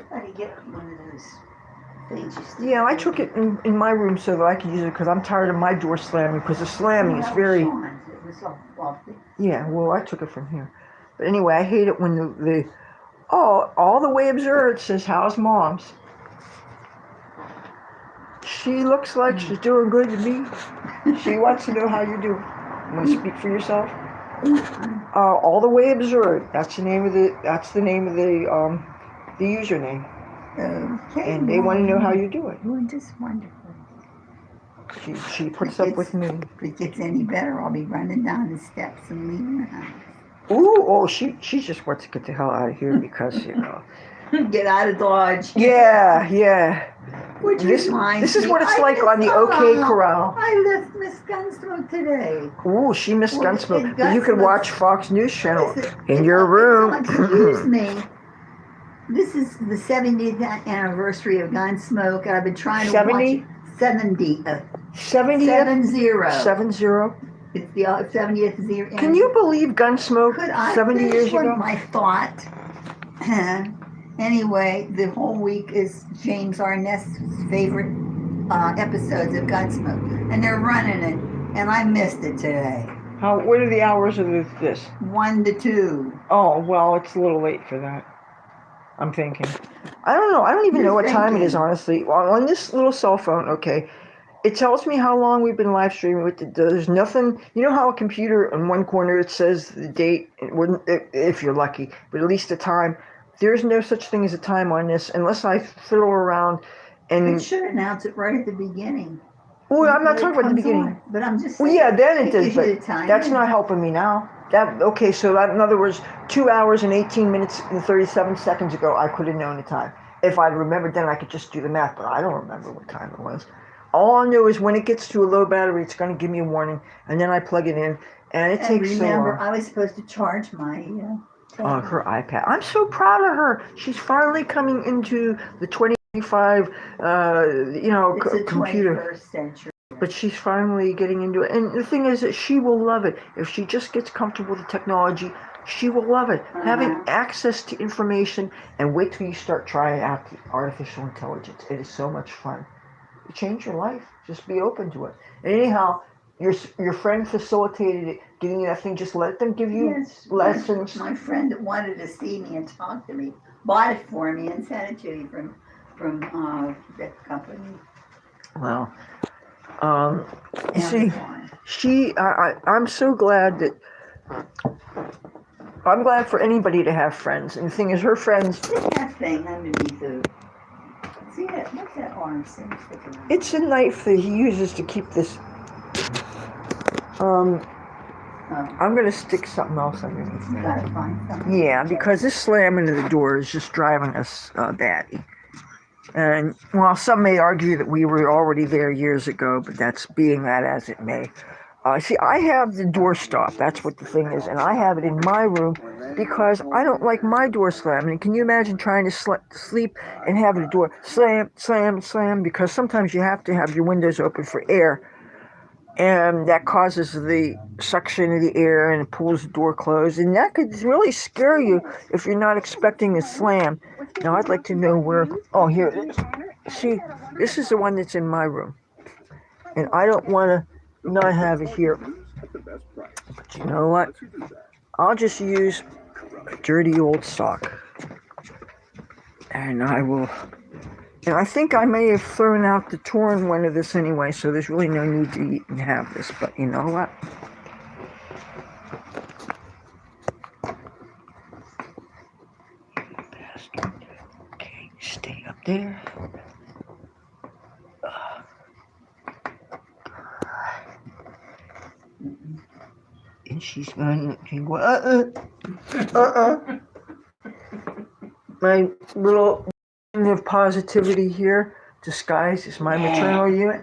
How do you get one of those? They just Yeah, I took it in my room so that I could use it because I'm tired of my door slamming because the slamming is very. It was so lofty. Yeah, well, I took it from here. But anyway, I hate it when the all the way observed says, "How's mom's?" She looks like she's doing good to me. She wants to know how you're doing. Want to speak for yourself? All the way observed. That's the name of the. That's the name of the username. Okay. And they want to know how you're doing. You're just wonderful. She puts up with me. If it gets any better, I'll be running down the steps and leaving the house. Ooh, oh, she just wants to get the hell out of here because Get out of Dodge. Yeah. Which This reminds is me, what it's like on the OK Corral. I left Miss Gunsmoke today. Ooh, she missed Well, Gunsmoke. But you can watch Fox News Channel Listen, in your room. Excuse me. This is the 70th anniversary of Gunsmoke, and I've been trying to 70? watch it. 70. 70th? 70. 70. It's the 70th year. Can you believe Gunsmoke Could I 70 finish years with ago? my thought? Anyway, the whole week is James Arnett's favorite episodes of Gunsmoke, and they're running it, and I missed it today. What are the hours of this? 1 to 2. Oh, well, it's a little late for that. I'm thinking. I don't know. I don't even know what time it is, honestly. On this little cell phone, okay, it tells me how long we've been live streaming. There's nothing. You know how a computer in one corner it says the date, if you're lucky, but at least the time. There's no such thing as a time on this unless I fiddle around and. It should announce it right at the beginning. Well, I'm not talking about the beginning. On, but I'm just saying. Well, yeah, then it does, but that's not helping me now. Okay, so that, in other words, 2 hours and 18 minutes and 37 seconds ago, I could have known the time. If I'd remembered then, I could just do the math, but I don't remember what time it was. All I know is when it gets to a low battery, it's going to give me a warning, and then I plug it in, and it takes so long. Remember, I was supposed to charge my... her iPad. I'm so proud of her. She's finally coming into the 2025, computer. 21st century. But she's finally getting into it. And the thing is that she will love it. If she just gets comfortable with the technology, she will love it. Having access to information, and wait till you start trying out the artificial intelligence. It is so much fun. You change your life. Just be open to it. And anyhow, your friend facilitated it, giving you that thing. Just let them give you lessons. My friend that wanted to see me and talk to me bought it for me and sent it to me from that company. Well, I'm so glad that. I'm glad for anybody to have friends. And the thing is, her friends. What's that thing underneath the? See that? What's that arm thing sticking out? It's a knife that he uses to keep this. I'm gonna stick something else underneath You there. gotta find something. Yeah, because this slamming of the door is just driving us batty. And while some may argue that we were already there years ago, but that's being that as it may. See, I have the door stop. That's what the thing is, and I have it in my room because I don't like my door slamming. Can you imagine trying to sleep and have the door slam, slam, slam? Because sometimes you have to have your windows open for air, and that causes the suction of the air and it pulls the door closed, and that could really scare you if you're not expecting a slam. Now, I'd like to know where. Oh, here it is. See, this is the one that's in my room, and I don't want to not have it here. But you know what? I'll just use a dirty old sock, and I will. And I think I may have thrown out the torn one of this anyway, so there's really no need to eat and have this. But you know what? Okay, stay up there. And she's going to go, My little of positivity here disguised as my maternal unit.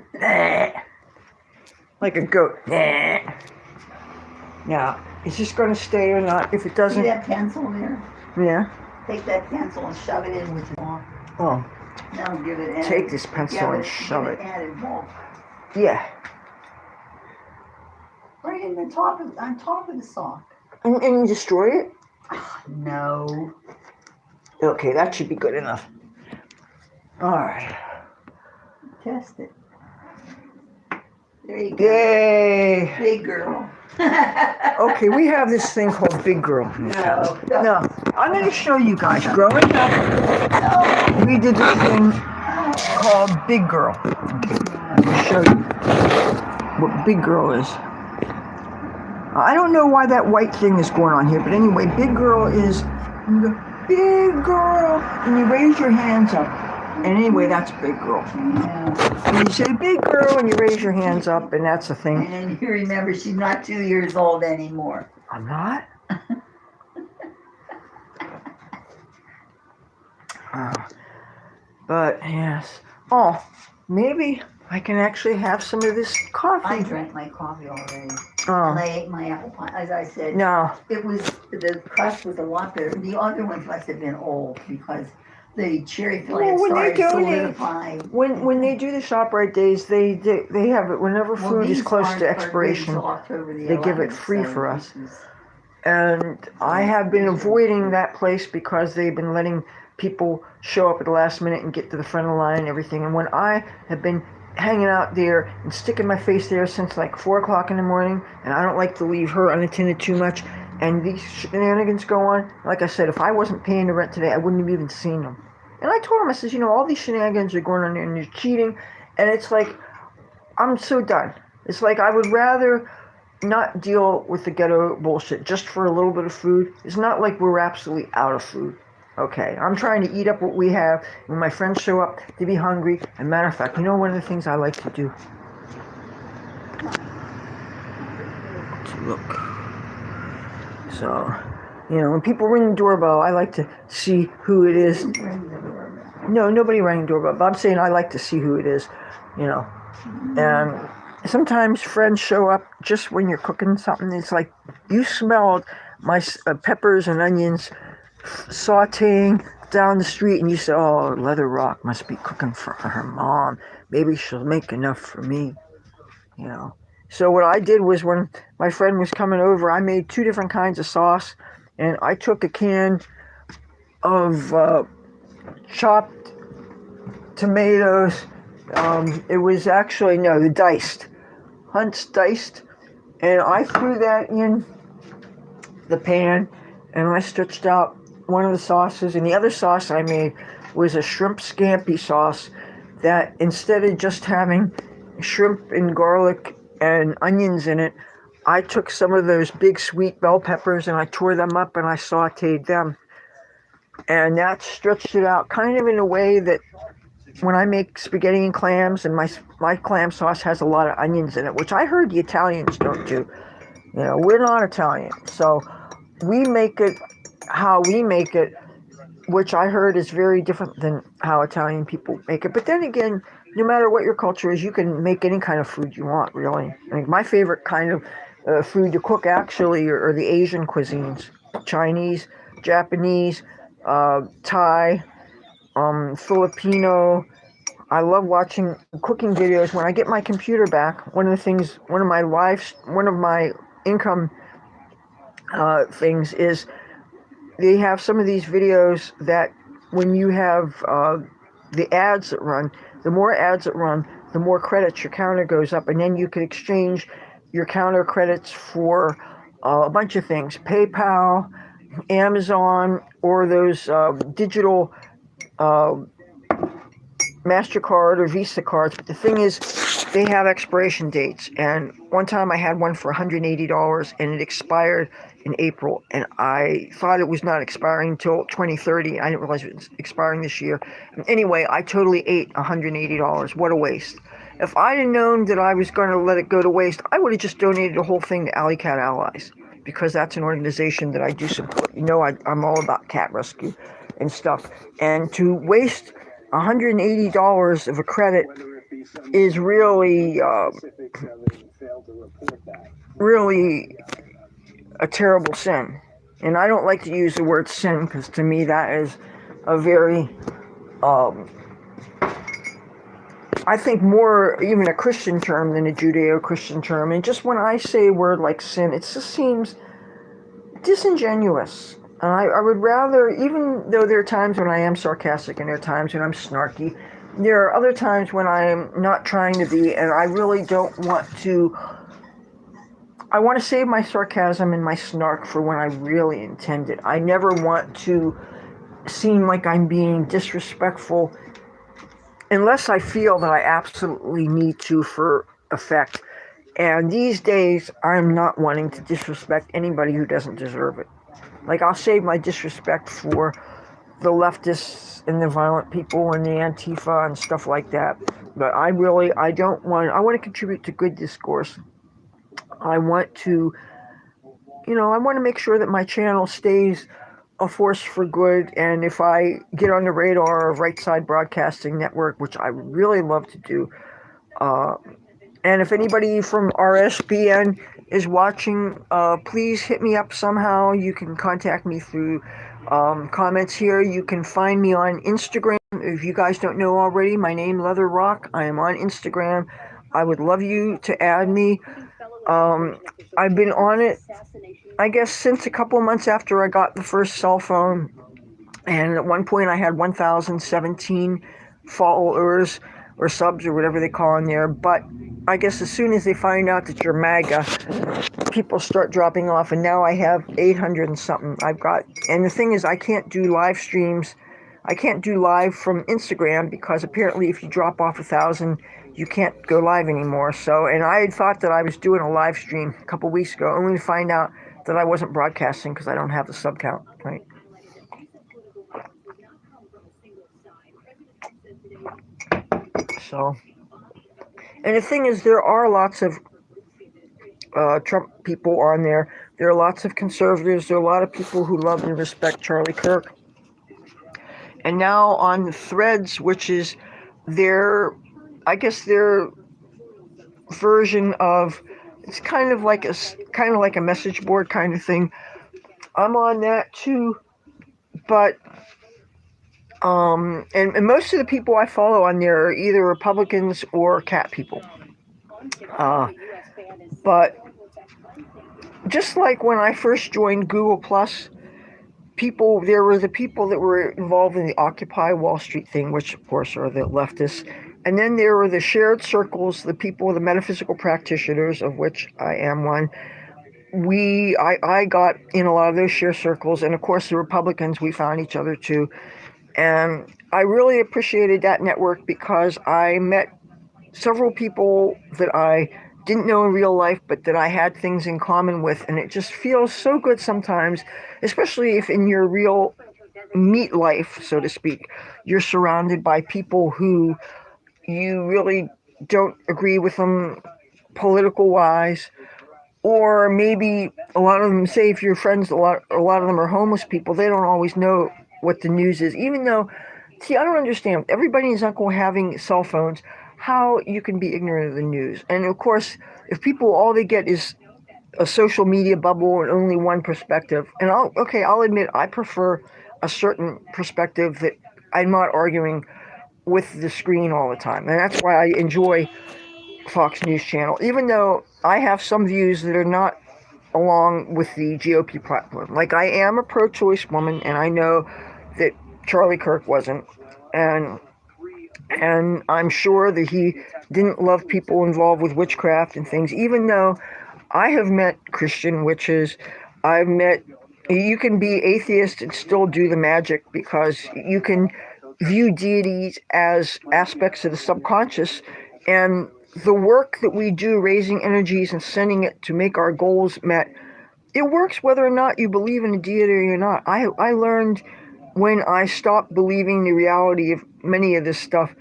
Like a goat. Now, is this going to stay or not? If it doesn't... See that pencil there? Yeah? Take that pencil and shove it in with your Oh. Now give it Take this pencil and shove it. Added bulk. Yeah. Right in the top of, on top of the sock. And destroy it? No. Okay, that should be good enough. All right. test it. There you go. Yay! Big girl. Okay, we have this thing called Big Girl. No. No, I'm going to show you guys. Growing up, we did this thing called Big Girl. Let me show you what Big Girl is. I don't know why that white thing is going on here, but anyway, Big Girl is, you go, Big Girl, and you raise your hands up. And anyway, that's Big Girl. Yeah. And you say Big Girl, and you raise your hands up, and that's the thing. And then you remember she's not 2 years old anymore. I'm not? But, yes. Oh, maybe I can actually have some of this I coffee. drank my coffee already. And Oh, I ate my apple pie. As I said, no. it was, the crust was a lot better. The other ones must have been old because the cherry filling Well, when they started donate- solidifying. When they do the ShopRite days, they have it whenever Well, food is these close aren't to good expiration. until October the they give it 11th, free so for us. this is- And I have been avoiding that place because they've been letting people show up at the last minute and get to the front of the line and everything. And when I have been hanging out there and sticking my face there since like 4 o'clock in the morning, and I don't like to leave her unattended too much, and these shenanigans go on, like I said, if I wasn't paying the rent today, I wouldn't have even seen them. And I told him, I says, you know, all these shenanigans are going on there and you're cheating. And it's like, I'm so done. It's like I would rather not deal with the ghetto bullshit just for a little bit of food. It's not like we're absolutely out of food. Okay, I'm trying to eat up what we have. When my friends show up, to be hungry. And matter of fact, you know one of the things I like to do? To look. So, you know, when people ring the doorbell, I like to see who it is. No, nobody rang the doorbell, but I'm saying I like to see who it is, you know. And sometimes friends show up just when you're cooking something. It's like you smelled my peppers and onions sauteing down the street, and you say, "Oh, Leathur Rokk must be cooking for her mom. Maybe she'll make enough for me," you know. So what I did was when my friend was coming over, I made 2 different kinds of sauce, and I took a can of chopped tomatoes. It was actually, no, the diced. Hunt's diced. And I threw that in the pan and I stretched out one of the sauces. And the other sauce I made was a shrimp scampi sauce that instead of just having shrimp and garlic and onions in it, I took some of those big sweet bell peppers and I tore them up and I sauteed them. And that stretched it out kind of in a way that when I make spaghetti and clams, and my clam sauce has a lot of onions in it, which I heard the Italians don't do. You know, we're not Italian, so we make it how we make it, which I heard is very different than how Italian people make it. But then again, no matter what your culture is, you can make any kind of food you want, really. I mean, my favorite kind of food to cook actually are the Asian cuisines: Chinese, Japanese, Thai, Filipino. I love watching cooking videos. When I get my computer back, one of my income things is they have some of these videos that when you have the ads that run, the more ads that run, the more credits your counter goes up, and then you can exchange your counter credits for a bunch of things: PayPal, Amazon, or those digital MasterCard or Visa cards. But the thing is, they have expiration dates. And one time I had one for $180 and it expired in April. And I thought it was not expiring until 2030. I didn't realize it was expiring this year. Anyway, I totally ate $180. What a waste. If I'd have known that I was going to let it go to waste, I would have just donated the whole thing to Alley Cat Allies, because that's an organization that I do support. You know, I'm all about cat rescue and stuff. And to waste $180 of a credit is really, really a terrible sin. And I don't like to use the word sin because to me that is a very, I think more even a Christian term than a Judeo-Christian term. And just when I say a word like sin, it just seems disingenuous. I would rather, even though there are times when I am sarcastic and there are times when I'm snarky, there are other times when I'm not trying to be, and I really don't want to. I want to save my sarcasm and my snark for when I really intend it. I never want to seem like I'm being disrespectful unless I feel that I absolutely need to for effect. And these days, I'm not wanting to disrespect anybody who doesn't deserve it. Like, I'll save my disrespect for the leftists and the violent people and the Antifa and stuff like that. But I don't want, I want to contribute to good discourse. I want to, I want to make sure that my channel stays a force for good. And if I get on the radar of Right Side Broadcasting Network, which I would really love to do, uh, and if anybody from RSBN is watching, please hit me up somehow. You can contact me through comments here. You can find me on Instagram. If you guys don't know already, my name Leathur Rokk. I am on Instagram. I would love you to add me. I've been on it, I guess, since a couple months after I got the first cell phone. And at one point I had 1,017 followers or subs or whatever they call in there. But I guess as soon as they find out that you're MAGA, people start dropping off. And now I have 800 and something. And the thing is, I can't do live streams. I can't do live from Instagram because apparently if you drop off 1,000, you can't go live anymore. So, and I had thought that I was doing a live stream a couple weeks ago, only to find out that I wasn't broadcasting because I don't have the sub count, right? So, and the thing is, there are lots of Trump people on there. There are lots of conservatives. There are a lot of people who love and respect Charlie Kirk. And now on Threads, which is their, I guess their version of, it's kind of like a message board kind of thing. I'm on that too, but and most of the people I follow on there are either Republicans or cat people. But just like when I first joined Google Plus, there were the people that were involved in the Occupy Wall Street thing, which of course are the leftists. And then there were the shared circles, the people, the metaphysical practitioners, of which I am one. I got in a lot of those share circles, and of course the Republicans, we found each other too. And I really appreciated that network because I met several people that I didn't know in real life, but that I had things in common with. And it just feels so good sometimes, especially if in your real meat life, so to speak, you're surrounded by people who you really don't agree with them political wise. Or maybe a lot of them, say if your friends, a lot of them are homeless people, they don't always know what the news is. Even though, see, I don't understand. Everybody is uncle having cell phones, how you can be ignorant of the news. And of course, if people, all they get is a social media bubble and only one perspective, and I'll admit I prefer a certain perspective that I'm not arguing with the screen all the time. And that's why I enjoy Fox News Channel, even though I have some views that are not along with the GOP platform. Like, I am a pro-choice woman, and I know that Charlie Kirk wasn't, and I'm sure that he didn't love people involved with witchcraft and things, even though I have met Christian witches. You can be atheist and still do the magic because you can view deities as aspects of the subconscious, and the work that we do raising energies and sending it to make our goals met, it works whether or not you believe in a deity or not. I learned when I stopped believing the reality of many of this stuff,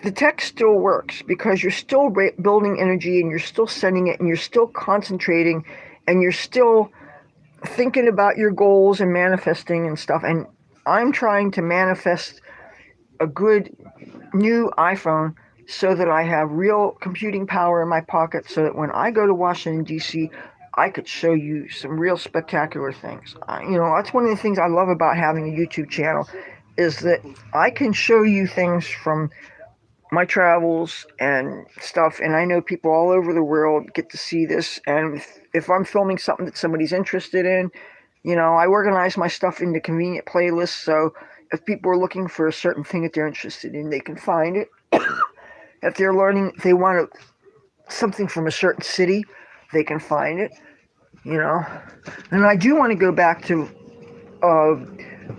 the tech still works because you're still building energy and you're still sending it and you're still concentrating and you're still thinking about your goals and manifesting and stuff. And I'm trying to manifest a good new iPhone so that I have real computing power in my pocket so that when I go to Washington, D.C., I could show you some real spectacular things. That's one of the things I love about having a YouTube channel is that I can show you things from my travels and stuff, and I know people all over the world get to see this. And if I'm filming something that somebody's interested in, I organize my stuff into convenient playlists. So If people are looking for a certain thing that they're interested in, they can find it. If they're learning, if they want something from a certain city, they can find it. You know, and I do want to go back to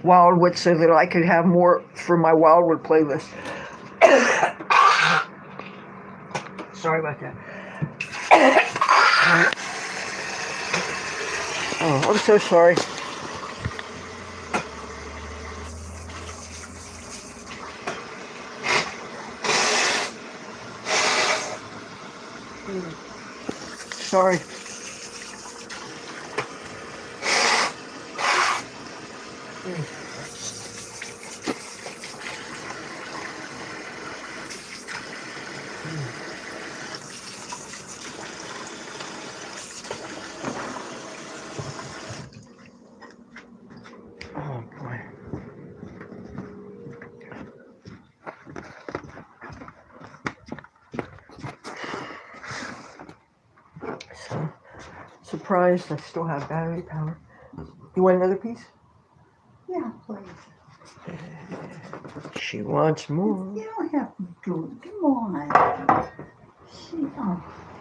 Wildwood so that I could have more for my Wildwood playlist. Sorry about that. Oh, I'm so sorry. Sorry. Oh boy. So surprised I still have battery power. You want another piece? Yeah, please. She wants more. You don't have to do it. Come on.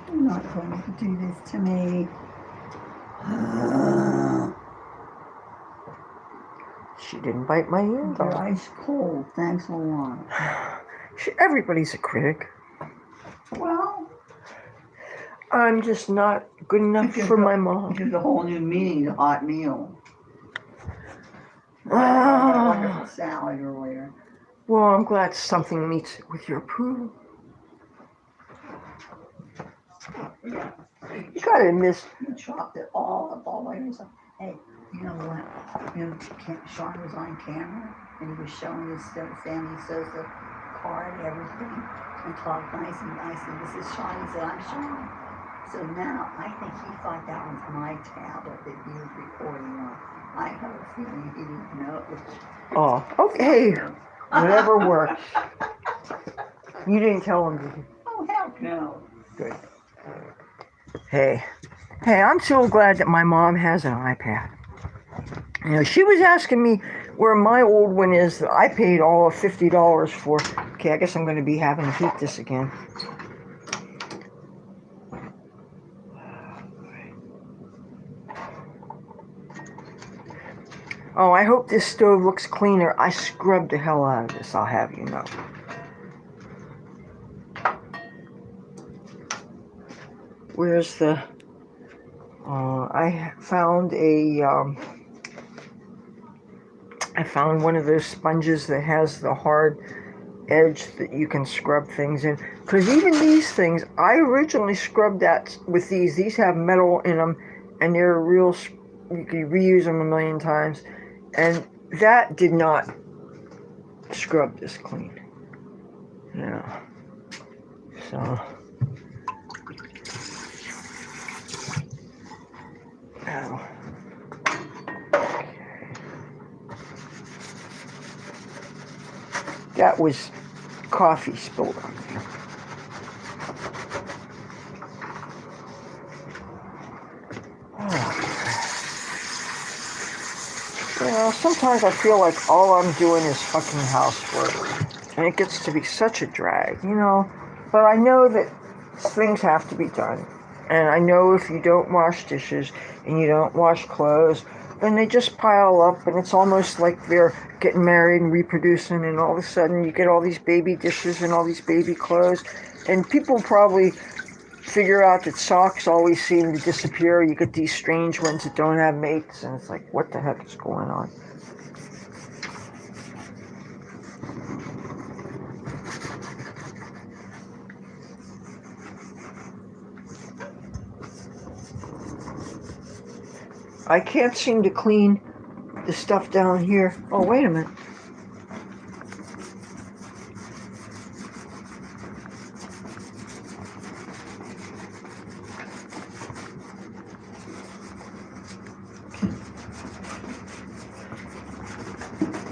You're not going to do this to me. She didn't bite my ear You're though. ice cold. Thanks a lot. Everybody's a critic. Well, I'm just not good enough for my mom. there's a whole new meaning to hot meal. I had a wonderful salad earlier. Well, I'm glad something meets with your approval. Yeah. You gotta admit, You chopped it all up all by yourself. Hey, you know what? Sean was on camera and he was showing his Sammy Sosa card and everything and talked nice and nice. And this is Sean. He said, I'm Sean. So now I think he thought that was my tablet that he was recording on. I have a feeling he didn't know it was. oh, okay, whatever works. You didn't tell him, did you? Oh, heck no. Good. Hey, I'm so glad that my mom has an iPad. You know, she was asking me where my old one is that I paid all of $50 for. Okay, I guess I'm going to be having to heat this again. Oh, I hope this stove looks cleaner. I scrubbed the hell out of this, I'll have you know. Where's the... I found one of those sponges that has the hard edge that you can scrub things in. Because even these things, I originally scrubbed that with these. These have metal in them, and they're real... You can reuse them a million times. And that did not scrub this clean. No. So... Ow. Okay. That was coffee spilled on there. Well, sometimes I feel like all I'm doing is fucking housework. And it gets to be such a drag, you know? But I know that things have to be done. And I know if you don't wash dishes and you don't wash clothes, then they just pile up, and it's almost like they're getting married and reproducing, and all of a sudden you get all these baby dishes and all these baby clothes. And people probably figure out that socks always seem to disappear. You get these strange ones that don't have mates, and it's like, what the heck is going on? I can't seem to clean the stuff down here. Oh, wait a minute.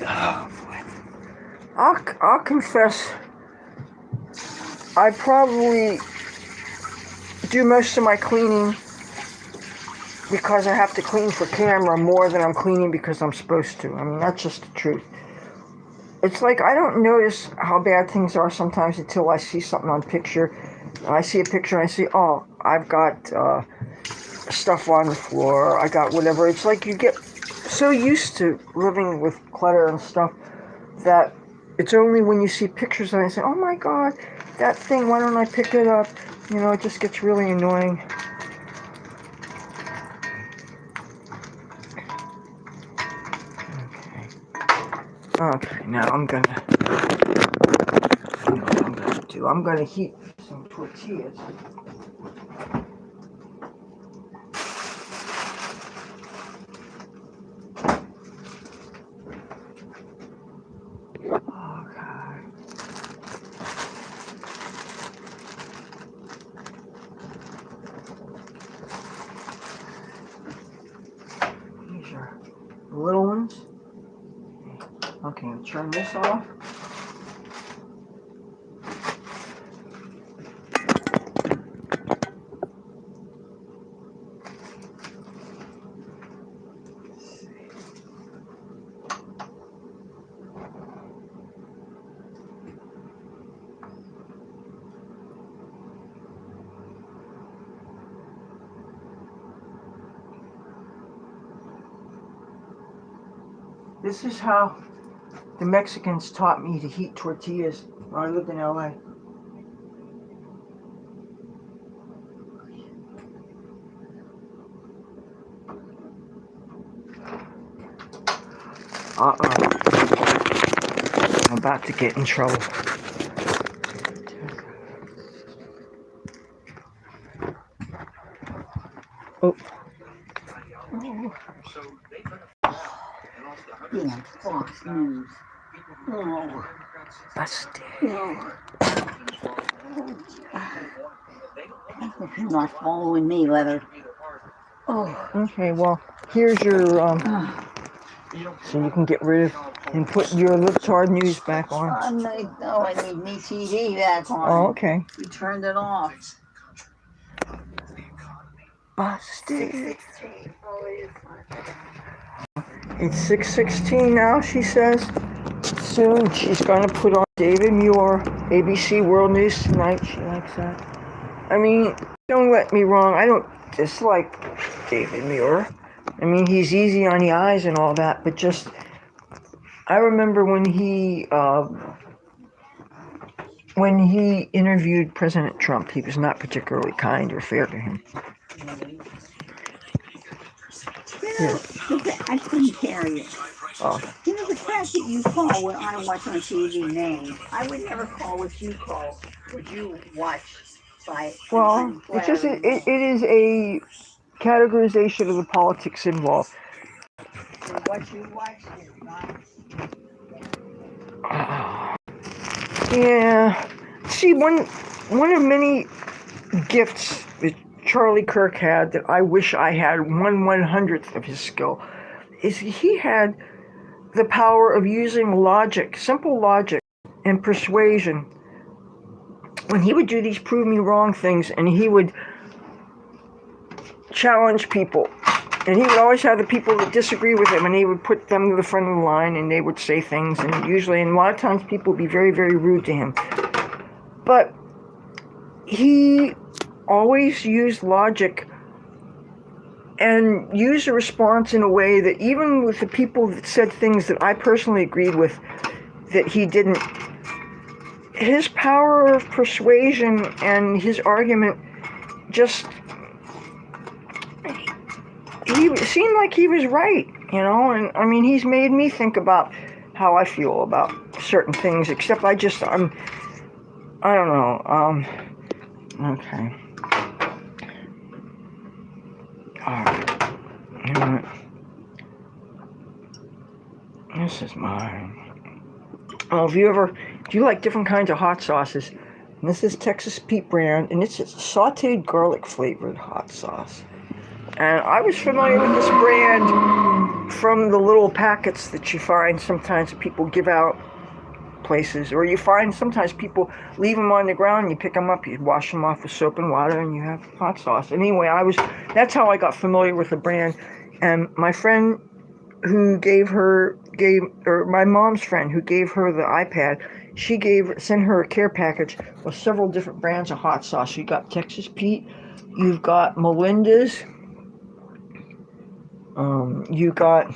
Oh, boy. I'll confess, I probably do most of my cleaning because I have to clean for camera more than I'm cleaning because I'm supposed to. I mean, that's just the truth. it's like I don't notice how bad things are sometimes until I see something on picture. I see a picture and I see, oh, I've got stuff on the floor. I got whatever. It's like you get so used to living with clutter and stuff that it's only when you see pictures and I say, oh my God, that thing, why don't I pick it up? You know, it just gets really annoying. Okay, now I'm gonna I'm gonna heat some tortillas. Okay. These are the little ones. Okay, I'll turn this off. This is how the Mexicans taught me to heat tortillas when I lived in LA. Uh-oh. I'm about to get in trouble. Oh. Yeah, Fox News. Oh. Busted. No. You're not following me, Leather. Oh. Okay, well, here's your, so you can get rid of and put your libtard news back on. I need me TV back on. Oh, okay. You turned it off. Busted. It's 6:16 now, she says. Soon she's gonna put on David Muir, ABC World News Tonight. She likes that. I mean, don't get me wrong, I don't dislike David Muir. I mean, he's easy on the eyes and all that, but just, I remember when he interviewed President Trump, he was not particularly kind or fair to him. You know, I couldn't carry it. Oh. You know, the fact that you call what I watch on TV names, I would never call what you call, what you watch by. Well, it's just, it is a categorization of the politics involved. What you watch is not. Yeah. See, one of many gifts that Charlie Kirk had that I wish I had 1/100th of his skill is he had the power of using logic, simple logic, and persuasion. When he would do these prove me wrong things and he would challenge people, and he would always have the people that disagree with him and he would put them to the front of the line and they would say things, and usually, and a lot of times people would be very, very rude to him. But he always used logic and used a response in a way that even with the people that said things that I personally agreed with that he didn't, his power of persuasion and his argument just, he seemed like he was right, you know, and I mean, he's made me think about how I feel about certain things, except I don't know, okay. Alright. This is mine. Oh, do you like different kinds of hot sauces? And this is Texas Pete brand, and it's a sauteed garlic flavored hot sauce. And I was familiar with this brand from the little packets that you find sometimes people give out places, or you find sometimes people leave them on the ground, you pick them up, you wash them off with soap and water, and you have hot sauce. Anyway, that's how I got familiar with the brand. And my friend who gave her or my mom's friend who gave her the iPad, sent her a care package with several different brands of hot sauce. You got Texas Pete, you've got Melinda's, you got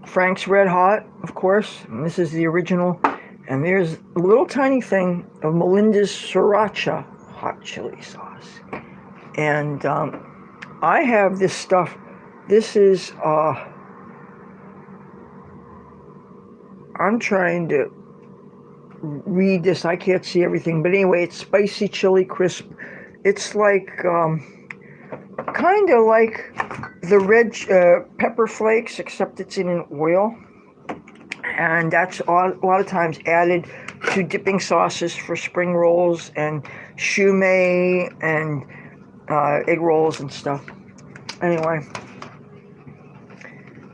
Frank's Red Hot, of course, and this is the original. And there's a little tiny thing of Melinda's Sriracha hot chili sauce. And I have this stuff. This is, I'm trying to read this. I can't see everything. But anyway, it's spicy chili crisp. It's like, kind of like the red pepper flakes, except it's in an oil. And that's a lot of times added to dipping sauces for spring rolls and shumai and egg rolls and stuff. Anyway,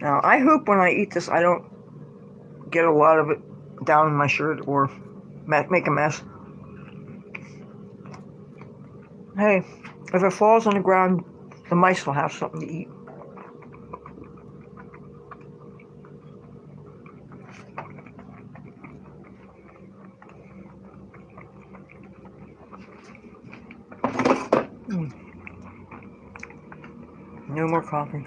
now I hope when I eat this I don't get a lot of it down in my shirt or make a mess. Hey, if it falls on the ground, the mice will have something to eat. No more coffee.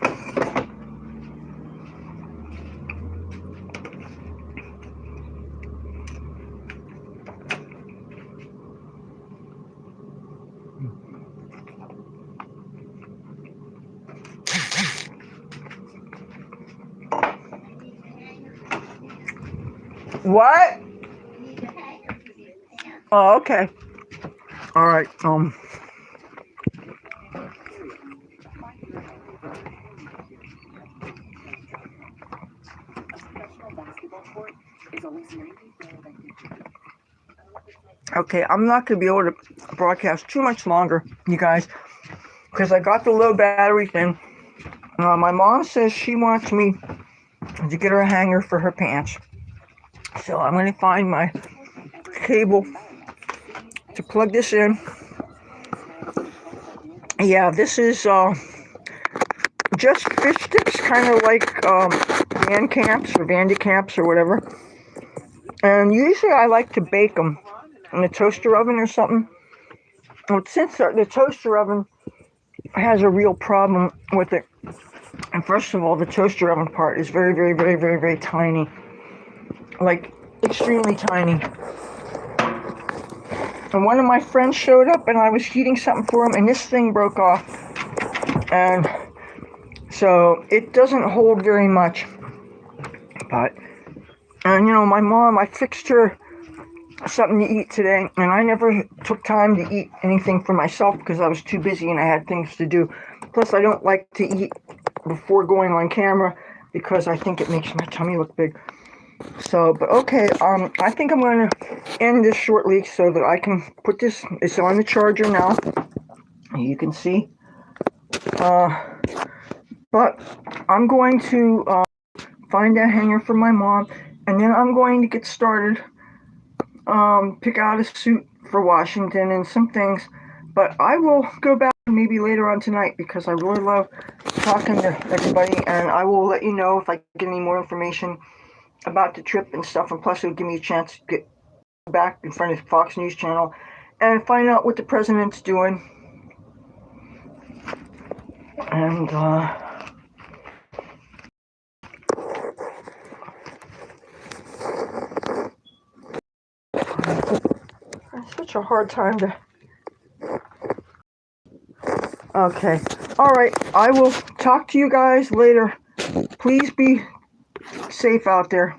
What? Oh, okay. All right. Okay, I'm not going to be able to broadcast too much longer, you guys, because I got the low battery thing. My mom says she wants me to get her a hanger for her pants. So I'm going to find my cable to plug this in. Yeah, this is just fish sticks, kind of like Van Camps or Vandy Camps or whatever. And usually I like to bake them in the toaster oven or something. But since the toaster oven has a real problem with it, and first of all, the toaster oven part is very, very, very, very, very tiny. Like, extremely tiny. And one of my friends showed up and I was heating something for him and this thing broke off. And so it doesn't hold very much. But, and you know, my mom, I fixed her something to eat today, and I never took time to eat anything for myself because I was too busy and I had things to do. Plus, I don't like to eat before going on camera because I think it makes my tummy look big. So, but okay, I think I'm going to end this shortly so that I can put this, it's on the charger now, you can see. But I'm going to find a hanger for my mom, and then I'm going to get started. Pick out a suit for Washington and some things, but I will go back maybe later on tonight because I really love talking to everybody, and I will let you know if I get any more information about the trip and stuff, and plus it'll give me a chance to get back in front of Fox News Channel and find out what the president's doing. And it's such a hard time to... Okay. All right. I will talk to you guys later. Please be safe out there.